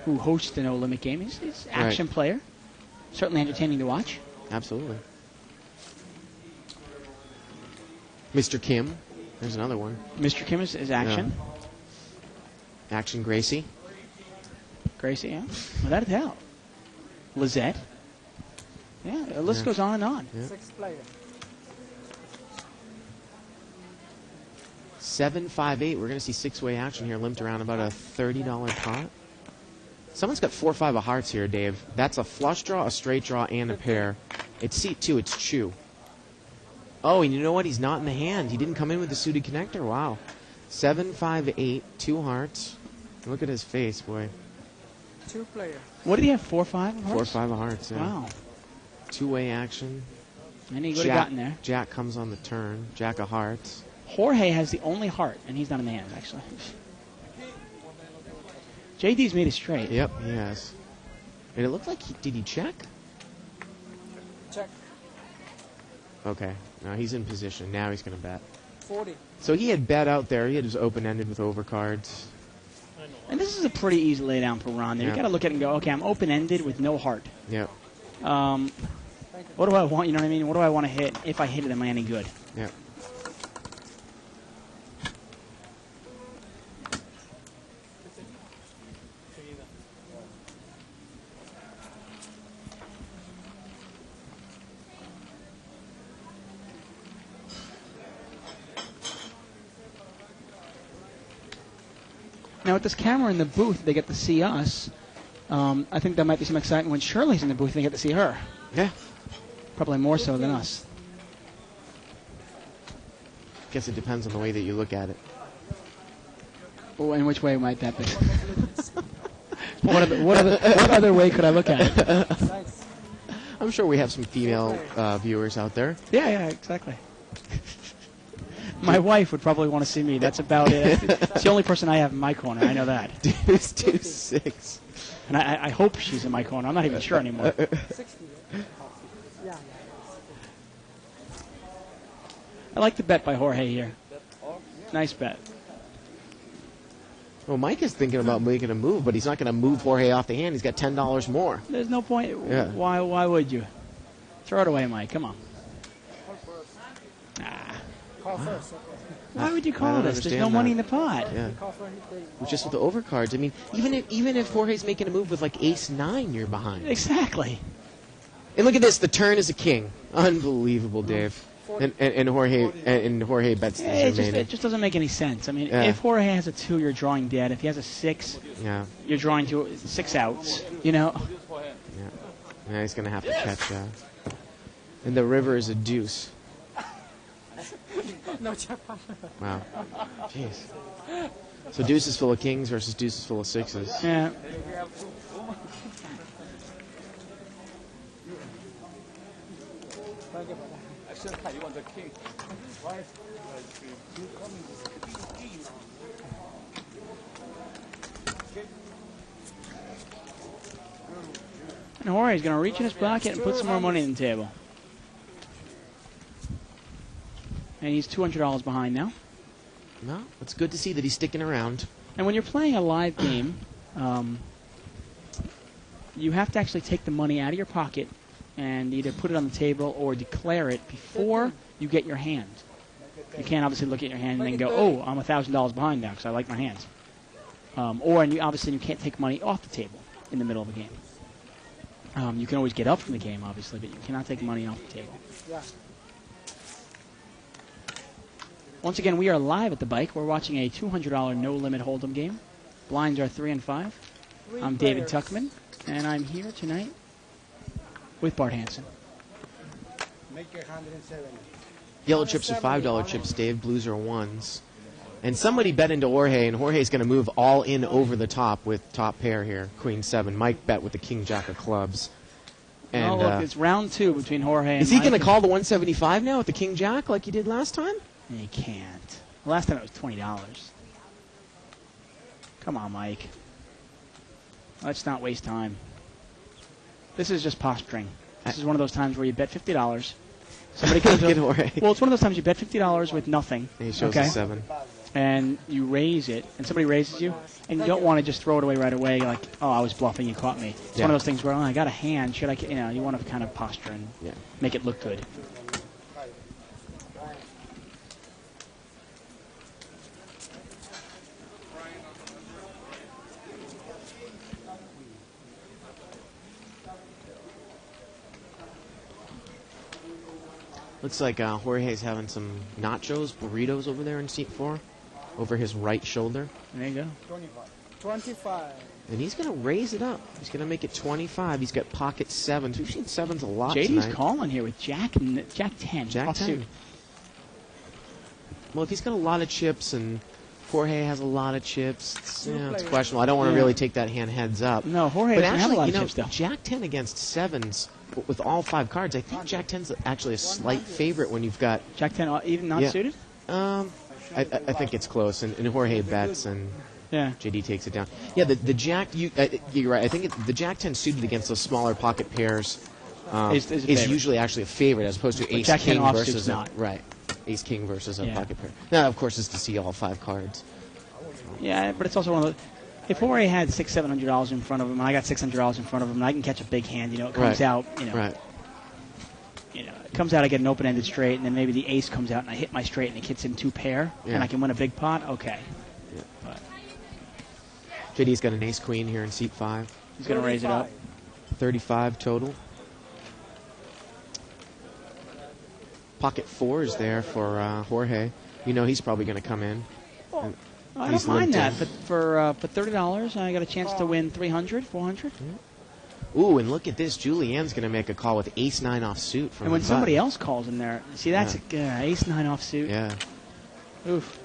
who hosts the No Limit game, he's an action player. Certainly entertaining to watch. Absolutely. Mr. Kim. There's another one. Mr. Kim is action. Yeah. Action Gracie. Gracie, yeah. Without a doubt. Lizette. Yeah, the list goes on and on. Yeah. 6 player. 7, 5, 8. We're going to see 6-way action here, limped around about a $30 pot. Someone's got 4, 5 of hearts here, Dave. That's a flush draw, a straight draw, and a pair. It's seat 2. It's Chu. Oh, and you know what? He's not in the hand. He didn't come in with the suited connector. Wow. 7, 5, 8, 2 hearts. Look at his face, boy. 2 player. What did he have? 4, 5 of hearts? 4, 5 of hearts, yeah. Wow. 2-way action. And he would have gotten there. Jack comes on the turn. Jack of hearts. Jorge has the only heart, and he's not in the hand, actually. JD's made it straight. Yep, he has. And it looked like did he check? Check. Okay. Now he's in position. Now he's going to bet. 40. So he had bet out there. He had his open-ended with overcards. And this is a pretty easy laydown for Ron. There, you got to look at it and go, okay, I'm open-ended with no heart. Yep. What do I want? You know what I mean? What do I want to hit? If I hit it, am I any good? Yep. Now, with this camera in the booth, they get to see us. I think there might be some excitement when Shirley's in the booth, they get to see her. Yeah. Probably more so than us. guess it depends on the way that you look at it. Well, in which way might that be? What other way could I look at it? I'm sure we have some female viewers out there. Yeah, exactly. My wife would probably want to see me. That's about it. It's the only person I have in my corner. I know that. Deuce 2-6. And I hope she's in my corner. I'm not even sure anymore. I like the bet by Jorge here. Nice bet. Well, Mike is thinking about making a move, but he's not going to move Jorge off the hand. He's got $10 more. There's no point. Yeah. Why would you? Throw it away, Mike. Come on. Call first. Why would you I call don't this? There's no understand money that. in the pot. Yeah. Just with the overcards. I mean, even if Jorge's making a move with like ace-9, you're behind. Exactly. And look at this. The turn is a king. Unbelievable, Dave. And Jorge bets the remaining. It just doesn't make any sense. I mean, Yeah. if Jorge has a 2, you're drawing dead. If he has a 6, Yeah. you're drawing 6 outs. You know. Yeah, he's going to have to catch. And the river is a deuce. Wow. Jeez. So deuce is full of kings versus deuce is full of 6s. Yeah. You want the king? And Jorge's going to reach in his pocket and put some more money on the table. And he's $200 behind now. No, it's good to see that he's sticking around. And when you're playing a live game, you have to actually take the money out of your pocket and either put it on the table or declare it before you get your hand. You can't obviously look at your hand and then go, oh, I'm $1,000 behind now because I like my hands. And you can't take money off the table in the middle of a game. You can always get up from the game, obviously, but you cannot take money off the table. Once again, we are live at the bike. We're watching a $200 no-limit hold'em game. Blinds are 3 and 5. I'm David Tuckman, and I'm here tonight with Bart Hansen. Make your 170. Yellow chips are $5 chips, Dave. Blues are 1s. And somebody bet into Jorge, and Jorge's going to move all in over the top with top pair here, Queen 7. Mike bet with the King Jack of clubs. And, look, it's round 2 between Jorge and is he Mike. going to call the 175 now with the King Jack like he did last time? He can't. Last time it was $20. Come on, Mike. Let's not waste time. This is just posturing. This is one of those times where you bet $50. Somebody comes up. Well, it's one of those times you bet $50 with nothing. And he shows a 7. And you raise it, and somebody raises you, and you don't want to just throw it away right away, like, oh, I was bluffing, you caught me. It's one of those things where, oh, I got a hand, should I, you want to kind of posture and make it look good. Looks like Jorge's having some nachos, burritos over there in seat 4, over his right shoulder. There you go. 25. And he's going to raise it up. He's going to make it 25. He's got pocket 7s. We've seen 7s a lot JD's tonight. calling here with Jack 10. Jack 10. Offsuit. Well, if he's got a lot of chips and Jorge has a lot of chips, it's questionable. I don't want to really take that hand heads up. No, Jorge but doesn't actually, have a lot of chips, though. Jack 10 against 7s with all 5 cards, I think Jack 10's actually a slight favorite when you've got... Jack 10 even not suited? I think it's close, and Jorge bets, and JD takes it down. Yeah, the Jack, you're right, I think the Jack 10 suited against those smaller pocket pairs is usually actually a favorite as opposed to Ace King versus Ace King versus a pocket pair. Now, of course, is to see all 5 cards. Yeah, but it's also one of those... If Jorge had $600-700 in front of him, and I got $600 in front of him, and I can catch a big hand, it comes out, it comes out, I get an open-ended straight, and then maybe the ace comes out, and I hit my straight, and it hits in 2 pair, and I can win a big pot, okay. Yeah. But JD's got an ace queen here in seat 5. He's going to raise it up. 35 total. Pocket 4 is there for Jorge. He's probably going to come in. I don't mind that, but for $30, I got a chance to win $300, $400. Ooh, and look at this. Julianne's going to make a call with ace 9 off suit. And when somebody else calls in there, see, that's ace 9 off suit. Yeah. Oof.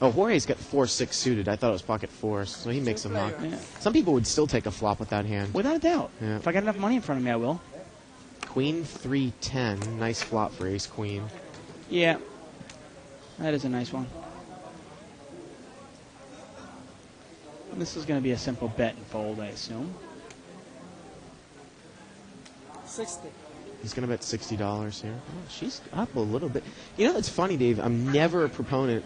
Oh, Jorge's got 4-6 suited. I thought it was pocket 4, so he makes a muck. Yeah. Some people would still take a flop with that hand. Without a doubt. Yeah. If I got enough money in front of me, I will. Queen 3-10. Nice flop for ace queen. Yeah. That is a nice one. This is going to be a simple bet and fold, I assume. 60. He's going to bet $60 here. Oh, she's up a little bit. You know, it's funny, Dave. I'm never a proponent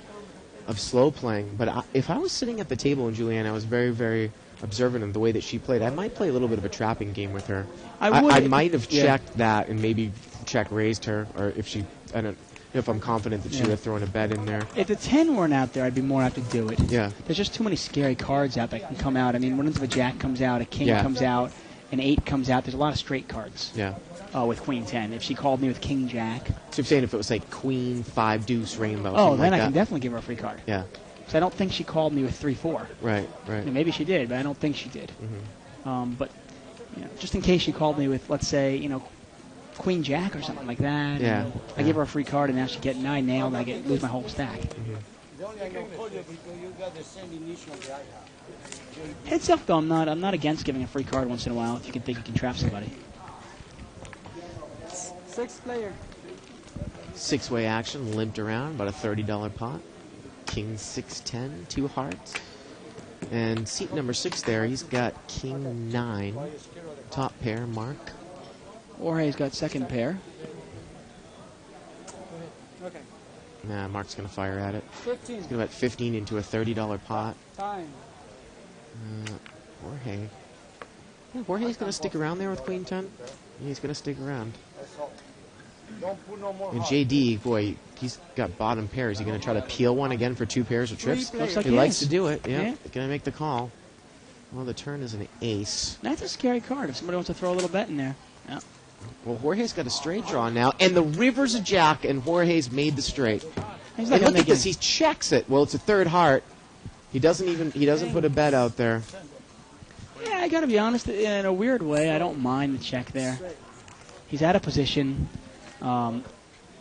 of slow playing, but if I was sitting at the table and Julianne, I was very, very observant of the way that she played. I might play a little bit of a trapping game with her. I might have checked that and maybe check raised her, or if she, I don't know if I'm confident that she would have thrown a bet in there. If the 10 weren't out there, I'd be more apt to do it. Yeah. There's just too many scary cards out that can come out. I mean, what if a jack comes out, a king comes out, an 8 comes out? There's a lot of straight cards. Yeah. With queen 10. If she called me with king jack. So you're saying if it was like queen 5 deuce rainbow. Oh, then like I can definitely give her a free card. Yeah. So I don't think she called me with 3-4. Right. Maybe she did, but I don't think she did. Mm-hmm. But just in case she called me with, let's say, queen jack or something like that. Yeah. I give her a free card, and now she get 9 nailed, and I lose my whole stack. Mm-hmm. The only I don't call you because you got the same initial that I have. Heads up, though, I'm not against giving a free card once in a while if you can think you can trap somebody. 6 player. 6-way action, limped around, about a $30 pot. King 6-10, 2 hearts. And seat number 6 there, he's got king 9, top pair, Mark. Jorge's got second pair. Okay. Nah, Mark's going to fire at it. 15. He's going to bet 15 into a $30 pot. Time. Jorge. Yeah, Jorge's going to stick around there with queen 10. Yeah, he's going to stick around. Don't put no more. And JD, boy, he's got bottom pair. Is he going to try to peel one again for 2 pairs of trips? Looks like he he likes is. to do it. Yeah. Yeah. Going to make the call. Well, the turn is an ace. That's a scary card if somebody wants to throw a little bet in there. Yeah. Well, Jorge's got a straight draw now, and the river's a jack, and Jorge's made the straight. He's And not look at this, he checks it. Well, it's a third heart. He doesn't put a bet out there. Yeah, I got to be honest. In a weird way, I don't mind the check there. He's out of position. I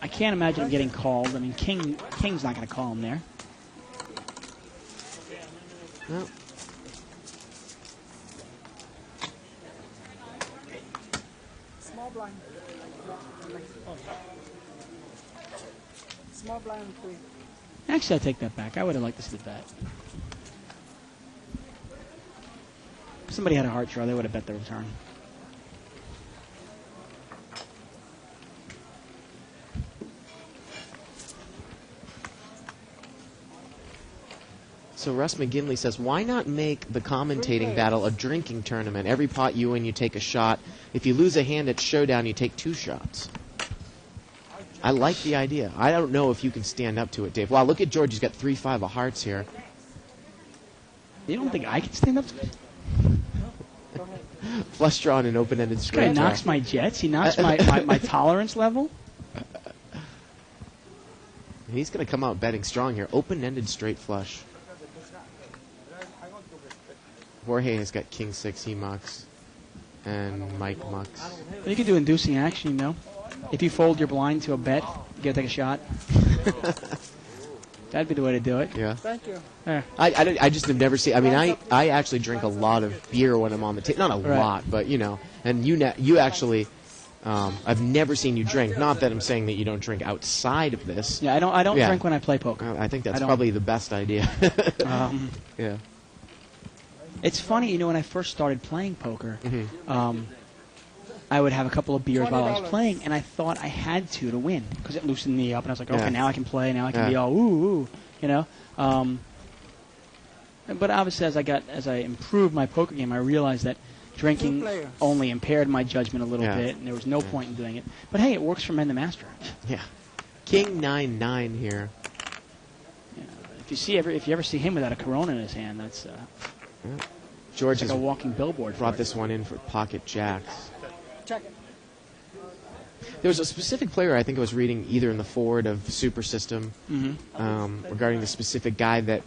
can't imagine him getting called. I mean, King's not going to call him there. No. Small blind. Small blind, please. Actually, I take that back. I would have liked to see the bet. If somebody had a heart draw, they would have bet the return. So Russ McGinley says, why not make the commentating battle a drinking tournament? Every pot you win, you take a shot. If you lose a hand at showdown, you take 2 shots. I like the idea. I don't know if you can stand up to it, Dave. Wow, look at George. He's got 3-5 of hearts here. You don't think I can stand up to it? Flush draw and an open-ended This straight guy draw. knocks my jets. He knocks my tolerance level. And he's going to come out betting strong here. Open-ended straight flush. Jorge has got king 6. He mucks. And Mike mucks. You can do inducing action, you know. If you fold your blind to a bet, you got to take a shot. That'd be the way to do it. Yeah. Thank you. There. I just have never seen. I mean, I actually drink a lot of beer when I'm on the table. Not a lot, but you know. And you actually, I've never seen you drink. Not that I'm saying that you don't drink outside of this. Yeah, I don't drink when I play poker. I think that's probably the best idea. Yeah. It's funny, you know, when I first started playing poker, I would have a couple of beers while I was playing, and I thought I had to win because it loosened me up, and I was like, okay, now I can play, now I can be all ooh, you know. But obviously, as I improved my poker game, I realized that drinking only impaired my judgment a little bit, and there was no point in doing it. But hey, it works for men to master. Yeah. King 9-9 here. Yeah. If you ever see him without a Corona in his hand, that's George like has a walking billboard. brought this one in for pocket jacks. Check it. There was a specific player I think I was reading either in the forward of Super System regarding the specific guy that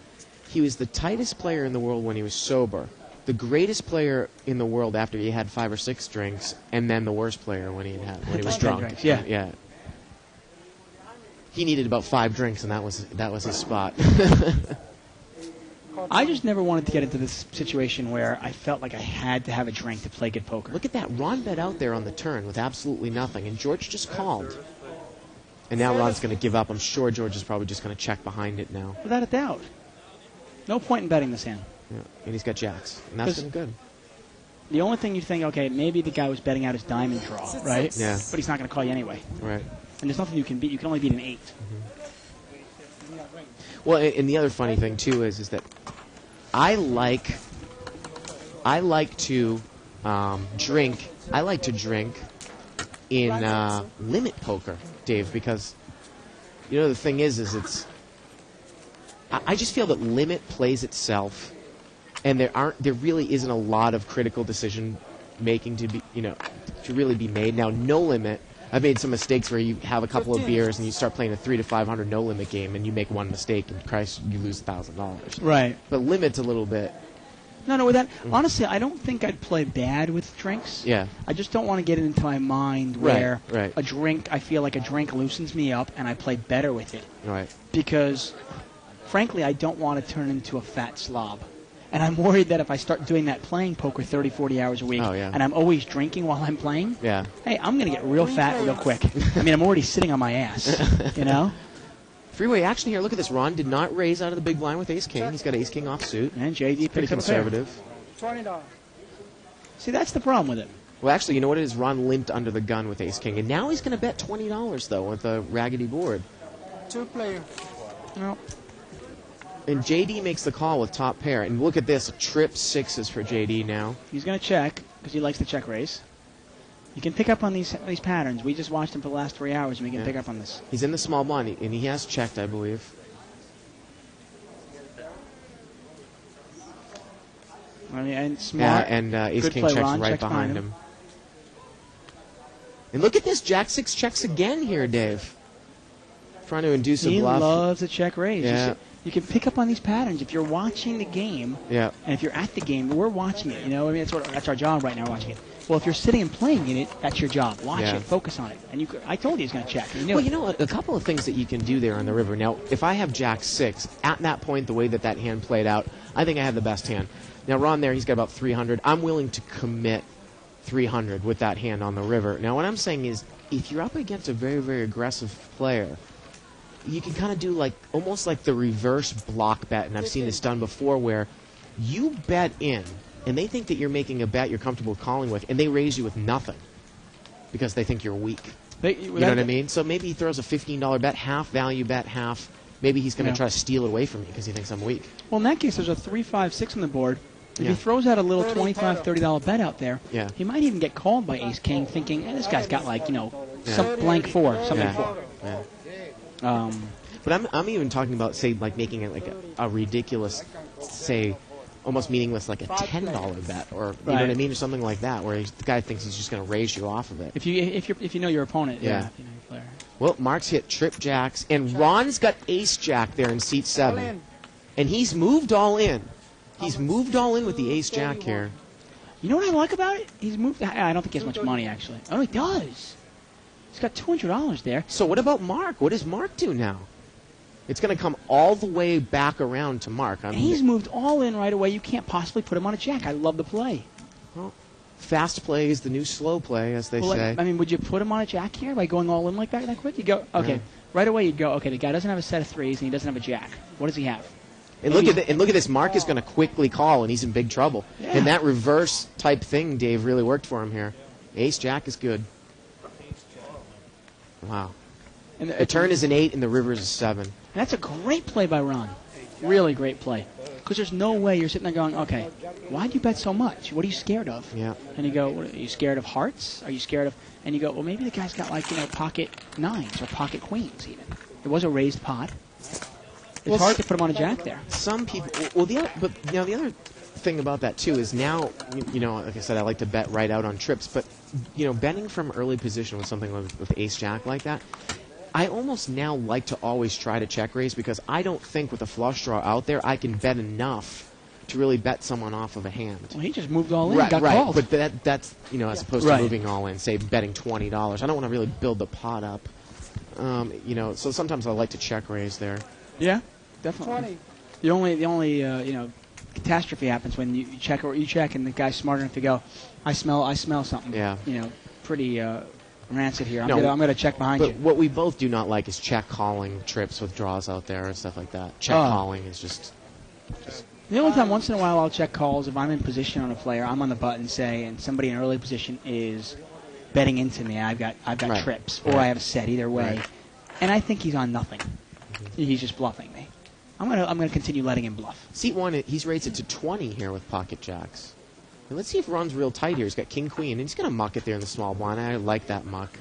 he was the tightest player in the world when he was sober, the greatest player in the world after he had 5 or 6 drinks, and then the worst player when he was drunk. Drinks, yeah. he needed about 5 drinks, and that was his spot. I just never wanted to get into this situation where I felt like I had to have a drink to play good poker. Look at that. Ron bet out there on the turn with absolutely nothing, and George just called. And now Ron's going to give up. I'm sure George is probably just going to check behind it now. Without a doubt. No point in betting this hand. Yeah. And he's got jacks, and that's been good. The only thing you think, okay, maybe the guy was betting out his diamond draw, right? Yeah. But he's not going to call you anyway. Right. And there's nothing you can beat. You can only beat an 8. Well, and the other funny thing too is that I like to drink. I like to drink in limit poker, Dave, because the thing is it's. I just feel that limit plays itself, and there really isn't a lot of critical decision making to be to really be made. Now, no limit. I've made some mistakes where you have a couple of beers and you start playing a 300 to 500 no limit game and you make one mistake and Christ, you lose $1,000. Right. But limit's a little bit. No, with that, honestly, I don't think I'd play bad with drinks. Yeah. I just don't want to get it into my mind where right. I feel like a drink loosens me up and I play better with it. Right. Because, frankly, I don't want to turn into a fat slob. And I'm worried that if I start doing that playing poker 30, 40 hours a week, and I'm always drinking while I'm playing, hey, I'm going to get real fat real quick. I mean, I'm already sitting on my ass, Freeway action here. Look at this. Ron did not raise out of the big blind with ace-king. He's got ace-king offsuit. And JD pretty conservative. $20. See, that's the problem with it. Well, actually, you know what it is? Ron limped under the gun with ace-king. And now he's going to bet $20, though, with a raggedy board. 2 player. No. And JD makes the call with top pair. And look at this. Trip 6s for JD now. He's going to check because he likes to check raise. You can pick up on these patterns. We just watched him for the last 3 hours, and we can pick up on this. He's in the small blind, and he has checked, I believe. And smart. Yeah, and ace-king checks Ron, right behind him. And look at this. Jack 6 checks again here, Dave. Trying to induce a bluff. He loves a check raise. Yeah. You can pick up on these patterns if you're watching the game. Yeah. And if you're at the game, we're watching it. That's our job right now, watching it. Well, if you're sitting and playing in it, that's your job. Watch it, focus on it. And I told you he's going to check. A couple of things that you can do there on the river. Now, if I have Jack 6, at that point, the way that hand played out, I think I have the best hand. Now, Ron there, he's got about 300. I'm willing to commit 300 with that hand on the river. Now, what I'm saying is, if you're up against a very, very aggressive player, you can kind of do almost like the reverse block bet, and I've seen this done before, where you bet in, and they think that you're making a bet you're comfortable calling with, and they raise you with nothing because they think you're weak. You know what I mean? So maybe he throws a $15 bet, half value bet, half. Maybe he's going to try to steal it away from me because he thinks I'm weak. Well, in that case, there's a 3, 5, 6 on the board. If he throws out a little $25, $30 bet out there, he might even get called by ace-king thinking, this guy's got some blank 4, something 4. Yeah. But I'm even talking about, say, making it a ridiculous, say, almost meaningless, a $10 bet, or you know what I mean, or something like that, where the guy thinks he's just going to raise you off of it. If you know your opponent, if you know your player. Well, Mark's hit trip jacks, and Ron's got ace jack there in seat 7, and he's moved all in. He's moved all in with the ace jack here. You know what I like about it? He's moved. I don't think he has much money actually. Oh, he does. He's got $200 there. So what about Mark? What does Mark do now? It's going to come all the way back around to Mark. And he's moved all in right away. You can't possibly put him on a jack. I love the play. Well, fast play is the new slow play, as they say. I mean, would you put him on a jack here by going all in like that quick? You go, okay, right away you'd go, okay, the guy doesn't have a set of 3s and he doesn't have a jack. What does he have? And look at this. Mark is going to quickly call, and he's in big trouble. Yeah. And that reverse type thing, Dave, really worked for him here. Ace jack is good. Wow. And the turn is an 8, and the river is a 7. And that's a great play by Ron. Really great play. Because there's no way you're sitting there going, okay, why'd you bet so much? What are you scared of? Yeah. And you go, what, are you scared of hearts? Are you scared of... And you go, well, maybe the guy's got, pocket 9s or pocket queens, even. It was a raised pot. It's hard to put him on a jack there. Some people... Well, the other thing about that, too, is now, like I said, I like to bet right out on trips, but, betting from early position with something with ace-jack like that, I almost now like to always try to check raise because I don't think with a flush draw out there I can bet enough to really bet someone off of a hand. Well, he just moved all in and got called. But that's, as opposed to moving all in, say, betting $20. I don't want to really build the pot up. So sometimes I like to check raise there. Yeah, definitely. The only catastrophe happens when you check and the guy's smart enough to go, I smell something. Yeah. Pretty rancid here. I'm gonna check behind you. But what we both do not like is check calling trips with draws out there and stuff like that. Check calling is just. The only time once in a while I'll check calls if I'm in position on a player, I'm on the button, say, and somebody in early position is betting into me. I've got Right. trips or I have a set either way, Right. and I think he's on nothing. He's just bluffing me. I'm gonna continue letting him bluff. Seat 1, he's raised it to 20 here with pocket jacks. And let's see if Ron's real tight here. He's got king queen, and he's gonna muck it there in the small blind. I like that muck.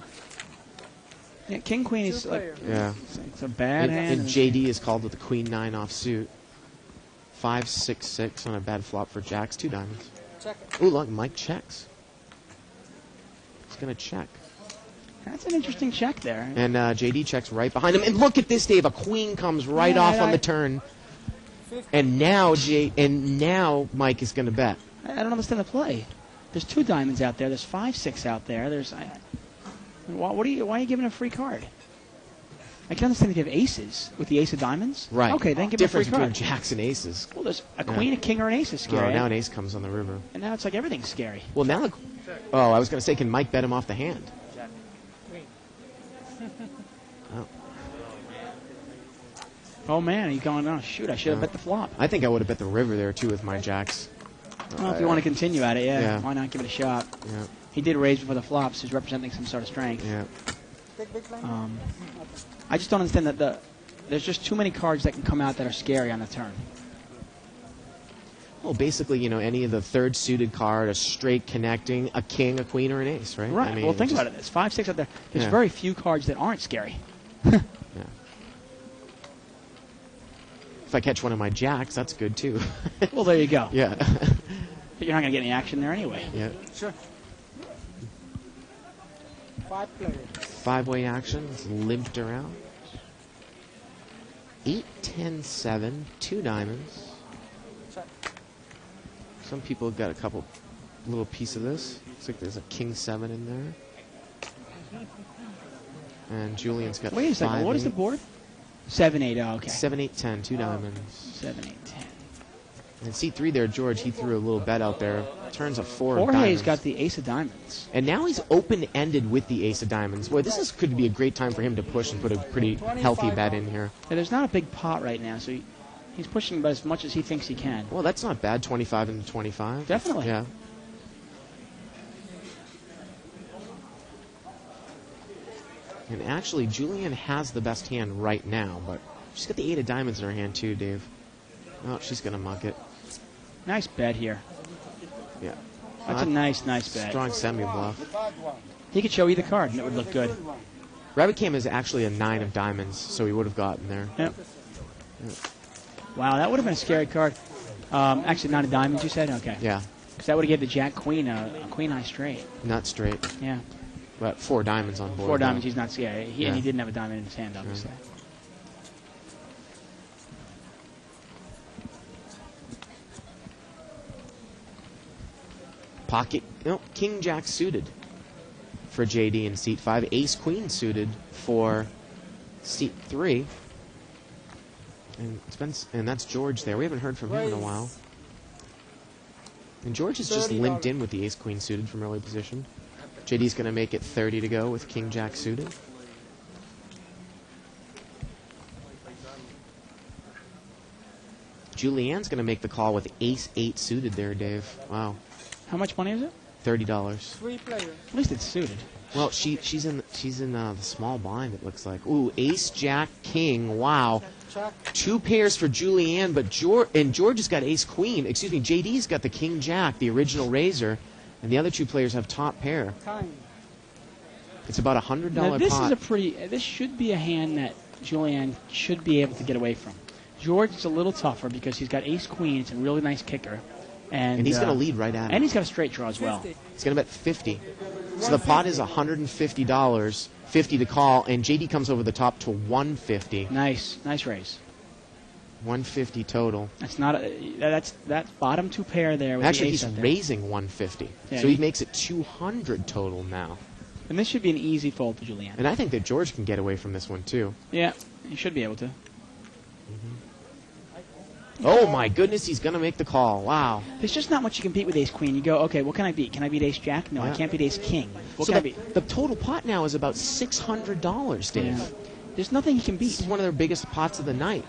Yeah, king queen is like it's a bad hand. And JD is called with the queen 9 offsuit. 5-6-6 on a bad flop for jacks. 2 diamonds. Check. Ooh, look, Mike checks. He's gonna check. That's an interesting check there. And JD checks right behind him. And look at this, Dave. A queen comes right off on the turn. And now Mike is going to bet. I don't understand the play. There's 2 diamonds out there. There's 5-6 out there. Why are you giving a free card? I can understand if you have aces with the ace of diamonds. Right. Okay, then give him a free Difference between card. jacks and aces. Well, there's a queen, a king, or an ace is Oh, scary. now an ace comes on the river. And now it's like everything's scary. Well, now I was going to say, can Mike bet him off the hand? Oh, man, he's going, oh, shoot, I should have bet the flop. I think I would have bet the river there, too, with my jacks. Well, if you want to continue at it, Yeah. why not give it a shot? Yeah. He did raise before the flops. He's representing some sort of strength. Yeah. I just don't understand that there's just too many cards that can come out that are scary on the turn. Well, basically, any of the third suited card, a straight connecting, a king, a queen, or an ace, right? Right. I mean, Well, think about it. There's 5-6 out there. There's Yeah. very few cards that aren't scary. Yeah. If I catch one of my jacks, that's good, too. Well, there you go. Yeah. But you're not going to get any action there anyway. Yeah. Sure. 5 players. 5-way action. It's limped around. 8-10-7. 2 diamonds. Check. Some people got a little piece of this. Looks like there's a king 7 in there. And Julian's got Wait a second. 5, What is the 8. board? 7-8. Oh, okay. 7-8-10. 2 diamonds. 7-8-10. And seat 3 there, George, he threw a little bet out there. Turns a 4 of Jorge's diamonds. got the ace of diamonds. And now he's open-ended with the ace of diamonds. Boy, could be a great time for him to push and put a pretty healthy bet in here. Yeah, there's not a big pot right now, so he's pushing about as much as he thinks he can. Well, that's not bad, 25 and 25. Definitely. Yeah. And actually, Julian has the best hand right now, but she's got the 8 of diamonds in her hand too, Dave. Oh, she's going to muck it. Nice bet here. Yeah. That's a nice bet. Strong semi-bluff. He could show either card, and it would look good. Rabbit Cam is actually a 9 of diamonds, so he would have gotten there. Yep. Wow, that would have been a scary card. Actually, 9 of diamonds, you said? Okay. Yeah. Because that would have given the jack-queen a queen-high straight. Not straight. Yeah. But 4 diamonds on board. 4 though. diamonds, he's not scary. And Yeah. he didn't have a diamond in his hand, obviously. Pocket, King Jack suited for JD in seat 5. Ace Queen suited for seat 3. And that's George there. We haven't heard from him in a while. And George has just limped in with the Ace Queen suited from early position. JD's going to make it 30 to go with King Jack suited. Julianne's going to make the call with Ace 8 suited there, Dave. Wow. How much money is it? $30. 3 players. At least it's suited. Well, she's in the small blind. It looks like. Ooh, Ace Jack King. Wow. Check. 2 pairs for Julianne, but George has got Ace Queen. Excuse me, JD's got the King Jack, the original raiser, and the other 2 players have top pair. Time. It's about $100 Now, this pot. this should be a hand that Julianne should be able to get away from. George is a little tougher because he's got Ace Queen. It's a really nice kicker. And he's going to lead right at him. And he's got a straight draw as well. He's going to bet 50. So the pot is $150, 50 to call, and JD comes over the top to 150. Nice raise. 150 total. That's not that bottom 2 pair there. With Actually, the ace he's out there. raising 150, Yeah, so he makes it 200 total now. And this should be an easy fold for Julian. And I think that George can get away from this one, too. Yeah, he should be able to. Oh, my goodness, he's going to make the call. Wow. There's just not much you can beat with ace-queen. You go, okay, what can I beat? Can I beat ace-jack? No, I Yeah. can't beat ace-king. What So can I the, beat? the total pot now is about $600, Dave. Yeah. There's nothing he can This beat. is one of their biggest pots of the night.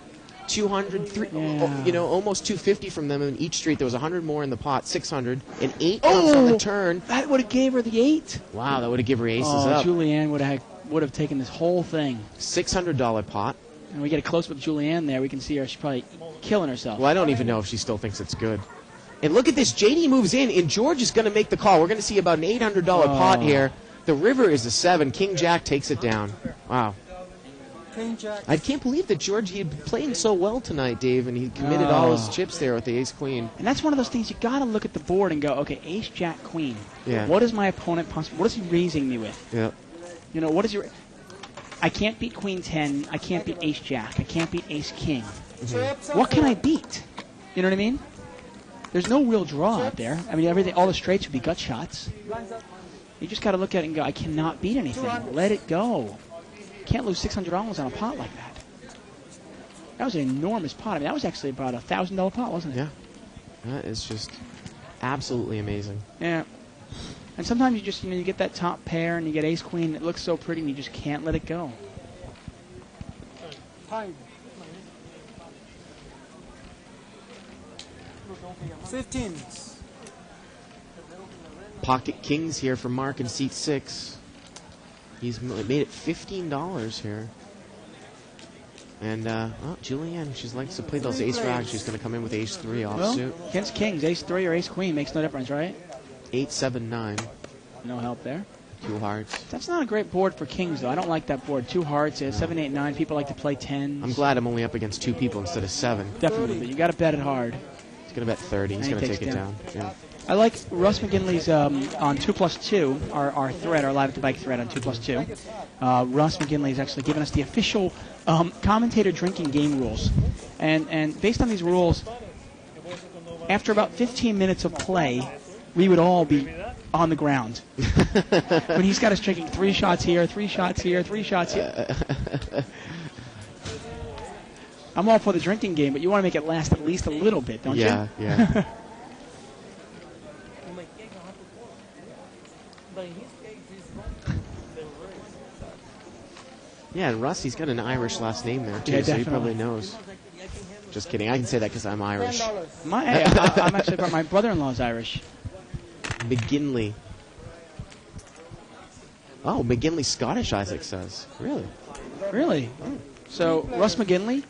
200, Yeah. you know, almost 250 from them in each street. There was 100 more in the pot, 600, and 8 comes on the turn. That would have gave her the 8. Wow, that would have given her aces Oh, up. Julianne would have taken this whole thing. $600 pot. And we get a close with Julianne there. We can see her. She's probably killing herself. Well, I don't even know if she still thinks it's good. And look at this. JD moves in, and George is going to make the call. We're going to see about an $800 pot here. The river is a 7. King Jack takes it down. Wow. King Jack. I can't believe that George, he had been playing so well tonight, Dave, and he committed all his chips there with the ace-queen. And that's one of those things you got to look at the board and go, okay, ace, jack, queen. Yeah. What is my opponent possible? What is he raising me with? Yeah. You know, what is your... I can't beat queen 10. I can't beat ace, jack. I can't beat ace, king. What can I beat? You know what I mean? There's no real draw out there. I mean, everything, all the straights would be gut shots. You just got to look at it and go, I cannot beat anything. Let it go. Can't lose $600 on a pot like that. That was an enormous pot. I mean, that was actually about a $1,000 pot, wasn't it? Yeah. That is just absolutely amazing. Yeah. And sometimes you just, you get that top pair and you get ace queen. It looks so pretty and you just can't let it go. Time. 15. Pocket kings here for Mark in seat 6. He's made it $15 here. And, Julianne, she likes to play those ace rags. She's going to come in with ace 3 offsuit. Well, against kings, ace 3 or ace queen makes no difference, right? 8, 7, 9. No help there. 2 hearts. That's not a great board for kings, though. I don't like that board. 2 hearts, 7, 8, 9. People like to play 10s. I'm glad I'm only up against 2 people instead of 7. Definitely, but you got to bet it hard. He's going to bet 30. He's And he going to takes take it it down. Yeah. I like Russ McGinley's on 2+2, our thread, our Live at the Bike thread on 2+2. Russ McGinley has actually given us the official commentator drinking game rules. And based on these rules, after about 15 minutes of play, we would all be on the ground. But he's got us drinking 3 shots here, 3 shots here, 3 shots here. I'm all for the drinking game, but you want to make it last at least a little bit, don't you? Yeah. Yeah, and Russ, he's got an Irish last name there, too, Yeah, so he definitely. probably knows. Just kidding. I can say that because I'm Irish. I'm actually, my brother-in-law's Irish. McGinley. Oh, McGinley Scottish, Isaac says. Really? Really? So, Russ McGinley,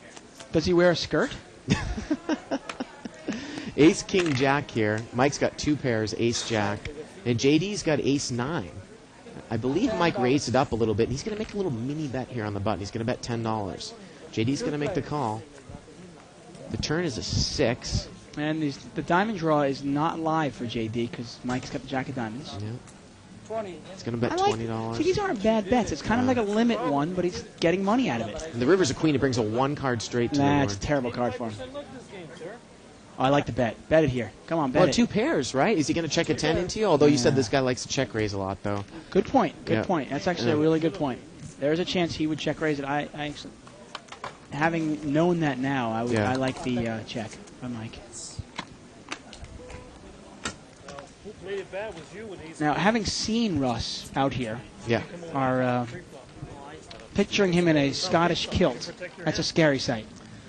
does he wear a skirt? Ace, King, Jack here. Mike's got 2 pairs, Ace, Jack. And JD's got Ace, 9. I believe Mike raised it up a little bit. And he's going to make a little mini bet here on the button. He's going to bet $10. JD's going to make the call. The turn is a 6. And the diamond draw is not live for JD because Mike's got the jack of diamonds. Yeah. 20. He's going to bet I like- $20. See, these aren't bad bets. It's kind of like a limit one, but he's getting money out of it. And the river's a queen. It brings a 1 card straight to Nah, the it's a board. terrible card for him. Oh, I like the bet. Bet it here. Come on, bet Well, it. 2 pairs, right? Is he going to check a 10 into you? Although you said this guy likes to check raise a lot, though. Good point. Good Yeah. point. That's actually a Yeah. really good point. There's a chance he would check raise it. I actually, having known that now, Yeah. I like the check by Mike. Who played it bad was you when he's Now, having seen Russ out here, Yeah. are picturing him in a Scottish kilt. That's a scary sight.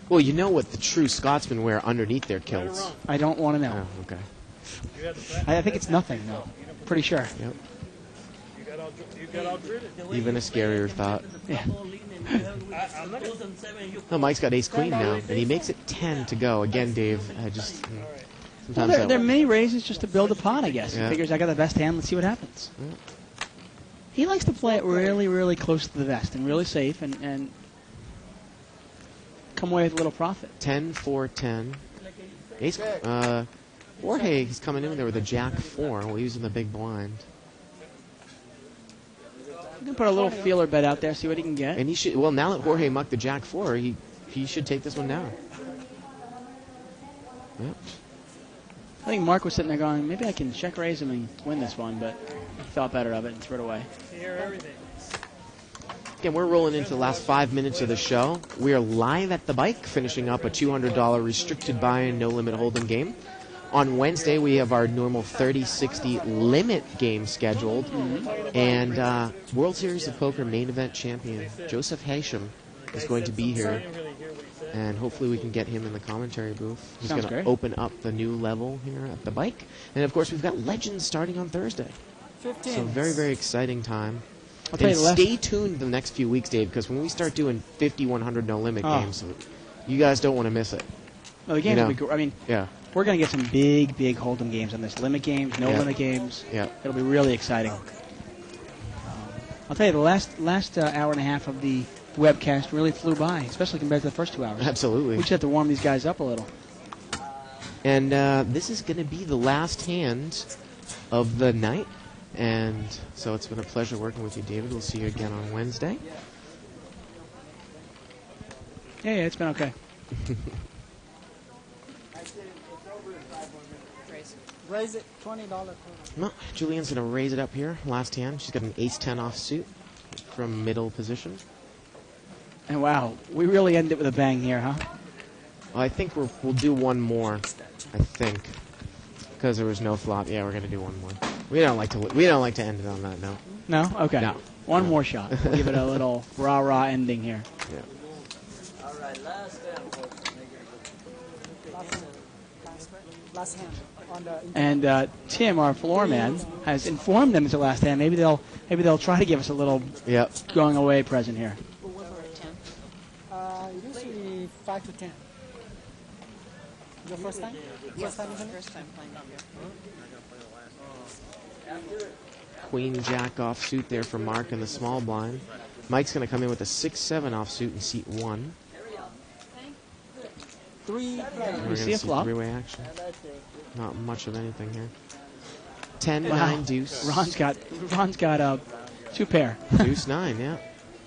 Well, you know what the true Scotsmen wear underneath their kilts. I don't want to know. Oh, okay. I think it's nothing, though. Pretty sure. Yep. you got outdriven. Even a scarier thought. Yeah. I'm not gonna No, Mike's got ace queen now, and he makes it 10 to go. Again, Dave, I just Well, sometimes they're mini raises just to build a pot, I guess. Yeah. He figures I got the best hand. Let's see what happens. He likes to play it really, really close to the vest and really safe and come away with a little profit. 10, 4, 10. Ace, Jorge, he's coming in there with a jack 4. We'll use in the big blind. You can put a little feeler bet out there, see what he can get. And he should. Well, now that Jorge mucked the jack 4, he should take this one down. Yep. I think Mark was sitting there going, maybe I can check raise him and win this one, but he thought better of it and threw it away. Again, we're rolling into the last 5 minutes of the show. We are live at the bike, finishing up a $200 restricted buy-in, no-limit hold'em game. On Wednesday, we have our normal 30-60 limit game scheduled. And World Series of Poker main event champion Joseph Hashem is going to be here. And hopefully we can get him in the commentary booth. He's going to open up the new level here at the bike. And, of course, we've got Legends starting on Thursday. 15. So very, very exciting time. I'll tell And you the stay tuned the next few weeks, Dave, because when we start doing 50, 100 no-limit games, you guys don't want to miss it. Well, the game will be great. I mean, we're going to get some big, big hold'em games on this. Limit games, no-limit games. Yeah. It'll be really exciting. I'll tell you, the last hour and a half of the webcast really flew by, especially compared to the first 2 hours. Absolutely. We just have to warm these guys up a little. And this is going to be the last hand of the night. And so it's been a pleasure working with you, David. We'll see you again on Wednesday. Yeah, it's been okay. Raise it $20. Well, Julian's going to raise it up here. Last hand. She's got an ace-10 offsuit from middle position. And wow, we really ended with a bang here, huh? Well, I think we'll do one more. I think because there was no flop. Yeah, we're going to do one more. We don't like to end it on that note. No? Okay. No. One more shot. We'll give it a little rah-rah ending here. Yeah. All right, last hand. Last hand. On the And Tim, our floor man, has informed them it's the last hand. Maybe they'll try to give us a little going away present here. usually 5 to 10. Your first time? Yes, first time playing up here. Queen Jack offsuit there for Mark in the small blind. Mike's going to come in with a 6-7 offsuit in seat 1. Three. We're going to see three-way action. Not much of anything here. 10-9 deuce. Ron's got a 2-pair. Deuce 9, yeah.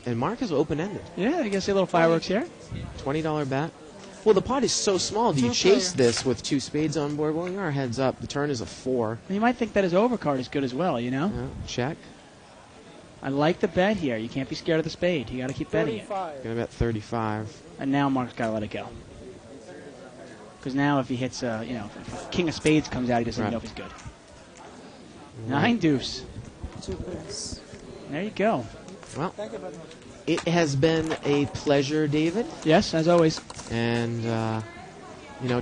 And Mark is open-ended. Yeah, you can see a little fireworks here. $20 bet. Well, the pot is so small. Do you chase this with 2 spades on board? Well, you are heads up. The turn is a 4. And you might think that his overcard is good as well, you know? Yeah, check. I like the bet here. You can't be scared of the spade. You got to keep betting it. Going to bet 35. And now Mark's got to let it go. Because now if he hits, if King of Spades comes out, he doesn't even know if he's good. 9 deuce. 2 pairs. There you go. Well, Thank you very much. it has been a pleasure, David. Yes, as always. And,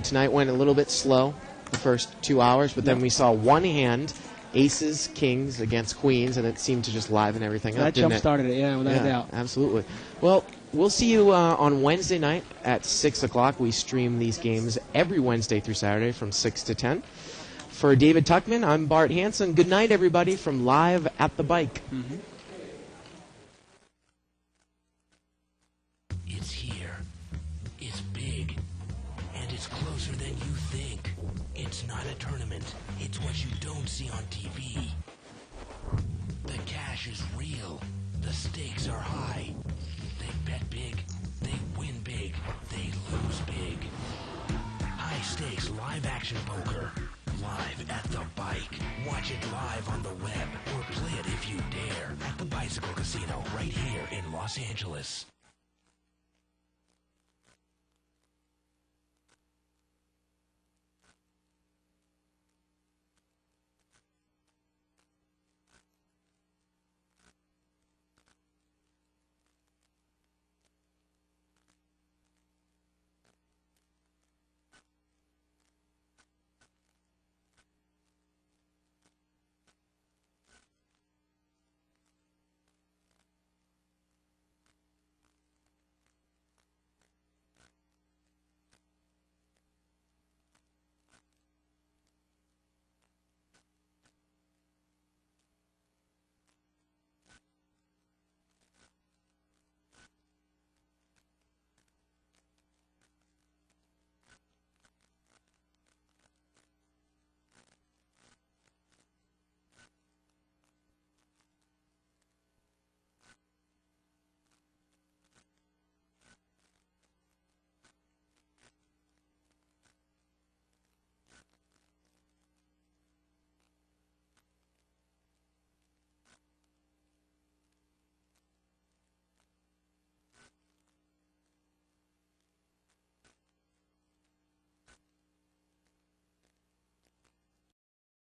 tonight went a little bit slow the first 2 hours, but then we saw one hand, aces, kings against queens, and it seemed to just liven everything up, That didn't jump-started it, yeah, without a doubt. Absolutely. Well, we'll see you on Wednesday night at 6 o'clock. We stream these games every Wednesday through Saturday from 6 to 10. For David Tuckman, I'm Bart Hanson. Good night, everybody, from Live at the Bike. Mm-hmm. It's here. It's big. And it's closer than you think. It's not a tournament. It's what you don't see on TV. The cash is real. The stakes are high. They bet big. They win big. They lose big. High stakes live action poker. Live at the bike. Watch it live on the web or play it if you dare at the Bicycle Casino right here in Los Angeles.